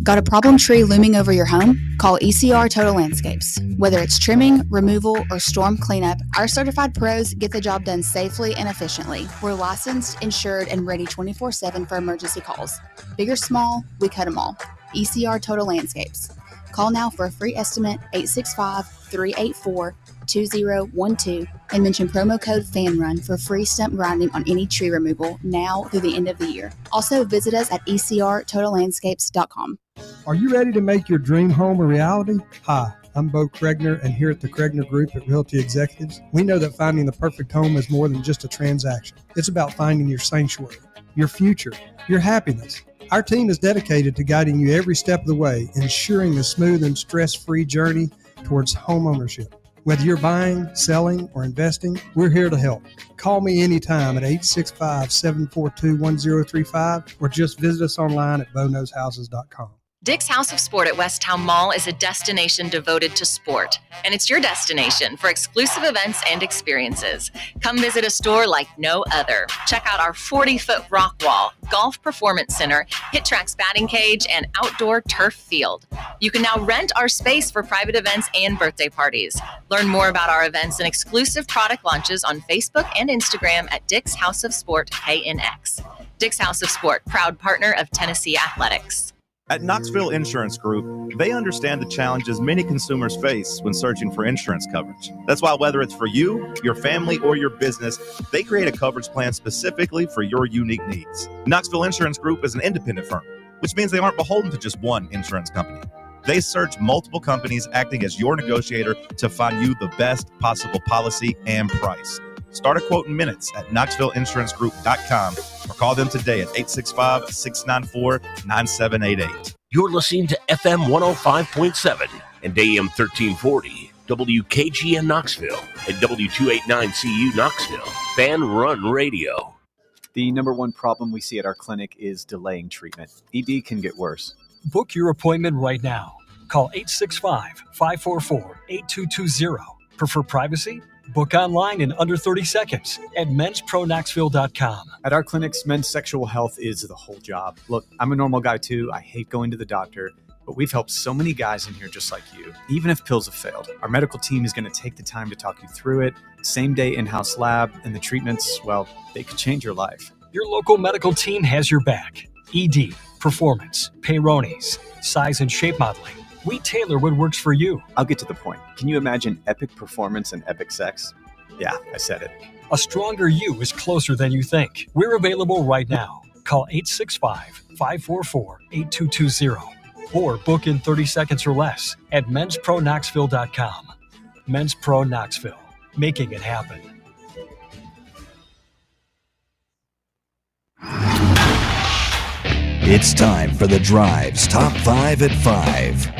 Got a problem tree looming over your home? Call ECR Total Landscapes. Whether it's trimming, removal, or storm cleanup, our certified pros get the job done safely and efficiently. We're licensed, insured, and ready 24/7 for emergency calls. Big or small, we cut them all. ECR Total Landscapes. Call now for a free estimate, 865-384-2012, and mention promo code FANRUN for free stump grinding on any tree removal now through the end of the year. Also, visit us at ecrtotallandscapes.com. Are you ready to make your dream home a reality? Hi, I'm Bo Kregner, and here at the Kregner Group at Realty Executives, we know that finding the perfect home is more than just a transaction. It's about finding your sanctuary, your future, your happiness. Our team is dedicated to guiding you every step of the way, ensuring a smooth and stress-free journey towards home ownership. Whether you're buying, selling, or investing, we're here to help. Call me anytime at 865-742-1035 or just visit us online at bonowshouses.com. Dick's House of Sport at Westtown Mall is a destination devoted to sport, and it's your destination for exclusive events and experiences. Come visit a store like no other. Check out our 40-foot rock wall, golf performance center, Hit Track's batting cage, and outdoor turf field. You can now rent our space for private events and birthday parties. Learn more about our events and exclusive product launches on Facebook and Instagram at Dick's House of Sport KNX. Dick's House of Sport, proud partner of Tennessee Athletics. At Knoxville Insurance Group, they understand the challenges many consumers face when searching for insurance coverage. That's why whether it's for you, your family, or your business, they create a coverage plan specifically for your unique needs. Knoxville Insurance Group is an independent firm, which means they aren't beholden to just one insurance company. They search multiple companies, acting as your negotiator to find you the best possible policy and price. Start a quote in minutes at KnoxvilleInsuranceGroup.com or call them today at 865-694-9788. You're listening to FM 105.7 and AM 1340, WKGN Knoxville and W289CU Knoxville. Fan Run Radio. The number one problem we see at our clinic is delaying treatment. ED can get worse. Book your appointment right now. Call 865-544-8220. Prefer privacy? Book online in under 30 seconds at menspronaknoxville.com. At our clinics, men's sexual health is the whole job. Look, I'm a normal guy too. I hate going to the doctor. But we've helped so many guys in here just like you. Even if pills have failed, our medical team is going to take the time to talk you through it. Same day in-house lab, and the treatments, well, they could change your life. Your local medical team has your back. ED, performance, Peyronie's, size and shape modeling. We tailor what works for you. I'll get to the point. Can you imagine epic performance and epic sex? Yeah, I said it. A stronger you is closer than you think. We're available right now. Call 865-544-8220 or book in 30 seconds or less at menspronknoxville.com. Men's Pro Knoxville, making it happen. It's time for The Drive's Top 5 at 5.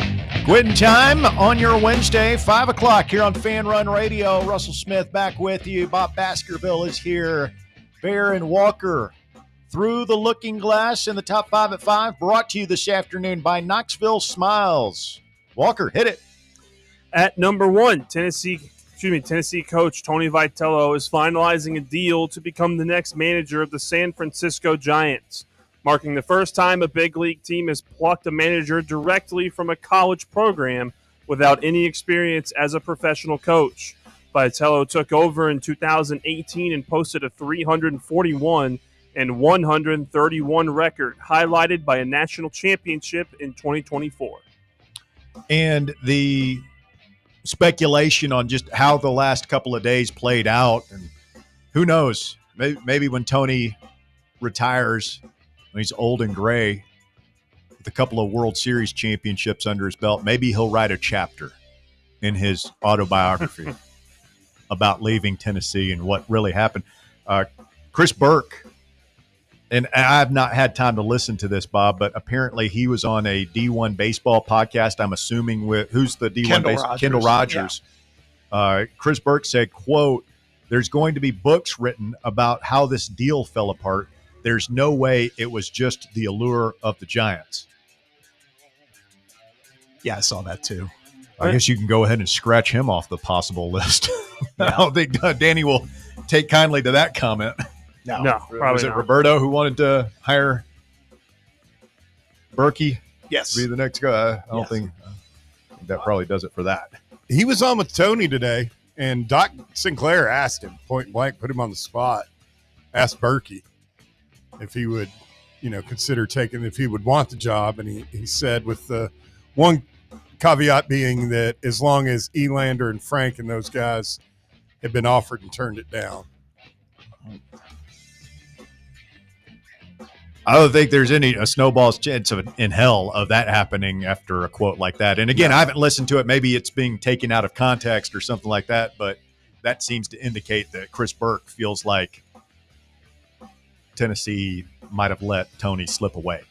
Quitting time on your Wednesday, 5 o'clock here on Fan Run Radio. Russell Smith back with you. Bob Baskerville is here. Bear and Walker through the looking glass in the top 5 at 5. Brought to you this afternoon by Knoxville Smiles. Walker, hit it. At number 1, Tennessee coach Tony Vitello is finalizing a deal to become the next manager of the San Francisco Giants, marking the first time a big league team has plucked a manager directly from a college program without any experience as a professional coach. Vitello took over in 2018 and posted a 341 and 131 record, highlighted by a national championship in 2024. And the speculation on just how the last couple of days played out, and who knows, maybe when Tony retires, when he's old and gray, with a couple of World Series championships under his belt, maybe he'll write a chapter in his autobiography about leaving Tennessee and what really happened. Chris Burke, and I've not had time to listen to this, Bob, but apparently he was on a D1 baseball podcast, I'm assuming, with who's the D1 Kendall Rogers. Yeah. Chris Burke said, quote, "There's going to be books written about how this deal fell apart. There's no way it was just the allure of the Giants." Yeah, I saw that too. I guess you can go ahead and scratch him off the possible list. I don't think Danny will take kindly to that comment. No, probably was it not. Roberto who wanted to hire Berkey? Yes. To be the next guy. I don't think that probably does it for that. He was on with Tony today, and Doc Sinclair asked him point blank, put him on the spot, asked Berkey if he would, consider taking, if he would want the job. And he said, with the one caveat being that as long as Elander and Frank and those guys have been offered and turned it down. I don't think there's a snowball's chance in hell of that happening after a quote like that. And again, I haven't listened to it. Maybe it's being taken out of context or something like that, but that seems to indicate that Chris Burke feels like Tennessee might have let Tony slip away.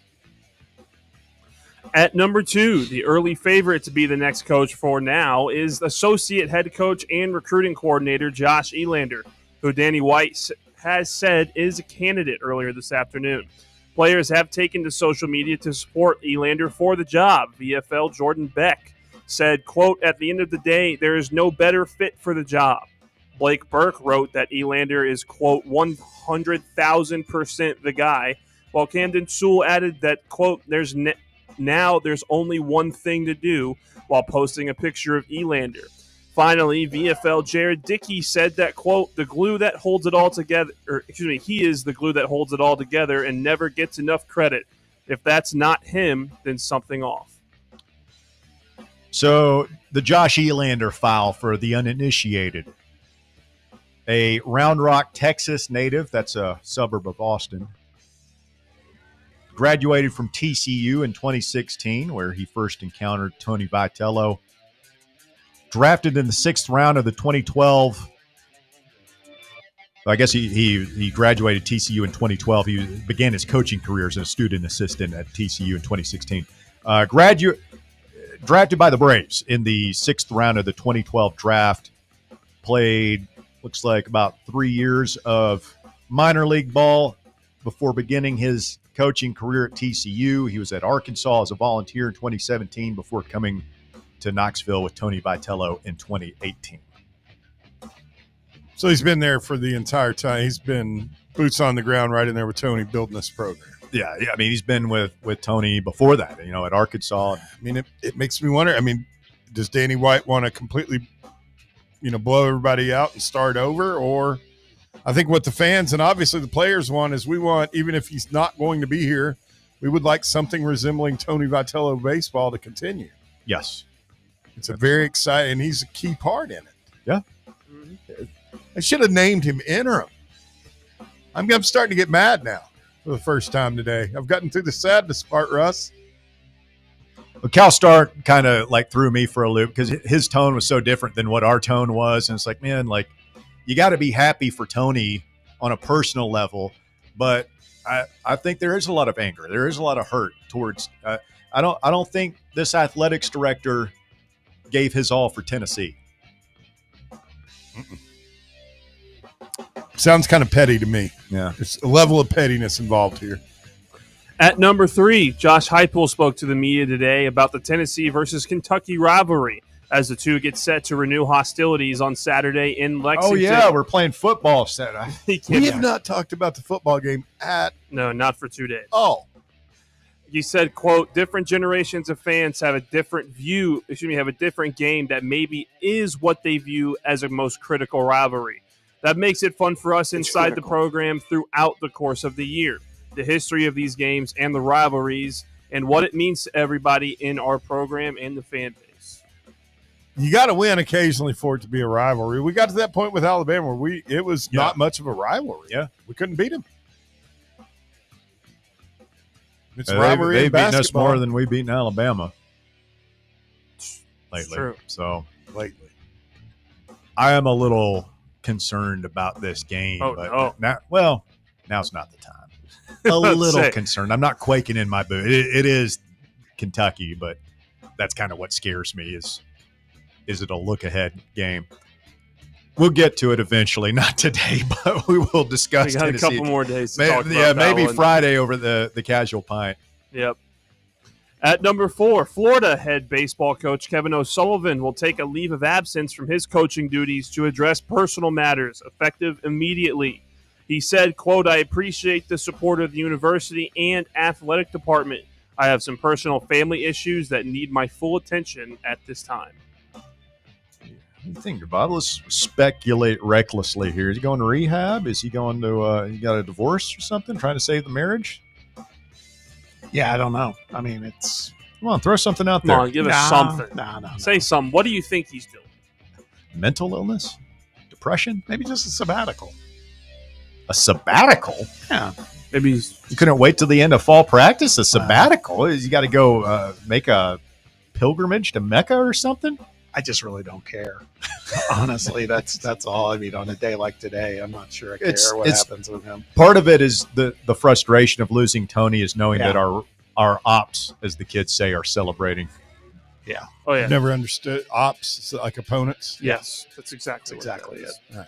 At number 2, the early favorite to be the next coach for now is associate head coach and recruiting coordinator Josh Elander, who Danny White has said is a candidate earlier this afternoon. Players have taken to social media to support Elander for the job. VFL Jordan Beck said, quote, "At the end of the day, there is no better fit for the job." Blake Burke wrote that Elander is, quote, 100,000% the guy, while Camden Sewell added that, quote, there's only one thing to do, while posting a picture of Elander. Finally, VFL Jared Dickey said that, quote, he is the glue that holds it all together and never gets enough credit. If that's not him, then something off. So the Josh Elander file for the uninitiated. A Round Rock, Texas native, that's a suburb of Austin. Graduated from TCU in 2016, where he first encountered Tony Vitello. Drafted in the 6th round of the 2012. I guess he graduated TCU in 2012. He began his coaching career as a student assistant at TCU in 2016. Drafted by the Braves in the 6th round of the 2012 draft. Played, looks like, about 3 years of minor league ball before beginning his coaching career at TCU. He was at Arkansas as a volunteer in 2017 before coming to Knoxville with Tony Vitello in 2018. So he's been there for the entire time. He's been boots on the ground right in there with Tony building this program. Yeah, I mean, he's been with Tony before that, at Arkansas. I mean, it makes me wonder. I mean, does Danny White want to completely, blow everybody out and start over? Or I think what the fans and obviously the players want is we want, even if he's not going to be here, we would like something resembling Tony Vitello baseball to continue. Yes. It's a very exciting, and he's a key part in it. Yeah. I should have named him interim. I'm starting to get mad now for the first time today. I've gotten through the sadness part, Russ. Well, Cal Stark kind of threw me for a loop because his tone was so different than what our tone was. And it's like, man, you got to be happy for Tony on a personal level. But I think there is a lot of anger. There is a lot of hurt towards I don't think this athletics director gave his all for Tennessee. Mm-mm. Sounds kind of petty to me. Yeah. There's a level of pettiness involved here. At number 3, Josh Heupel spoke to the media today about the Tennessee versus Kentucky rivalry as the two get set to renew hostilities on Saturday in Lexington. Oh, yeah, we're playing football Saturday. We have not talked about the football game No, not for 2 days. Oh. He said, quote, different generations of fans have a different game that maybe is what they view as a most critical rivalry. That makes it fun for us inside the program throughout the course of the year. The history of these games and the rivalries and what it means to everybody in our program and the fan base. You got to win occasionally for it to be a rivalry. We got to that point with Alabama where it was not much of a rivalry. Yeah. We couldn't beat them. It's rivalry They've in beaten us basketball. more than we've beaten Alabama lately. True. So lately, I am a little concerned about this game. Oh, but no. Now's not the time. A little concerned. I'm not quaking in my boot. It is Kentucky, but that's kind of what scares me. Is it a look ahead game? We'll get to it eventually, not today, but we will discuss. We got Tennessee. a couple more days to talk about that maybe one. Friday over the casual pint. Yep. At number 4, Florida head baseball coach Kevin O'Sullivan will take a leave of absence from his coaching duties to address personal matters, effective immediately. He said, quote, I appreciate the support of the university and athletic department. I have some personal family issues that need my full attention at this time. What do you think, Bob? Let's speculate recklessly here. Is he going to rehab? Is he going to he got a divorce or something, trying to save the marriage? Yeah, I don't know. I mean, it's... Come on, throw something out there. Come on, give us something. No. Say something. What do you think he's doing? Mental illness? Depression? Maybe just a sabbatical. A sabbatical? Yeah. Maybe you couldn't wait till the end of fall practice? A sabbatical? You got to go make a pilgrimage to Mecca or something? I just really don't care. Honestly, that's all. I mean, on a day like today, I'm not sure I care what happens with him. Part of it is the frustration of losing Tony is knowing that our ops, as the kids say, are celebrating. Yeah. Oh, yeah. Never understood ops like opponents. Yes, that's exactly it. All right.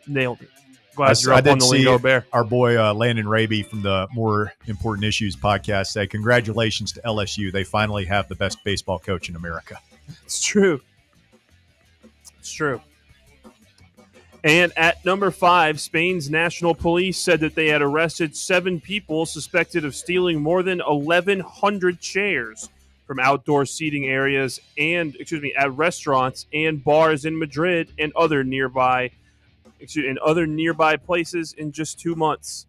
Nailed it. Glad you're up on the lingo, Bear. Our boy Landon Raby from the More Important Issues podcast say, congratulations to LSU. They finally have the best baseball coach in America. It's true. It's true. And at number 5, Spain's national police said that they had arrested 7 people suspected of stealing more than 1,100 chairs from outdoor seating areas at restaurants and bars in Madrid and other nearby places in just 2 months.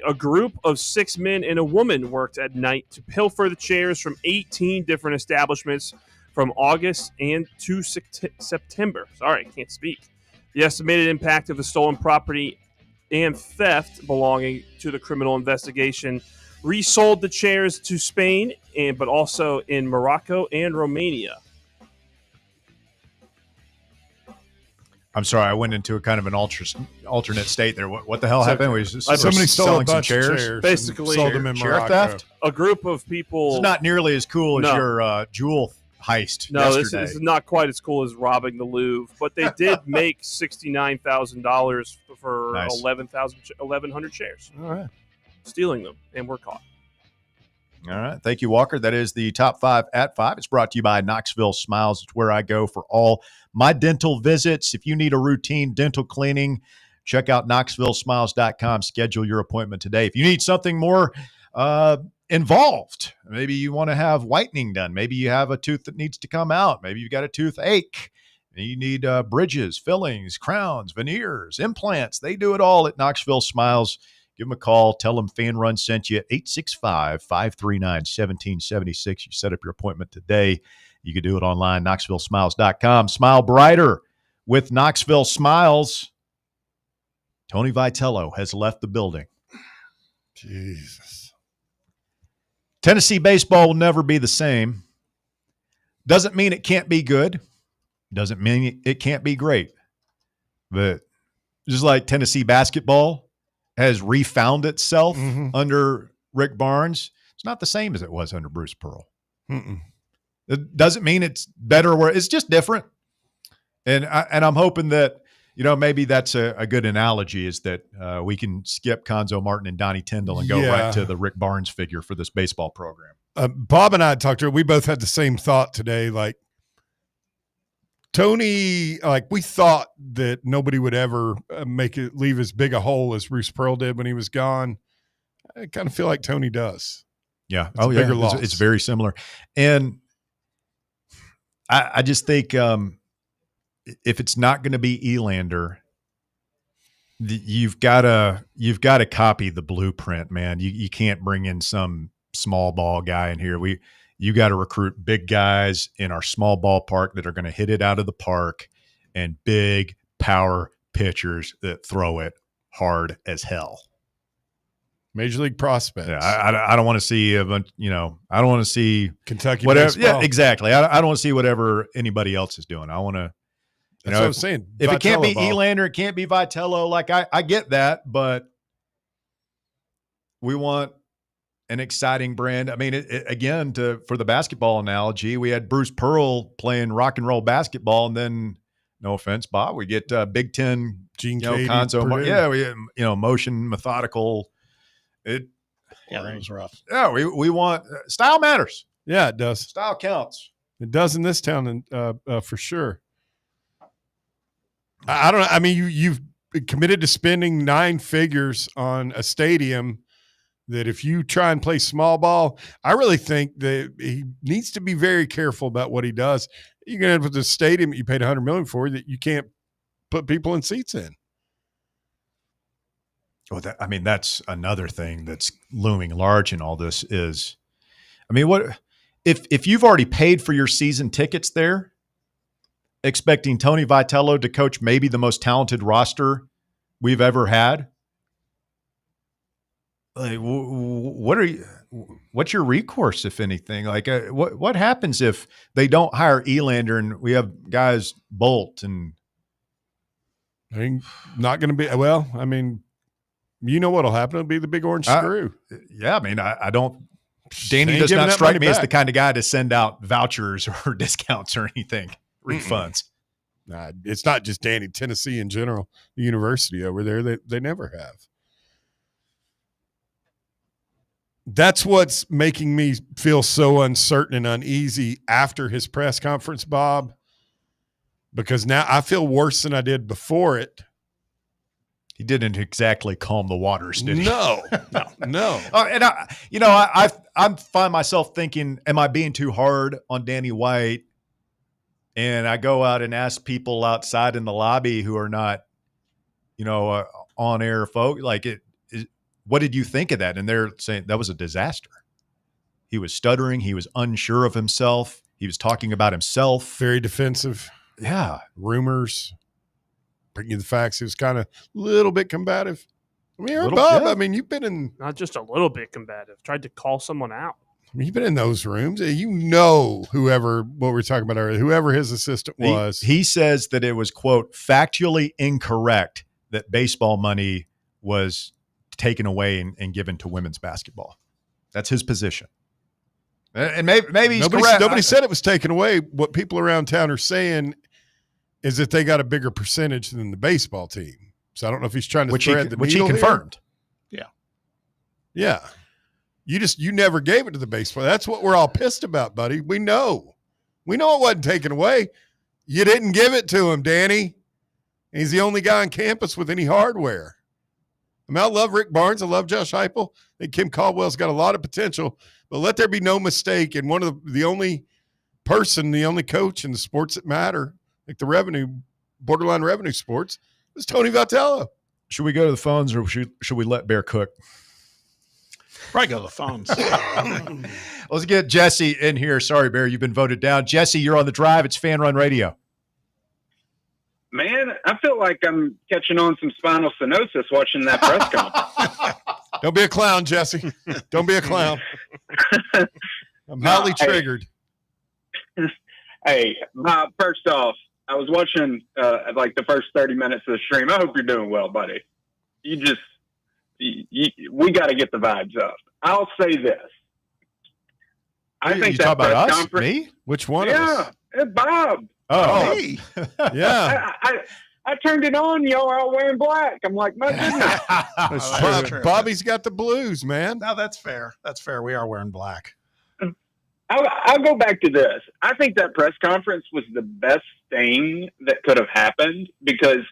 A group of 6 men and a woman worked at night to pilfer the chairs from 18 different establishments from August and to September. Sorry, I can't speak. The estimated impact of the stolen property and theft belonging to the criminal investigation resold the chairs to Spain, but also in Morocco and Romania. I'm sorry, I went into a kind of an alternate state there. What the hell happened? Somebody stole a bunch of chairs. Basically, sold them in chair Morocco. theft. A group of people. It's not nearly as cool as your jewel heist yesterday. This is not quite as cool as robbing the Louvre, but they did make $69,000 for Nice. 1,100 shares. All right. Stealing them, and we're caught. All right. Thank you, Walker. That is the top 5 at 5. It's brought to you by Knoxville Smiles. It's where I go for all my dental visits. If you need a routine dental cleaning, Check out KnoxvilleSmiles.com. Schedule your appointment today. If you need something more involved, maybe you want to have whitening done. Maybe you have a tooth that needs to come out. Maybe you've got a toothache. You need bridges, fillings, crowns, veneers, implants. They do it all at Knoxville Smiles. Give them a call. Tell them Fan Run sent you at 865-539-1776. You set up your appointment today. You can do it online, KnoxvilleSmiles.com. Smile brighter with Knoxville Smiles. Tony Vitello has left the building. Jesus. Tennessee baseball will never be the same. Doesn't mean it can't be good. Doesn't mean it can't be great. But just like Tennessee basketball has refound itself under Rick Barnes, it's not the same as it was under Bruce Pearl. It doesn't mean it's better or it's just different. And I'm hoping that, maybe that's a good analogy is that we can skip Conzo Martin and Donnie Tyndall and go right to the Rick Barnes figure for this baseball program. Bob and I talked to her. We both had the same thought today. Like, Tony, we thought that nobody would ever leave as big a hole as Bruce Pearl did when he was gone. I kind of feel like Tony does. Yeah. It's a bigger loss. It's very similar. And I just think if it's not going to be Elander, you've got to copy the blueprint, man. You can't bring in some small ball guy in here. You got to recruit big guys in our small ballpark that are going to hit it out of the park and big power pitchers that throw it hard as hell. Major league prospects. Yeah, I don't want to see I don't want to see Kentucky whatever. baseball. Yeah, exactly. I don't want to see whatever anybody else is doing. I want to. That's what I'm saying. If it can't be Vitello ball. Elander, it can't be Vitello. Like I get that, but we want an exciting brand. I mean, again, for the basketball analogy, we had Bruce Pearl playing rock and roll basketball, and then, no offense, Bob, we get Big Ten, Gene Katie, Conzo. Purdue. Yeah, we motion, methodical. That was rough. Yeah, we want style matters. Yeah, it does. Style counts. It does in this town, for sure. I don't know. I mean, you've committed to spending 9 figures on a stadium that if you try and play small ball, I really think that he needs to be very careful about what he does. You're going to end up with a stadium that you paid $100 million for that you can't put people in seats in. Well, that's another thing that's looming large in all this is, what if you've already paid for your season tickets there, expecting Tony Vitello to coach maybe the most talented roster we've ever had? Like, what's your recourse, if anything? Like, what happens if they don't hire Elander and we have guys Bolt and? I mean, not going to be well. I mean, you know what'll happen? It'll be the big orange screw. Yeah, I mean, I don't. Danny does not strike me as the kind of guy to send out vouchers or discounts or anything, refunds. Nah, it's not just Danny. Tennessee in general, the university over there, they never have. That's what's making me feel so uncertain and uneasy after his press conference, Bob, because now I feel worse than I did before it. He didn't exactly calm the waters, did he? No. And I find myself thinking, am I being too hard on Danny White? And I go out and ask people outside in the lobby who are not, on air folk, what did you think of that? And they're saying that was a disaster. He was stuttering. He was unsure of himself. He was talking about himself. Very defensive. Yeah. Rumors. Bring you the facts. He was kind of a little bit combative. I mean, Little- Bob, yeah. I mean, you've been in. Not just a little bit combative. Tried to call someone out. I mean, you've been in those rooms. You know, whoever, what we were talking about earlier, whoever his assistant was. He says that it was, quote, factually incorrect that baseball money was taken away and given to women's basketball. That's his position. And maybe he's correct. Nobody said it was taken away. What people around town are saying is that they got a bigger percentage than the baseball team. So I don't know if he's trying to thread the which he needle here. confirmed. Yeah. You never gave it to the baseball. That's what we're all pissed about, buddy. We know it wasn't taken away. You didn't give it to him, Danny. And he's the only guy on campus with any hardware. I mean, I love Rick Barnes. I love Josh Heupel. I think Kim Caldwell's got a lot of potential. But let there be no mistake. And one of the only person, the only coach in the sports that matter, like the borderline revenue sports, is Tony Vitello. Should we go to the phones or should we let Bear cook? Probably go to the phones. Let's get Jesse in here. Sorry, Bear, you've been voted down. Jesse, you're on the drive. It's Fan Run Radio. Man, I feel like I'm catching on some spinal stenosis watching that press conference. Don't be a clown, Jesse. Don't be a clown. I'm highly triggered. Hey, first off, I was watching like the first 30 minutes of the stream. I hope you're doing well, buddy. We got to get the vibes up. I'll say this. I think you that talk about press us? conference. Me? Which one of us? Yeah, Bob. Oh, hey. Yeah. I turned it on. Y'all are all wearing black. I'm like, my goodness. Bobby's got the blues, man. No, that's fair. That's fair. We are wearing black. I'll go back to this. I think that press conference was the best thing that could have happened because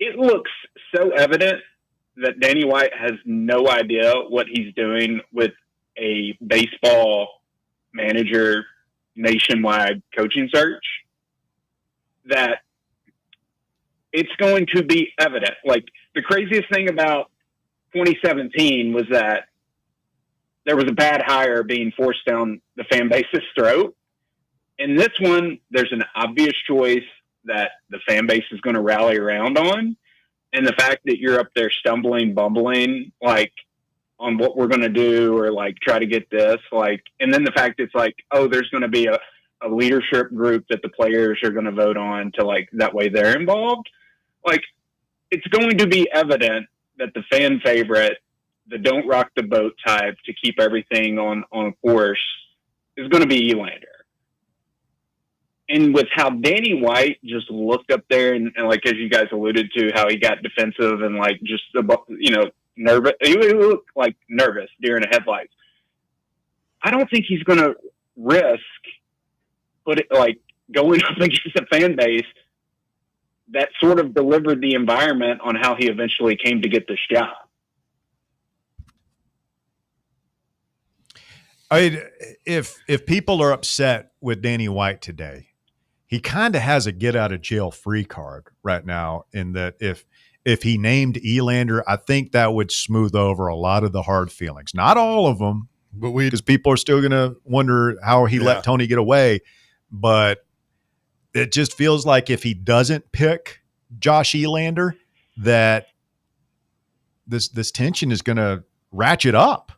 it looks so evident that Danny White has no idea what he's doing with a baseball manager nationwide coaching search, that it's going to be evident. Like, the craziest thing about 2017 was that there was a bad hire being forced down the fan base's throat. In this one, there's an obvious choice that the fan base is going to rally around on. And the fact that you're up there stumbling, bumbling, like, on what we're going to do or, like, try to get this, like, and then the fact it's like, oh, there's going to be a leadership group that the players are going to vote on to, like, that way they're involved. Like, it's going to be evident that the fan favorite, the don't rock the boat type to keep everything on course is going to be Elander. And with how Danny White just looked up there and like, as you guys alluded to, how he got defensive and like just, nervous. He looked like nervous during the headlights. I don't think he's going to risk going up against a fan base that sort of delivered the environment on how he eventually came to get this job. I mean, if people are upset with Danny White today, he kind of has a get out of jail free card right now, in that if he named Elander, I think that would smooth over a lot of the hard feelings. Not all of them, but because people are still going to wonder how he let Tony get away. But it just feels like if he doesn't pick Josh Elander, that this tension is going to ratchet up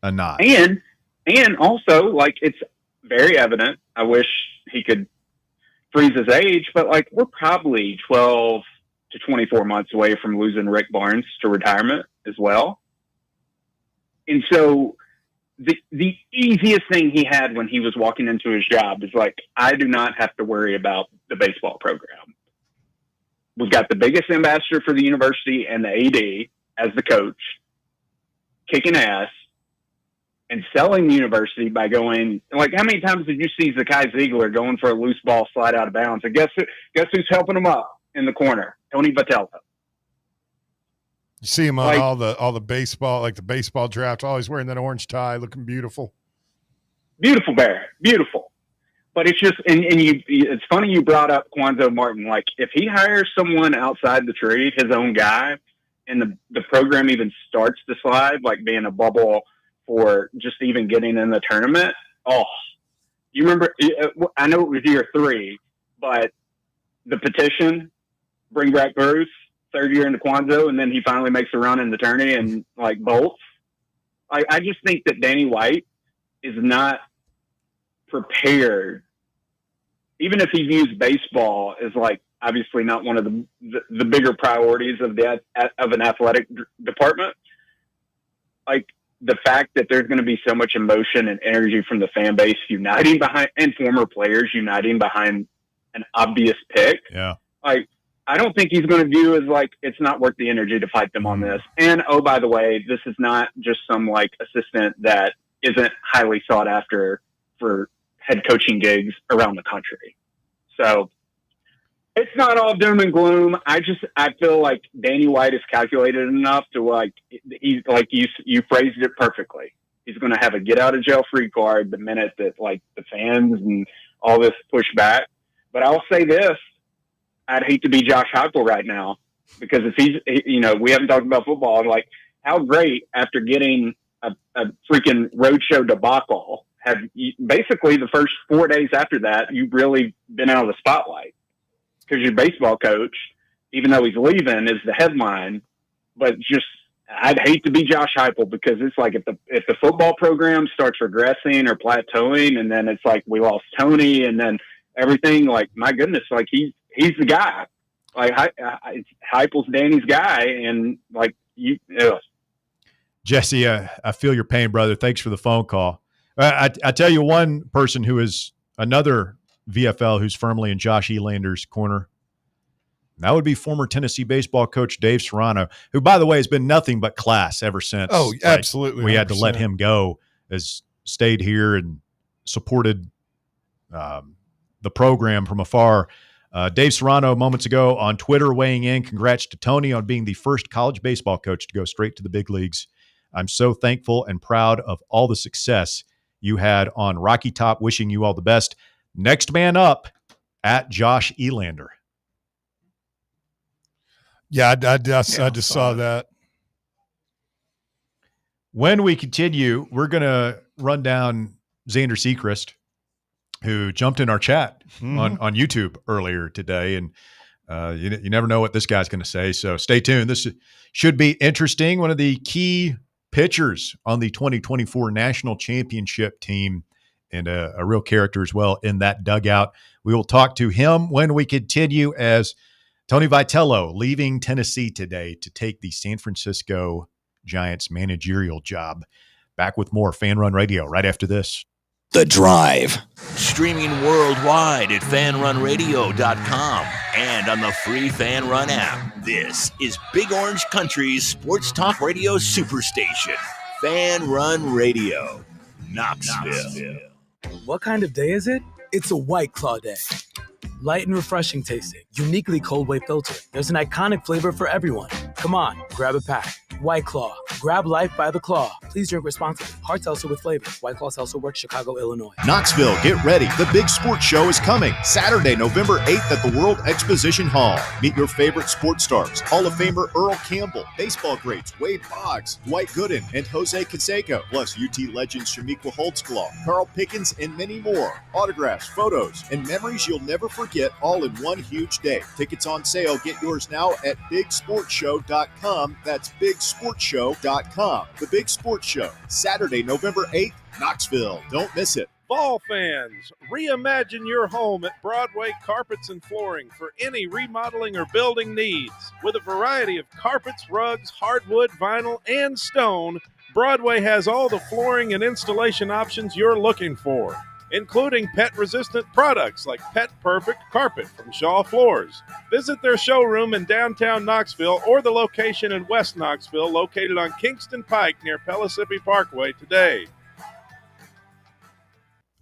a notch. And also, like, it's very evident. I wish he could freeze his age, but like, we're probably 12 to 24 months away from losing Rick Barnes to retirement as well. And so the easiest thing he had when he was walking into his job is like, I do not have to worry about the baseball program. We've got the biggest ambassador for the university and the AD as the coach, kicking ass and selling the university by going, like, how many times did you see Zakai Ziegler going for a loose ball, slide out of bounds? And guess who's helping him up in the corner? Tony Vitello. You see him on all the baseball, like the baseball draft, always wearing that orange tie, looking beautiful. Beautiful, Bear. Beautiful. But it's just, it's funny you brought up Quanzo Martin. Like, if he hires someone outside the tree, his own guy, and the program even starts to slide, like being a bubble for just even getting in the tournament. Oh, you remember, I know it was year 3, but the petition, bring back Bruce, third year into Quanzo, and then he finally makes a run in the tourney and like bolts. I just think that Danny White is not prepared, even if he views baseball as like obviously not one of the bigger priorities of an athletic department. Like, the fact that there's going to be so much emotion and energy from the fan base uniting behind, and former players uniting behind an obvious pick. Yeah. Like, I don't think he's going to view as like, it's not worth the energy to fight them on this. And, oh, by the way, this is not just some like assistant that isn't highly sought after for head coaching gigs around the country. So It's not all doom and gloom. I feel like Danny White is calculated enough to he's like you phrased it perfectly. He's going to have a get out of jail free card the minute that the fans and all this push back. But I'll say this: I'd hate to be Josh Heupel right now, because if we haven't talked about football. Like, how great after getting a freaking roadshow debacle have you, basically the first 4 days after that, you've really been out of the spotlight. Because your baseball coach, even though he's leaving, is the headline. But I'd hate to be Josh Heupel, because it's like if the football program starts regressing or plateauing, and then it's like we lost Tony, and then everything, like, my goodness, like he's the guy. Like Heupel's Danny's guy, and like you. Jesse, I feel your pain, brother. Thanks for the phone call. I tell you, one person who is another VFL who's firmly in Josh Elander's corner, that would be former Tennessee baseball coach Dave Serrano, who, by the way, has been nothing but class ever since. Oh, absolutely. We had to 100%. let him go, has stayed here and supported the program from afar. Dave Serrano moments ago on Twitter weighing in. Congrats to Tony on being the first college baseball coach to go straight to the big leagues. I'm so thankful and proud of all the success you had on Rocky Top. Wishing you all the best. Next man up, at Josh Elander. Yeah, I just saw that. When we continue, we're going to run down Xander Sechrist, who jumped in our chat on YouTube earlier today. And you never know what this guy's going to say, so stay tuned. This should be interesting. One of the key pitchers on the 2024 National Championship team, and a real character as well in that dugout. We will talk to him when we continue, as Tony Vitello leaving Tennessee today to take the San Francisco Giants managerial job. Back with more Fan Run Radio right after this. The Drive. Streaming worldwide at fanrunradio.com and on the free Fan Run app. This is Big Orange Country's sports talk radio superstation. Fan Run Radio. Knoxville. What kind of day is it? It's a White Claw day. Light and refreshing tasting, uniquely cold way filtered. There's an iconic flavor for everyone. Come on, grab a pack. White Claw. Grab life by the claw. Please drink responsibly. Hard seltzer with flavor. White Claw Seltzer Works, Chicago, Illinois. Knoxville, get ready. The Big Sports Show is coming Saturday, November 8th at the World Exposition Hall. Meet your favorite sports stars. Hall of Famer Earl Campbell, baseball greats Wade Boggs, Dwight Gooden, and Jose Canseco, plus UT legends Shamiqua Holtzclaw, Carl Pickens, and many more. Autographs, photos, and memories you'll never forget, all in one huge day. Tickets on sale. Get yours now at BigSportsShow.com. That's BigSportsShow.com. The Big Sports Show, Saturday, November 8th, Knoxville. Don't miss it. Fall fans, reimagine your home at Broadway Carpets and Flooring for any remodeling or building needs. With a variety of carpets, rugs, hardwood, vinyl, and stone, Broadway has all the flooring and installation options you're looking for, including pet-resistant products like Pet Perfect Carpet from Shaw Floors. Visit their showroom in downtown Knoxville or the location in West Knoxville located on Kingston Pike near Pellissippi Parkway today.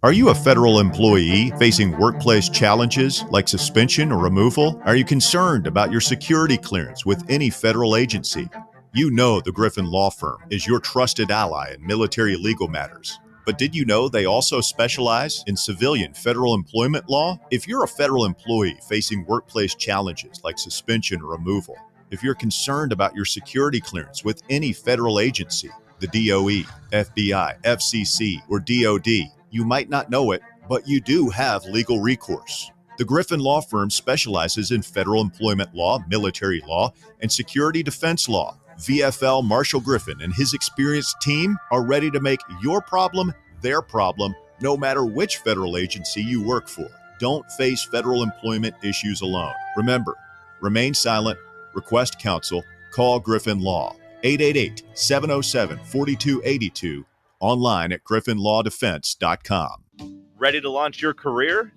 Are you a federal employee facing workplace challenges like suspension or removal? Are you concerned about your security clearance with any federal agency? You know the Griffin Law Firm is your trusted ally in military legal matters. But did you know they also specialize in civilian federal employment law? If you're a federal employee facing workplace challenges like suspension or removal, if you're concerned about your security clearance with any federal agency, the DOE, FBI, FCC, or DOD, you might not know it, but you do have legal recourse. The Griffin Law Firm specializes in federal employment law, military law, and security defense law. VFL Marshall Griffin and his experienced team are ready to make your problem their problem, no matter which federal agency you work for. Don't face federal employment issues alone. Remember, remain silent, request counsel, call Griffin Law, 888-707-4282, online at griffinlawdefense.com. Ready to launch your career?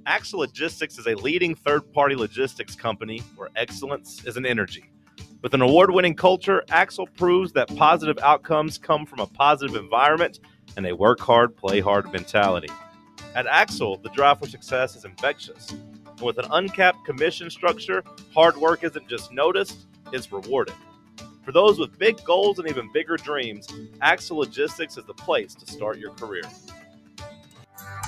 Axle Logistics is a leading third-party logistics company where excellence is an energy. With an award-winning culture, Axle proves that positive outcomes come from a positive environment and a work hard, play hard mentality. At Axle, the drive for success is infectious. And with an uncapped commission structure, hard work isn't just noticed, it's rewarded. For those with big goals and even bigger dreams, Axle Logistics is the place to start your career.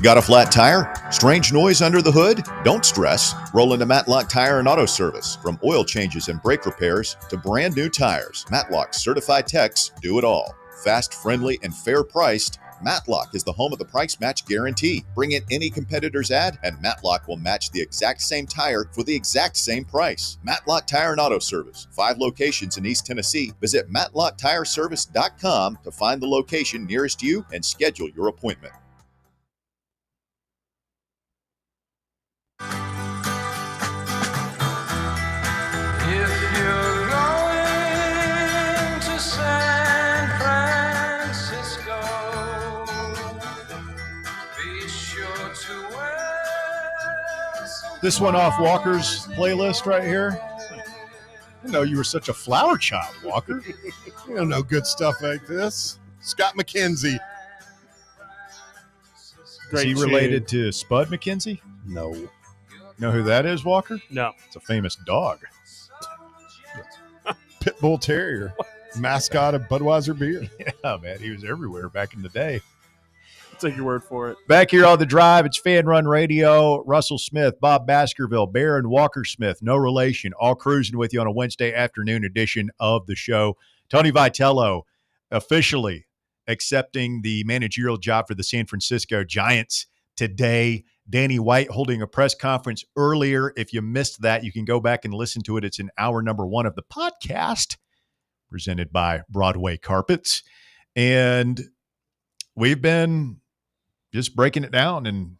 Got a flat tire? Strange noise under the hood? Don't stress. Roll into Matlock Tire and Auto Service. From oil changes and brake repairs to brand new tires, Matlock's certified techs do it all. Fast, friendly, and fair priced, Matlock is the home of the price match guarantee. Bring in any competitor's ad and Matlock will match the exact same tire for the exact same price. Matlock Tire and Auto Service. 5 locations in East Tennessee. Visit matlocktireservice.com to find the location nearest you and schedule your appointment. If you're going to San Francisco, be sure to wear some This one off Walker's playlist right here. I didn't know you were such a flower child, Walker. You don't know good stuff like this. Scott McKenzie. Is he related to Spud McKenzie? No. Know who that is, Walker? No. It's a famous dog. Pitbull Terrier. Mascot of Budweiser beer. Yeah, man. He was everywhere back in the day. I'll take your word for it. Back here on The Drive, it's Fan Run Radio. Russell Smith, Bob Baskerville, Bear and Walker Smith, no relation, all cruising with you on a Wednesday afternoon edition of the show. Tony Vitello officially accepting the managerial job for the San Francisco Giants today. Danny White holding a press conference earlier. If you missed that, you can go back and listen to it. It's in hour number 1 of the podcast, presented by Broadway Carpets. And we've been just breaking it down and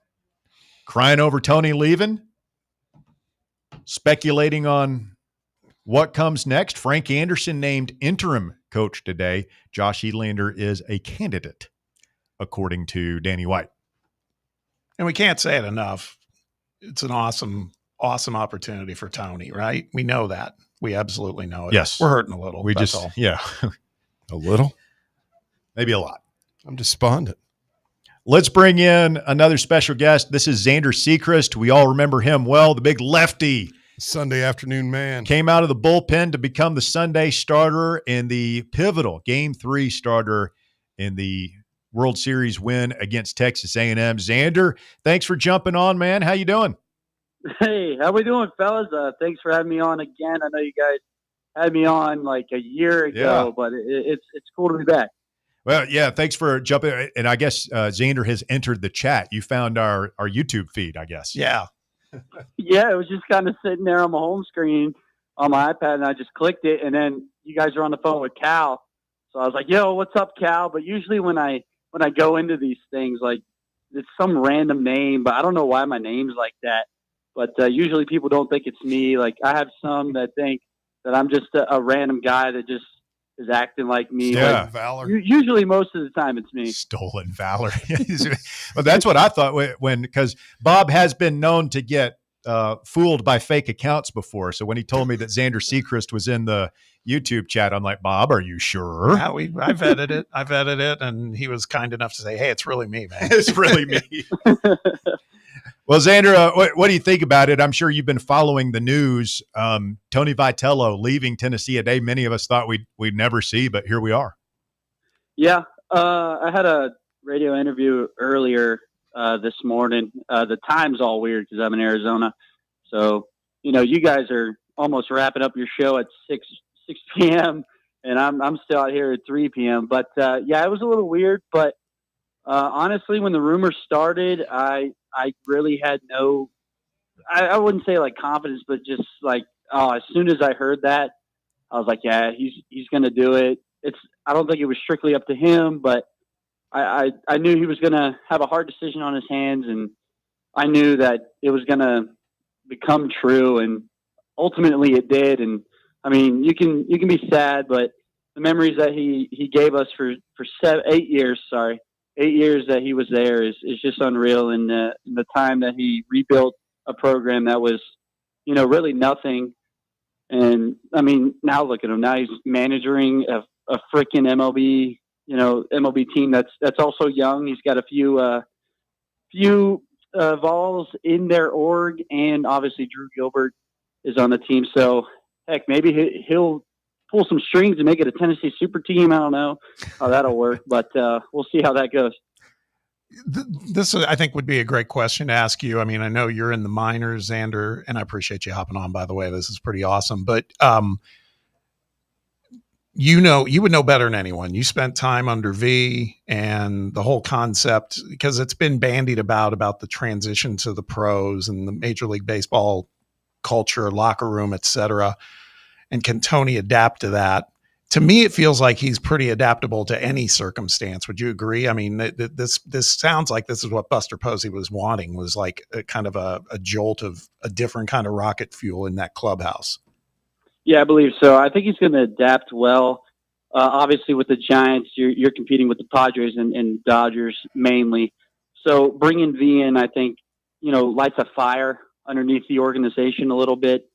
crying over Tony leaving, speculating on what comes next. Frank Anderson named interim coach today. Josh Elander is a candidate, according to Danny White. And we can't say it enough. It's an awesome opportunity for Tony, right? We know that. We absolutely know it. Yes. We're hurting a little. We that's just, all. yeah. A little? Maybe a lot. I'm despondent. Let's bring in another special guest. This is Xander Sechrist. We all remember him well, the big lefty. Sunday afternoon man. Came out of the bullpen to become the Sunday starter and the pivotal Game 3 starter in the World Series win against Texas A&M. Xander, thanks for jumping on, man. How you doing? Hey, how we doing, fellas? Thanks for having me on again. I know you guys had me on like a year ago, but it's cool to be back. Well, yeah, thanks for jumping. And I guess Xander has entered the chat. You found our YouTube feed, I guess. Yeah. Yeah, it was just kind of sitting there on my home screen on my iPad, and I just clicked it, and then you guys were on the phone with Cal. So I was like, yo, what's up, Cal? But usually when I go into these things, like it's some random name, but I don't know why my name's like that. But usually people don't think it's me. Like I have some that think that I'm just a random guy that just is acting like me. Yeah, like, valor. Usually most of the time it's me. Stolen valor. Well, that's what I thought because Bob has been known to get fooled by fake accounts before. So when he told me that Xander Sechrist was in the YouTube chat, I'm like, Bob, are you sure? Yeah, I vetted it. I vetted it, and he was kind enough to say, hey, it's really me, man. It's really me. Well, Xander, what do you think about it? I'm sure you've been following the news. Tony Vitello leaving Tennessee, a day many of us thought we'd never see, but here we are. Yeah, I had a radio interview earlier this morning. The time's all weird because I'm in Arizona. So, you guys are almost wrapping up your show at 6 p.m., and I'm still out here at 3 p.m. But, yeah, it was a little weird. But honestly, when the rumors started, I really had no – I wouldn't say, like, confidence, but just, like, as soon as I heard that, I was like, yeah, he's going to do it. I don't think it was strictly up to him, but I knew he was going to have a hard decision on his hands, and I knew that it was going to become true, and ultimately it did. And I mean, you can be sad, but the memories that he gave us for 8 years that he was there is just unreal. And the time that he rebuilt a program that was, really nothing. And I mean, now look at him. Now he's managing a freaking MLB team that's also young. He's got a few Vols in their org, and obviously Drew Gilbert is on the team. So, heck, maybe he'll pull some strings and make it a Tennessee super team. I don't know how that'll work, but we'll see how that goes. This, I think, would be a great question to ask you. I mean, I know you're in the minors, Xander, and I appreciate you hopping on, by the way. This is pretty awesome. But, you would know better than anyone. You spent time under V and the whole concept, because it's been bandied about the transition to the pros and the Major League Baseball culture, locker room, et cetera. And can Tony adapt to that? To me, it feels like he's pretty adaptable to any circumstance. Would you agree? I mean, this sounds like this is what Buster Posey was wanting, was like a kind of a jolt of a different kind of rocket fuel in that clubhouse. Yeah, I believe so. I think he's going to adapt well. Obviously, with the Giants, you're competing with the Padres and Dodgers mainly. So bringing V in, I think, lights a fire underneath the organization a little bit.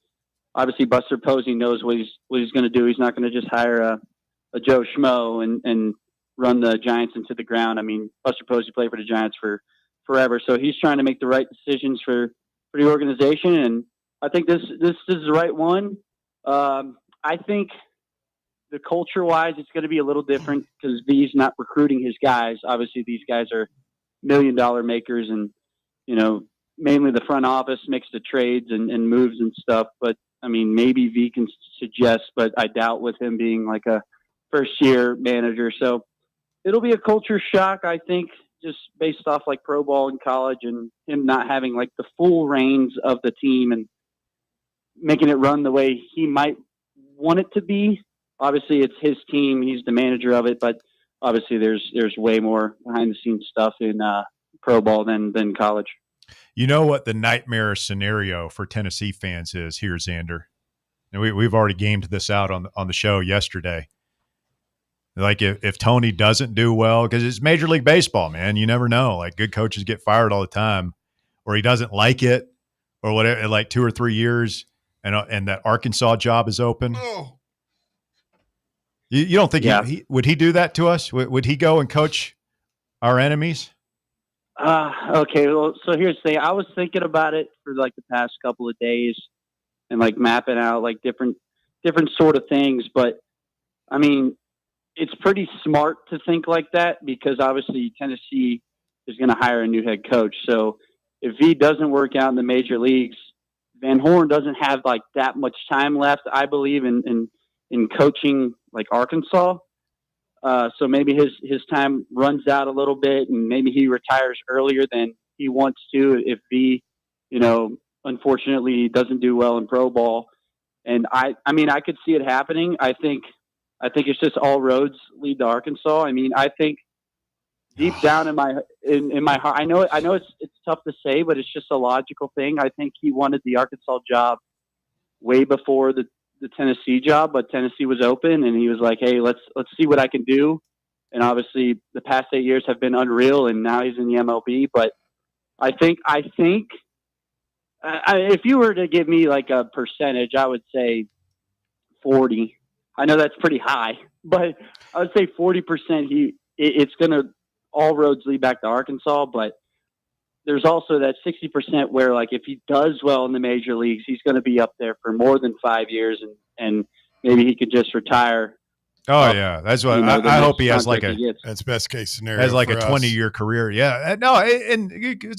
Obviously, Buster Posey knows what he's going to do. He's not going to just hire a Joe Schmo and run the Giants into the ground. I mean, Buster Posey played for the Giants for forever, so he's trying to make the right decisions for the organization, and I think this is the right one. I think the culture-wise, it's going to be a little different because V's not recruiting his guys. Obviously, these guys are $1 million makers, and mainly the front office makes the trades and moves and stuff. But I mean, maybe V can suggest, but I doubt with him being like a first-year manager. So it'll be a culture shock, I think, just based off like pro ball in college and him not having like the full reins of the team and making it run the way he might want it to be. Obviously, it's his team; he's the manager of it. But obviously, there's way more behind-the-scenes stuff in pro ball than college. You know what the nightmare scenario for Tennessee fans is here, Xander? And we've already gamed this out on the show yesterday. Like if Tony doesn't do well, because it's Major League Baseball, man, you never know. Like good coaches get fired all the time, or he doesn't like it, or whatever. Like 2 or 3 years, and that Arkansas job is open. Oh. You don't think would he do that to us? Would he go and coach our enemies? Okay, well, so here's the thing. I was thinking about it for like the past couple of days and like mapping out like different sort of things. But I mean, it's pretty smart to think like that because obviously Tennessee is going to hire a new head coach. So if V doesn't work out in the major leagues, Van Horn doesn't have like that much time left, I believe, in coaching like Arkansas. So maybe his time runs out a little bit and maybe he retires earlier than he wants to if he, unfortunately doesn't do well in pro ball. And I mean, I could see it happening. I think it's just all roads lead to Arkansas. I mean, I think deep down in my heart, I know it's tough to say, but it's just a logical thing. I think he wanted the Arkansas job way before the Tennessee job, but Tennessee was open and he was like, hey, let's see what I can do. And obviously the past 8 years have been unreal and now he's in the MLB. But I think if you were to give me like a percentage, I would say 40. I know that's pretty high, but I would say 40%. It's going to all roads lead back to Arkansas, but there's also that 60% where, like, if he does well in the major leagues, he's going to be up there for more than 5 years, and maybe he could just retire. Oh yeah, that's what I hope he has. Like that's best case scenario. Has like a us. 20-year career. Yeah, no, and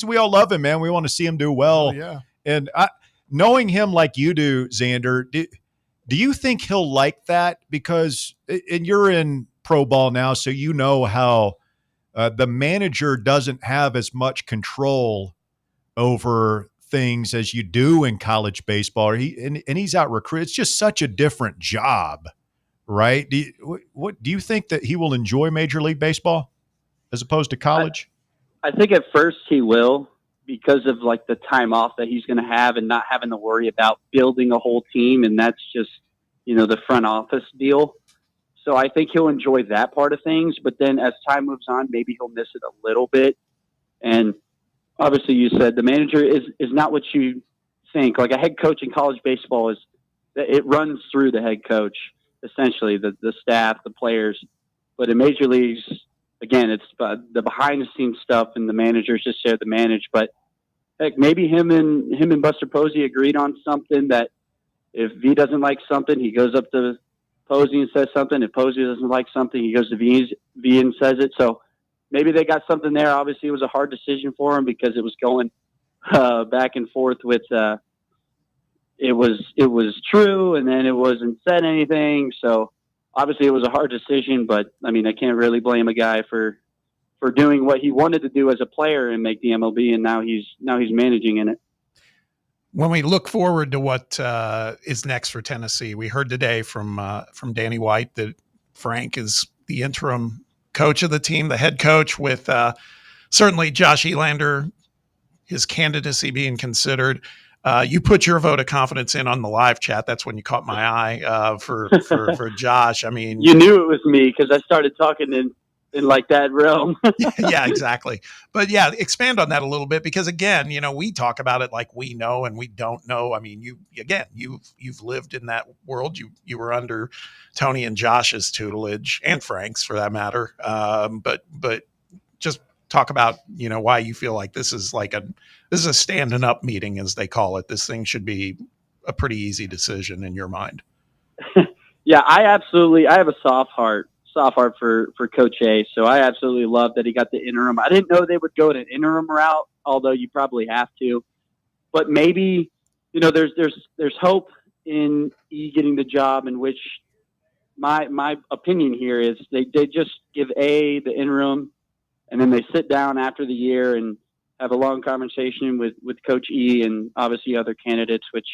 we all love him, man. We want to see him do well. Oh, yeah, and knowing him like you do, Xander, do you think he'll like that? Because and you're in pro ball now, so you know how. The manager doesn't have as much control over things as you do in college baseball. And he's out recruiting. It's just such a different job, right? Do you think that he will enjoy Major League Baseball as opposed to college? I think at first he will because of like the time off that he's going to have and not having to worry about building a whole team. And that's just, the front office deal. So I think he'll enjoy that part of things, but then as time moves on, maybe he'll miss it a little bit. And obviously you said the manager is not what you think. Like a head coach in college baseball it runs through the head coach, essentially the staff, the players. But in major leagues, again, it's the behind the scenes stuff and the managers just there to manage. But heck, maybe him and Buster Posey agreed on something that if V doesn't like something, he goes up to Posey and says something. If Posey doesn't like something, he goes to V and says it. So maybe they got something there. Obviously, it was a hard decision for him because it was going back and forth with it was true, and then it wasn't said anything. So obviously, it was a hard decision. But I mean, I can't really blame a guy for doing what he wanted to do as a player and make the MLB, and now he's managing in it. When we look forward to what is next for Tennessee, we heard today from Danny White that Frank is the interim coach of the team, the head coach, with certainly Josh Elander, his candidacy being considered. You put your vote of confidence in on the live chat. That's when you caught my eye for Josh. I mean, you knew it was me because I started talking in like that realm. Yeah, exactly. But yeah, expand on that a little bit, because again, we talk about it like we know and we don't know. I mean, you've lived in that world. You were under Tony and Josh's tutelage, and Frank's for that matter. But just talk about, why you feel like this is a standing up meeting, as they call it. This thing should be a pretty easy decision in your mind. Yeah, I have a soft heart for Coach A. So I absolutely love that he got the interim. I didn't know they would go an interim route, although you probably have to. But maybe, there's hope in E getting the job, in which my opinion here is they just give A the interim, and then they sit down after the year and have a long conversation with Coach E and obviously other candidates, which,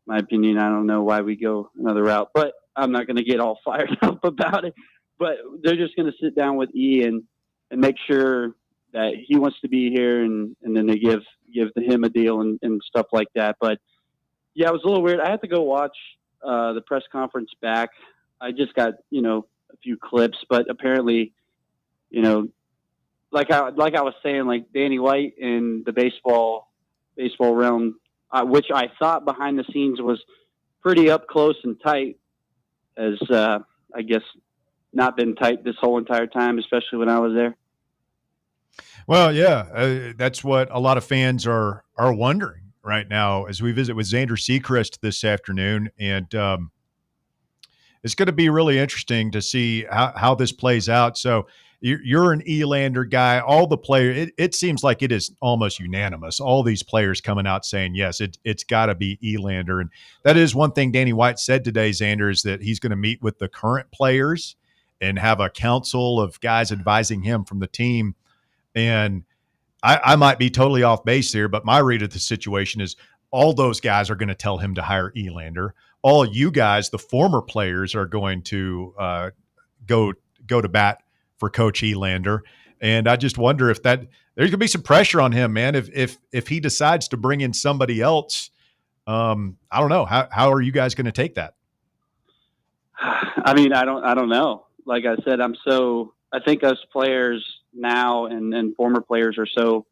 my opinion, I don't know why we go another route, but I'm not going to get all fired up about it. But they're just going to sit down with E and make sure that he wants to be here, and then they give him a deal and stuff like that. But yeah, it was a little weird. I had to go watch the press conference back. I just got a few clips, but apparently, like I was saying, like Danny White in the baseball realm, which I thought behind the scenes was pretty up close and tight, as I guess not been tight this whole entire time, especially when I was there. Well, yeah, that's what a lot of fans are wondering right now as we visit with Xander Sechrist this afternoon, and it's going to be really interesting to see how this plays out. So you're an Elander guy. All the players, it seems like it is almost unanimous. All these players coming out saying, yes, it's got to be Elander. And that is one thing Danny White said today, Xander, is that he's going to meet with the current players and have a council of guys advising him from the team. And I might be totally off base here, but my read of the situation is all those guys are going to tell him to hire Elander. All you guys, the former players, are going to go to bat for Coach Elander. And I just wonder if there's going to be some pressure on him, man. If he decides to bring in somebody else, I don't know. How are you guys going to take that? I mean, I don't know. Like I said, I think us players now and former players are so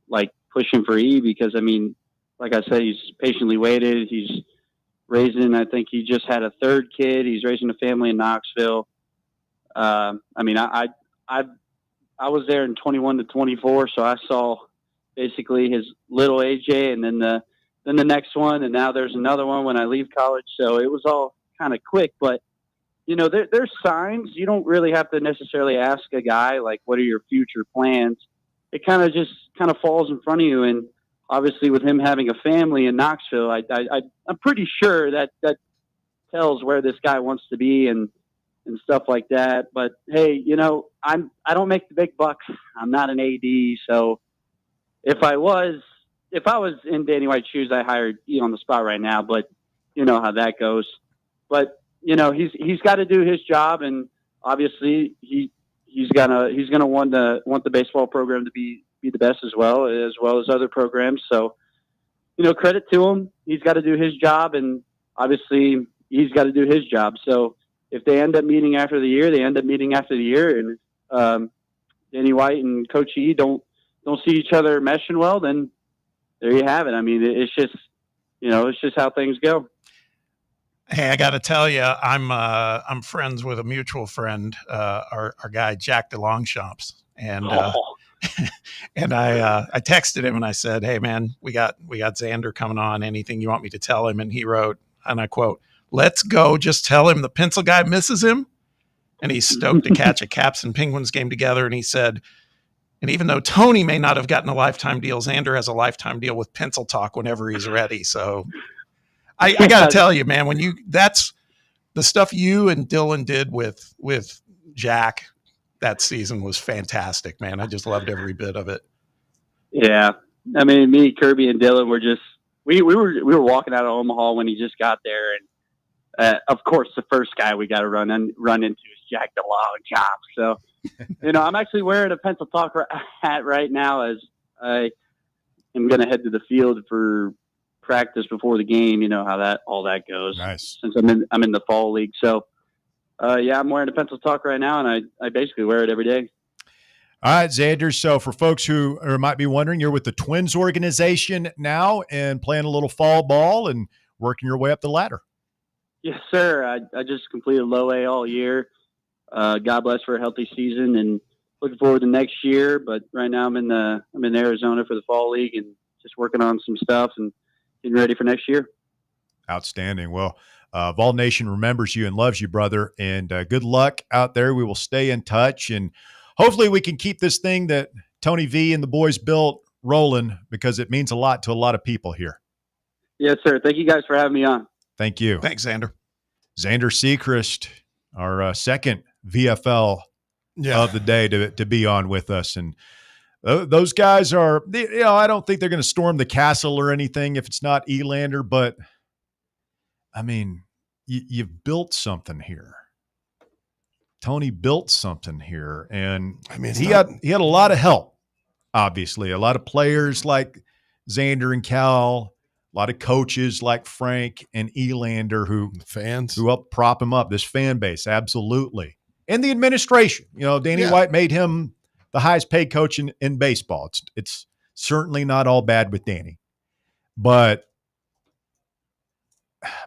like pushing for E, because I mean, like I said, he's patiently waited. He's raising, I think he just had a third kid. He's raising a family in Knoxville. I mean, I was there in 21 to 24, so I saw basically his little AJ, and then the next one, and now there's another one when I leave college. So it was all kind of quick, but there's signs. You don't really have to necessarily ask a guy like, "What are your future plans?" It kind of falls in front of you, and obviously with him having a family in Knoxville, I'm pretty sure that tells where this guy wants to be and stuff like that. But hey, I don't make the big bucks. I'm not an AD, so if I was in Danny White's shoes, I hired E on the spot right now. But you know how that goes. But he's got to do his job, and obviously he's gonna want the baseball program to be the best as well as other programs. So credit to him. He's got to do his job, and obviously he's got to do his job. So if they end up meeting after the year, they end up meeting after the year, and Danny White and Coach E don't see each other meshing well, then there you have it. I mean, it's just how things go. Hey, I got to tell you, I'm friends with a mutual friend, our guy Jack DeLongchamps, and And I texted him and I said, "Hey man, we got Xander coming on. Anything you want me to tell him?" And he wrote, and I quote, "Let's go. Just tell him the pencil guy misses him." And he's stoked to catch a Caps and Penguins game together. And he said, "And even though Tony may not have gotten a lifetime deal, Xander has a lifetime deal with Pencil Talk whenever he's ready." So I got to tell you, man, that's the stuff you and Dylan did with Jack that season was fantastic, man. I just loved every bit of it. Yeah. I mean, me, Kirby, and Dylan were just, we were walking out of Omaha when he just got there. And of course, the first guy we got to run into is Jack the Long Chop. So, I'm actually wearing a Pencil Talk hat right now as I am going to head to the field for practice before the game. You know how all that goes. Nice. Since I'm in the fall league. So, I'm wearing a Pencil Talk right now, and I basically wear it every day. All right, Xander. So for folks who might be wondering, you're with the Twins organization now and playing a little fall ball and working your way up the ladder. Yes, sir. I just completed low A all year. God bless for a healthy season, and looking forward to next year. But right now I'm in Arizona for the fall league and just working on some stuff and getting ready for next year. Outstanding. Well, Vol Nation remembers you and loves you, brother. And good luck out there. We will stay in touch, and hopefully we can keep this thing that Tony V and the boys built rolling, because it means a lot to a lot of people here. Yes, sir. Thank you guys for having me on. Thank you. Thanks, Xander. Xander Sechrist, our second VFL of the day to be on with us. And those guys are, I don't think they're going to storm the castle or anything if it's not Elander, but I mean, you've built something here. Tony built something here, and I mean, he had a lot of help. Obviously, a lot of players like Xander and Cal, a lot of coaches like Frank and Elander who helped prop him up. This fan base, absolutely, and the administration. Danny White made him the highest paid coach in baseball. It's certainly not all bad with Danny, but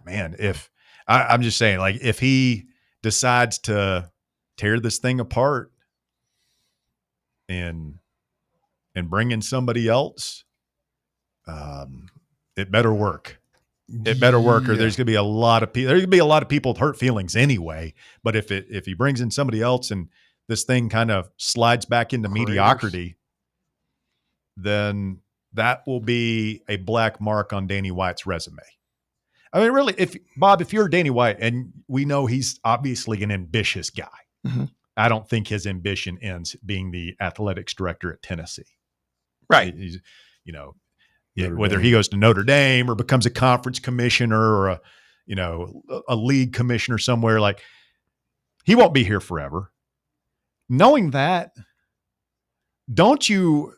man, if I'm just saying, like, if he decides to tear this thing apart and bring in somebody else, it better work. It better work, or there's going to be a lot of people. There's going to be a lot of people with hurt feelings anyway. But if he brings in somebody else and this thing kind of slides back into mediocrity, then that will be a black mark on Danny White's resume. I mean, really, if you're Danny White, and we know he's obviously an ambitious guy, mm-hmm. I don't think his ambition ends being the athletics director at Tennessee. Right. He's, whether he goes to Notre Dame or becomes a conference commissioner or a league commissioner somewhere, like, he won't be here forever. Knowing that, aren't you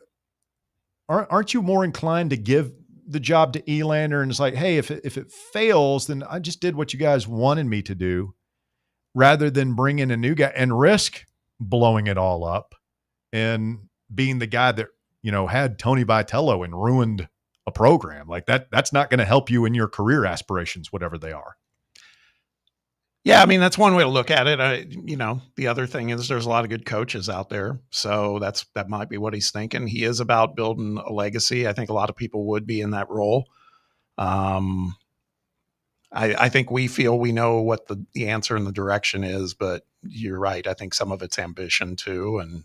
more inclined to give the job to Elander, and it's like, hey, if it fails, then I just did what you guys wanted me to do, rather than bring in a new guy and risk blowing it all up and being the guy that, had Tony Vitello and ruined a program like that. That's not going to help you in your career aspirations, whatever they are. Yeah, I mean, that's one way to look at it. The other thing is there's a lot of good coaches out there. So that might be what he's thinking. He is about building a legacy. I think a lot of people would be in that role. I think we feel we know what the answer and the direction is, but you're right. I think some of it's ambition too. And,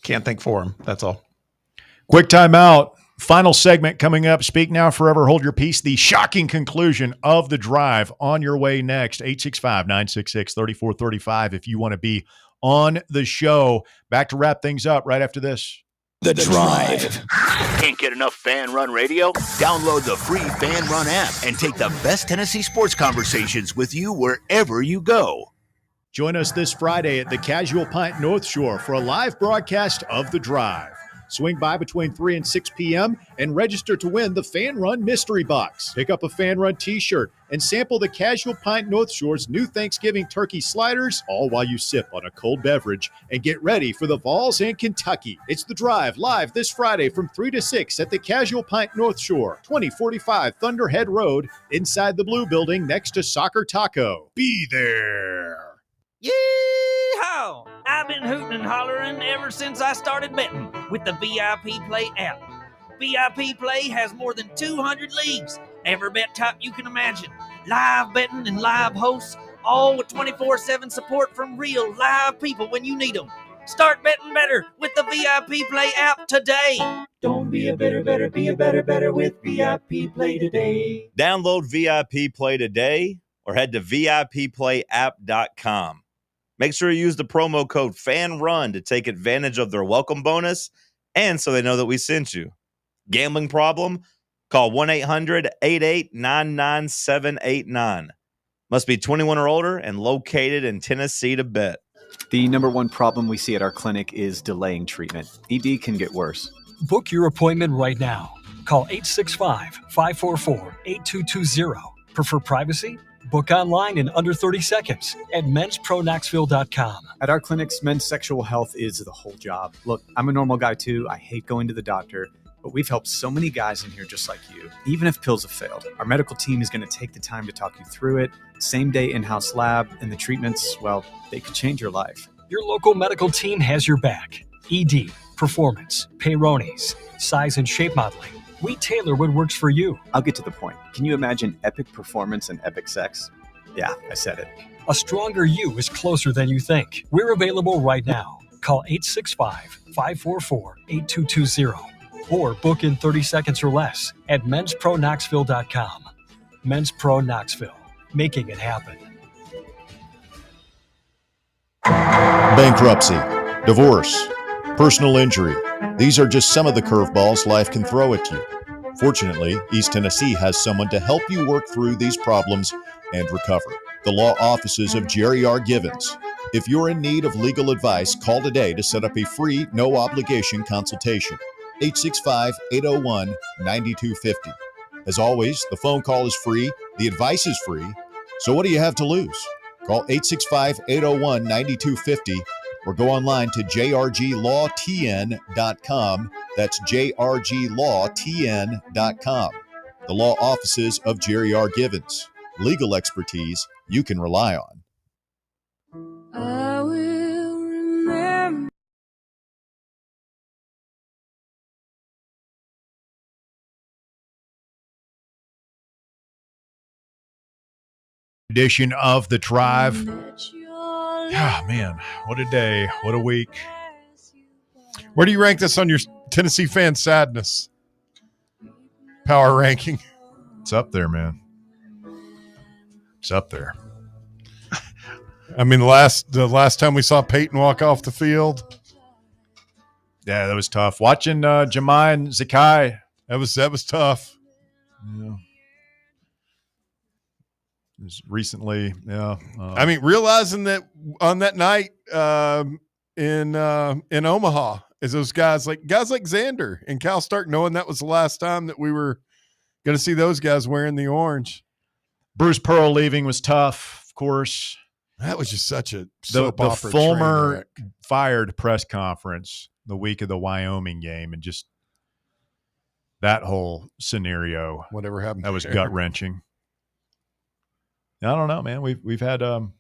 can't think for him. That's all. Quick timeout. Final segment coming up. Speak now, forever hold your peace. The shocking conclusion of the drive on your way next. 865-966-3435 if you want to be on the show. Back to wrap things up right after this. The Drive. Can't get enough Fan Run Radio? Download the free Fan Run app and take the best Tennessee sports conversations with you wherever you go. Join us this Friday at the Casual Pint North Shore for a live broadcast of The Drive. Swing by between 3 and 6 p.m. and register to win the Fan Run Mystery Box. Pick up a Fan Run t-shirt and sample the Casual Pint North Shore's new Thanksgiving turkey sliders, all while you sip on a cold beverage and get ready for the Vols and Kentucky. It's The Drive, live this Friday from 3 to 6 at the Casual Pint North Shore, 2045 Thunderhead Road, inside the Blue Building next to Soccer Taco. Be there. Yeehaw! I've been hooting and hollering ever since I started betting with the VIP Play app. VIP Play has more than 200 leagues, every bet type you can imagine, live betting and live hosts, all with 24/7 support from real live people when you need them. Start betting better with the VIP Play app today. Don't be a better, be a better with VIP Play today. Download VIP Play today or head to VIPPlayApp.com. Make sure you use the promo code FANRUN to take advantage of their welcome bonus and so they know that we sent you. Gambling problem? Call 1-800-8899-789. Must be 21 or older and located in Tennessee to bet. The number one problem we see at our clinic is delaying treatment. ED can get worse. Book your appointment right now. Call 865-544-8220. Prefer privacy? Book online in under 30 seconds at menspronaknxville.com. At our clinics, men's sexual health is the whole job. Look, I'm a normal guy too. I hate going to the doctor, but we've helped so many guys in here just like you. Even if pills have failed, our medical team is going to take the time to talk you through it. Same day in-house lab, and the treatments, well, they could change your life. Your local medical team has your back. ED, performance, Peyronie's, size and shape modeling. We tailor what works for you. I'll get to the point. Can you imagine epic performance and epic sex? Yeah, I said it. A stronger you is closer than you think. We're available right now. Call 865-544-8220 or book in 30 seconds or less at menspronaknxville.com. Men's Pro Knoxville, making it happen. Bankruptcy, divorce, personal injury. These are just some of the curveballs life can throw at you. Fortunately, East Tennessee has someone to help you work through these problems and recover. The law offices of Jerry R. Givens. If you're in need of legal advice, call today to set up a free, no-obligation consultation. 865-801-9250. As always, the phone call is free, the advice is free, so what do you have to lose? Call 865-801-9250 or go online to jrglawtn.com. That's jrglawtn.com. The law offices of Jerry R. Givens. Legal expertise you can rely on. I will remember. Edition of The Drive. Ah, man, what a day. What a week. Where do you rank this on your Tennessee fan sadness power ranking? It's up there, man. It's up there. I mean, the last time we saw Peyton walk off the field. Yeah, that was tough. Watching Jemai and Zakai. That was tough. Yeah. Recently, yeah. I mean, realizing that on that night in Omaha, is those guys like Xander and Cal Stark, knowing that was the last time that we were going to see those guys wearing the orange. Bruce Pearl leaving was tough, of course. That was just such a soap the opera. Fulmer fired press conference the week of the Wyoming game, and just that whole scenario. Whatever happened, that was gut wrenching. I don't know, man. We've had some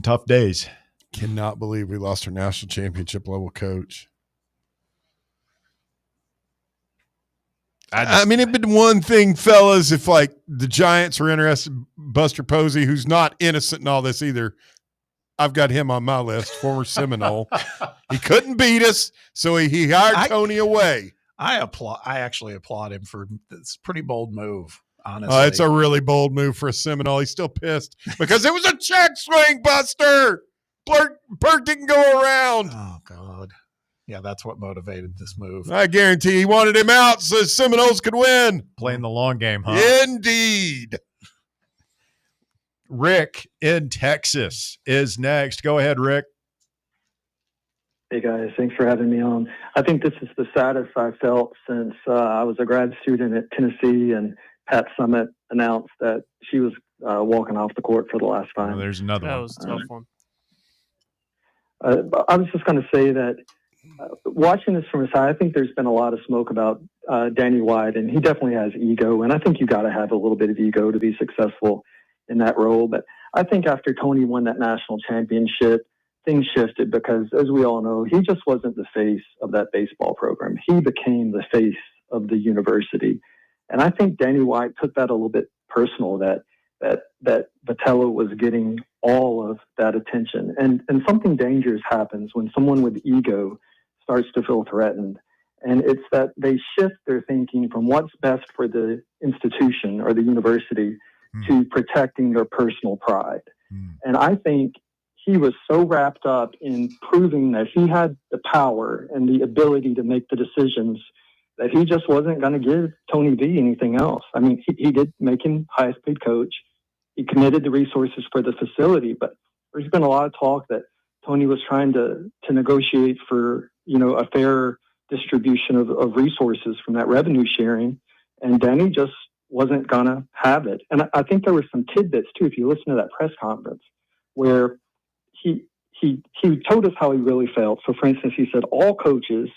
tough days. Cannot believe we lost our national championship level coach. I mean, it'd been one thing, fellas, if like the Giants were interested in Buster Posey, who's not innocent in all this either. I've got him on my list, former Seminole. He couldn't beat us, so he hired Tony away. I actually applaud him for this pretty bold move. Honestly, it's a really bold move for a Seminole. He's still pissed because it was a check swing, Buster. Bert didn't go around. Oh, God. Yeah, that's what motivated this move. I guarantee he wanted him out so the Seminoles could win. Playing the long game, huh? Indeed. Rick in Texas is next. Go ahead, Rick. Hey, guys. Thanks for having me on. I think this is the saddest I've felt since I was a grad student at Tennessee and Pat Summitt announced that she was walking off the court for the last time. Oh, there's another one. That was a tough one. I was just going to say that watching this from a side, I think there's been a lot of smoke about Danny White, and he definitely has ego, and I think you got to have a little bit of ego to be successful in that role. But I think after Tony won that national championship, things shifted because, as we all know, he just wasn't the face of that baseball program. He became the face of the university. And I think Danny White took that a little bit personal, that Vitello was getting all of that attention. And something dangerous happens when someone with ego starts to feel threatened. And it's that they shift their thinking from what's best for the institution or the university to protecting their personal pride. And I think he was so wrapped up in proving that he had the power and the ability to make the decisions that he just wasn't going to give Tony V anything else. I mean, he did make him highest paid coach. He committed the resources for the facility, but there's been a lot of talk that Tony was trying to negotiate for, a fair distribution of resources from that revenue sharing. And Danny just wasn't going to have it. And I think there were some tidbits too, if you listen to that press conference, where he told us how he really felt. So for instance, he said, all coaches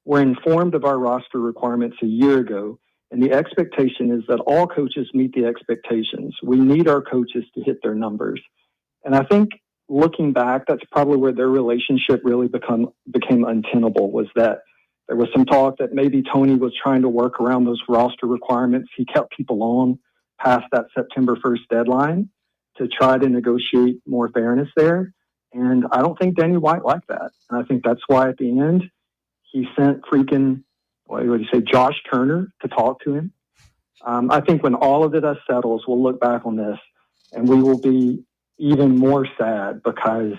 were informed of our roster requirements a year ago. And the expectation is that all coaches meet the expectations. We need our coaches to hit their numbers. And I think looking back, that's probably where their relationship really became untenable, was that there was some talk that maybe Tony was trying to work around those roster requirements. He kept people on past that September 1st deadline to try to negotiate more fairness there. And I don't think Danny White liked that. And I think that's why at the end, he sent Josh Turner to talk to him. I think when all of the dust settles, we'll look back on this and we will be even more sad because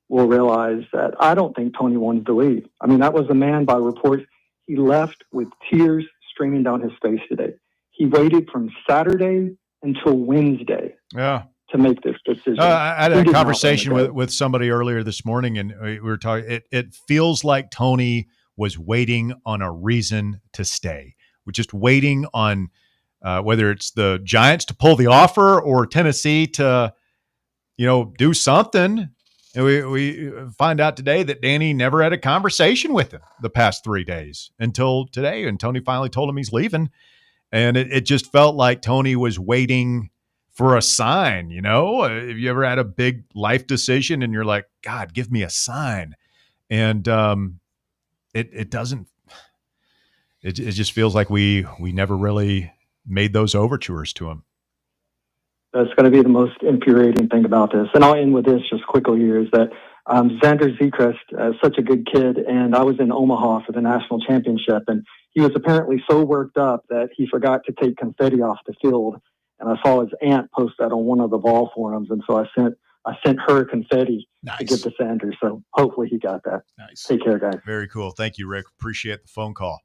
we'll realize that I don't think Tony wanted to leave. I mean, that was a man, by reports, he left with tears streaming down his face today. He waited from Saturday until Wednesday to make this decision. I had a conversation with somebody earlier this morning, and we were talking. It feels like Tony was waiting on a reason to stay. We're just waiting on whether it's the Giants to pull the offer or Tennessee to, do something. And we find out today that Danny never had a conversation with him the past 3 days until today. And Tony finally told him he's leaving. And it just felt like Tony was waiting for a sign. Have you ever had a big life decision and you're like, God, give me a sign? And it doesn't, it just feels like we never really made those overtures to him. That's going to be the most infuriating thing about this. And I'll end with this just quickly here, is that Xander Zekrest is such a good kid, and I was in Omaha for the national championship, and he was apparently so worked up that he forgot to take confetti off the field. And I saw his aunt post that on one of the ball forums, and so I sent her confetti to give to Xander. So hopefully he got that. Nice. Take care, guys. Very cool. Thank you, Rick. Appreciate the phone call.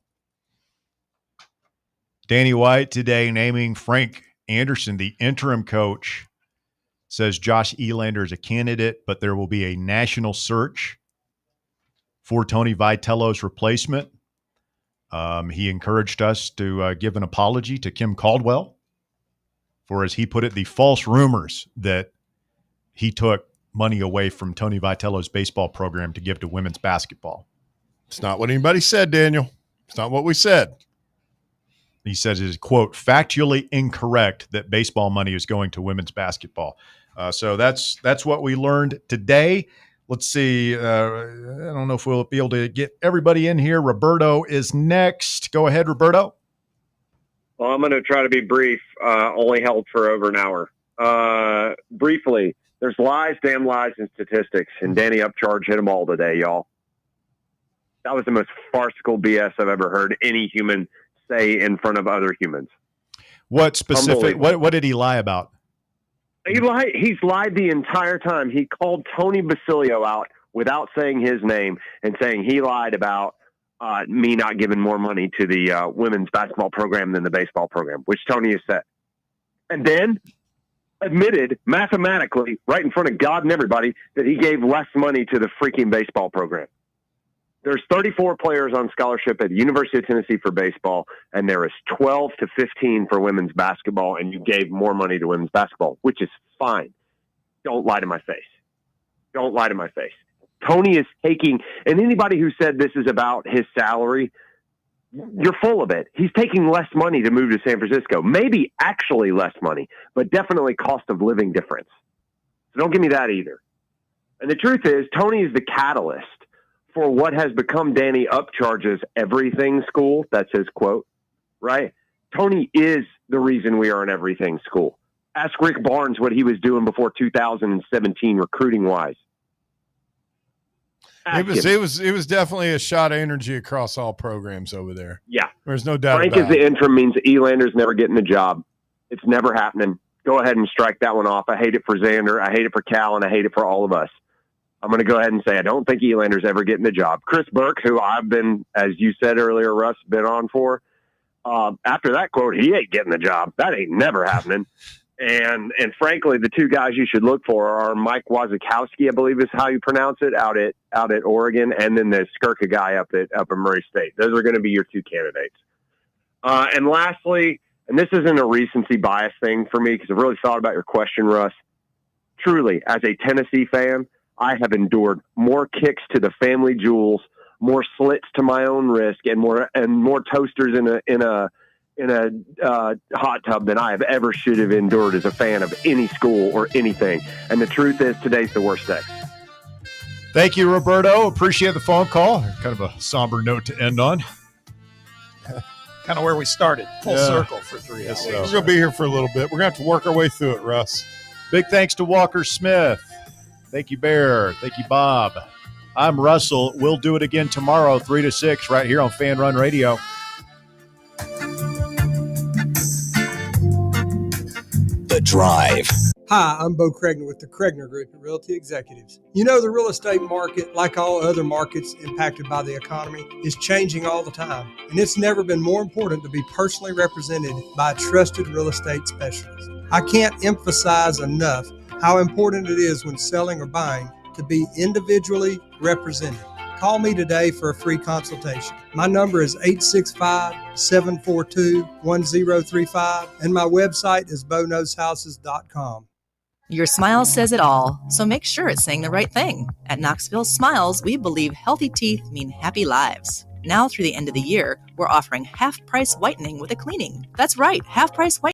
Danny White today naming Frank Anderson the interim coach. Says Josh Elander is a candidate, but there will be a national search for Tony Vitello's replacement. He encouraged us to give an apology to Kim Caldwell for, as he put it, the false rumors that he took money away from Tony Vitello's baseball program to give to women's basketball. It's not what anybody said, Daniel. It's not what we said. He says it is, quote, factually incorrect that baseball money is going to women's basketball. So that's what we learned today. Let's see. I don't know if we'll be able to get everybody in here. Roberto is next. Go ahead, Roberto. Well, I'm going to try to be brief. Only held for over an hour. Briefly, there's lies, damn lies, and statistics, and Danny Upcharge hit them all today, y'all. That was the most farcical BS I've ever heard any human say in front of other humans. What specific? What did he lie about? He's lied the entire time. He called Tony Basilio out without saying his name and saying he lied about me not giving more money to the women's basketball program than the baseball program, which Tony has said. And then admitted mathematically, right in front of God and everybody, that he gave less money to the freaking baseball program. There's 34 players on scholarship at the University of Tennessee for baseball, and there is 12 to 15 for women's basketball, and you gave more money to women's basketball, which is fine. Don't lie to my face. Don't lie to my face. Tony is taking, and anybody who said this is about his salary, you're full of it. He's taking less money to move to San Francisco. Maybe actually less money, but definitely cost of living difference. So don't give me that either. And the truth is, Tony is the catalyst for what has become Danny Upcharge's everything school. That's his quote, right? Tony is the reason we are an everything school. Ask Rick Barnes what he was doing before 2017 recruiting wise. It was definitely a shot of energy across all programs over there. Yeah. There's no doubt Frank about is the it. interim means Elander's never getting the job. It's never happening. Go ahead and strike that one off. I hate it for Xander. I hate it for Cal, and I hate it for all of us. I'm going to go ahead and say I don't think Elander's ever getting the job. Chris Burke, who I've been, as you said earlier, Russ, been on for, after that quote, he ain't getting the job. That ain't never happening. And frankly, the two guys you should look for are Mike Wazakowski, I believe is how you pronounce it, out at Oregon, and then the Skirka guy up at Murray State. Those are going to be your two candidates. And lastly, and this isn't a recency bias thing for me because I've really thought about your question, Russ. Truly, as a Tennessee fan, I have endured more kicks to the family jewels, more slits to my own wrist, and more toasters in a hot tub than I have ever should have endured as a fan of any school or anything. And the truth is, today's the worst day. Thank you, Roberto. Appreciate the phone call. Kind of a somber note to end on. Kind of where we started. Full circle for 3 hours. We're going to be here for a little bit. We're going to have to work our way through it, Russ. Big thanks to Walker Smith. Thank you, Bear. Thank you, Bob. I'm Russell. We'll do it again tomorrow, 3 to 6, right here on Fan Run Radio. The Drive. Hi, I'm Bo Cregner with the Cregner Group of Realty Executives. You know, the real estate market, like all other markets impacted by the economy, is changing all the time. And it's never been more important to be personally represented by a trusted real estate specialist. I can't emphasize enough how important it is when selling or buying to be individually represented. Call me today for a free consultation. My number is 865-742-1035, and my website is bonowshouses.com. Your smile says it all, so make sure it's saying the right thing. At Knoxville Smiles, we believe healthy teeth mean happy lives. Now through the end of the year, we're offering half-price whitening with a cleaning. That's right, half-price whitening.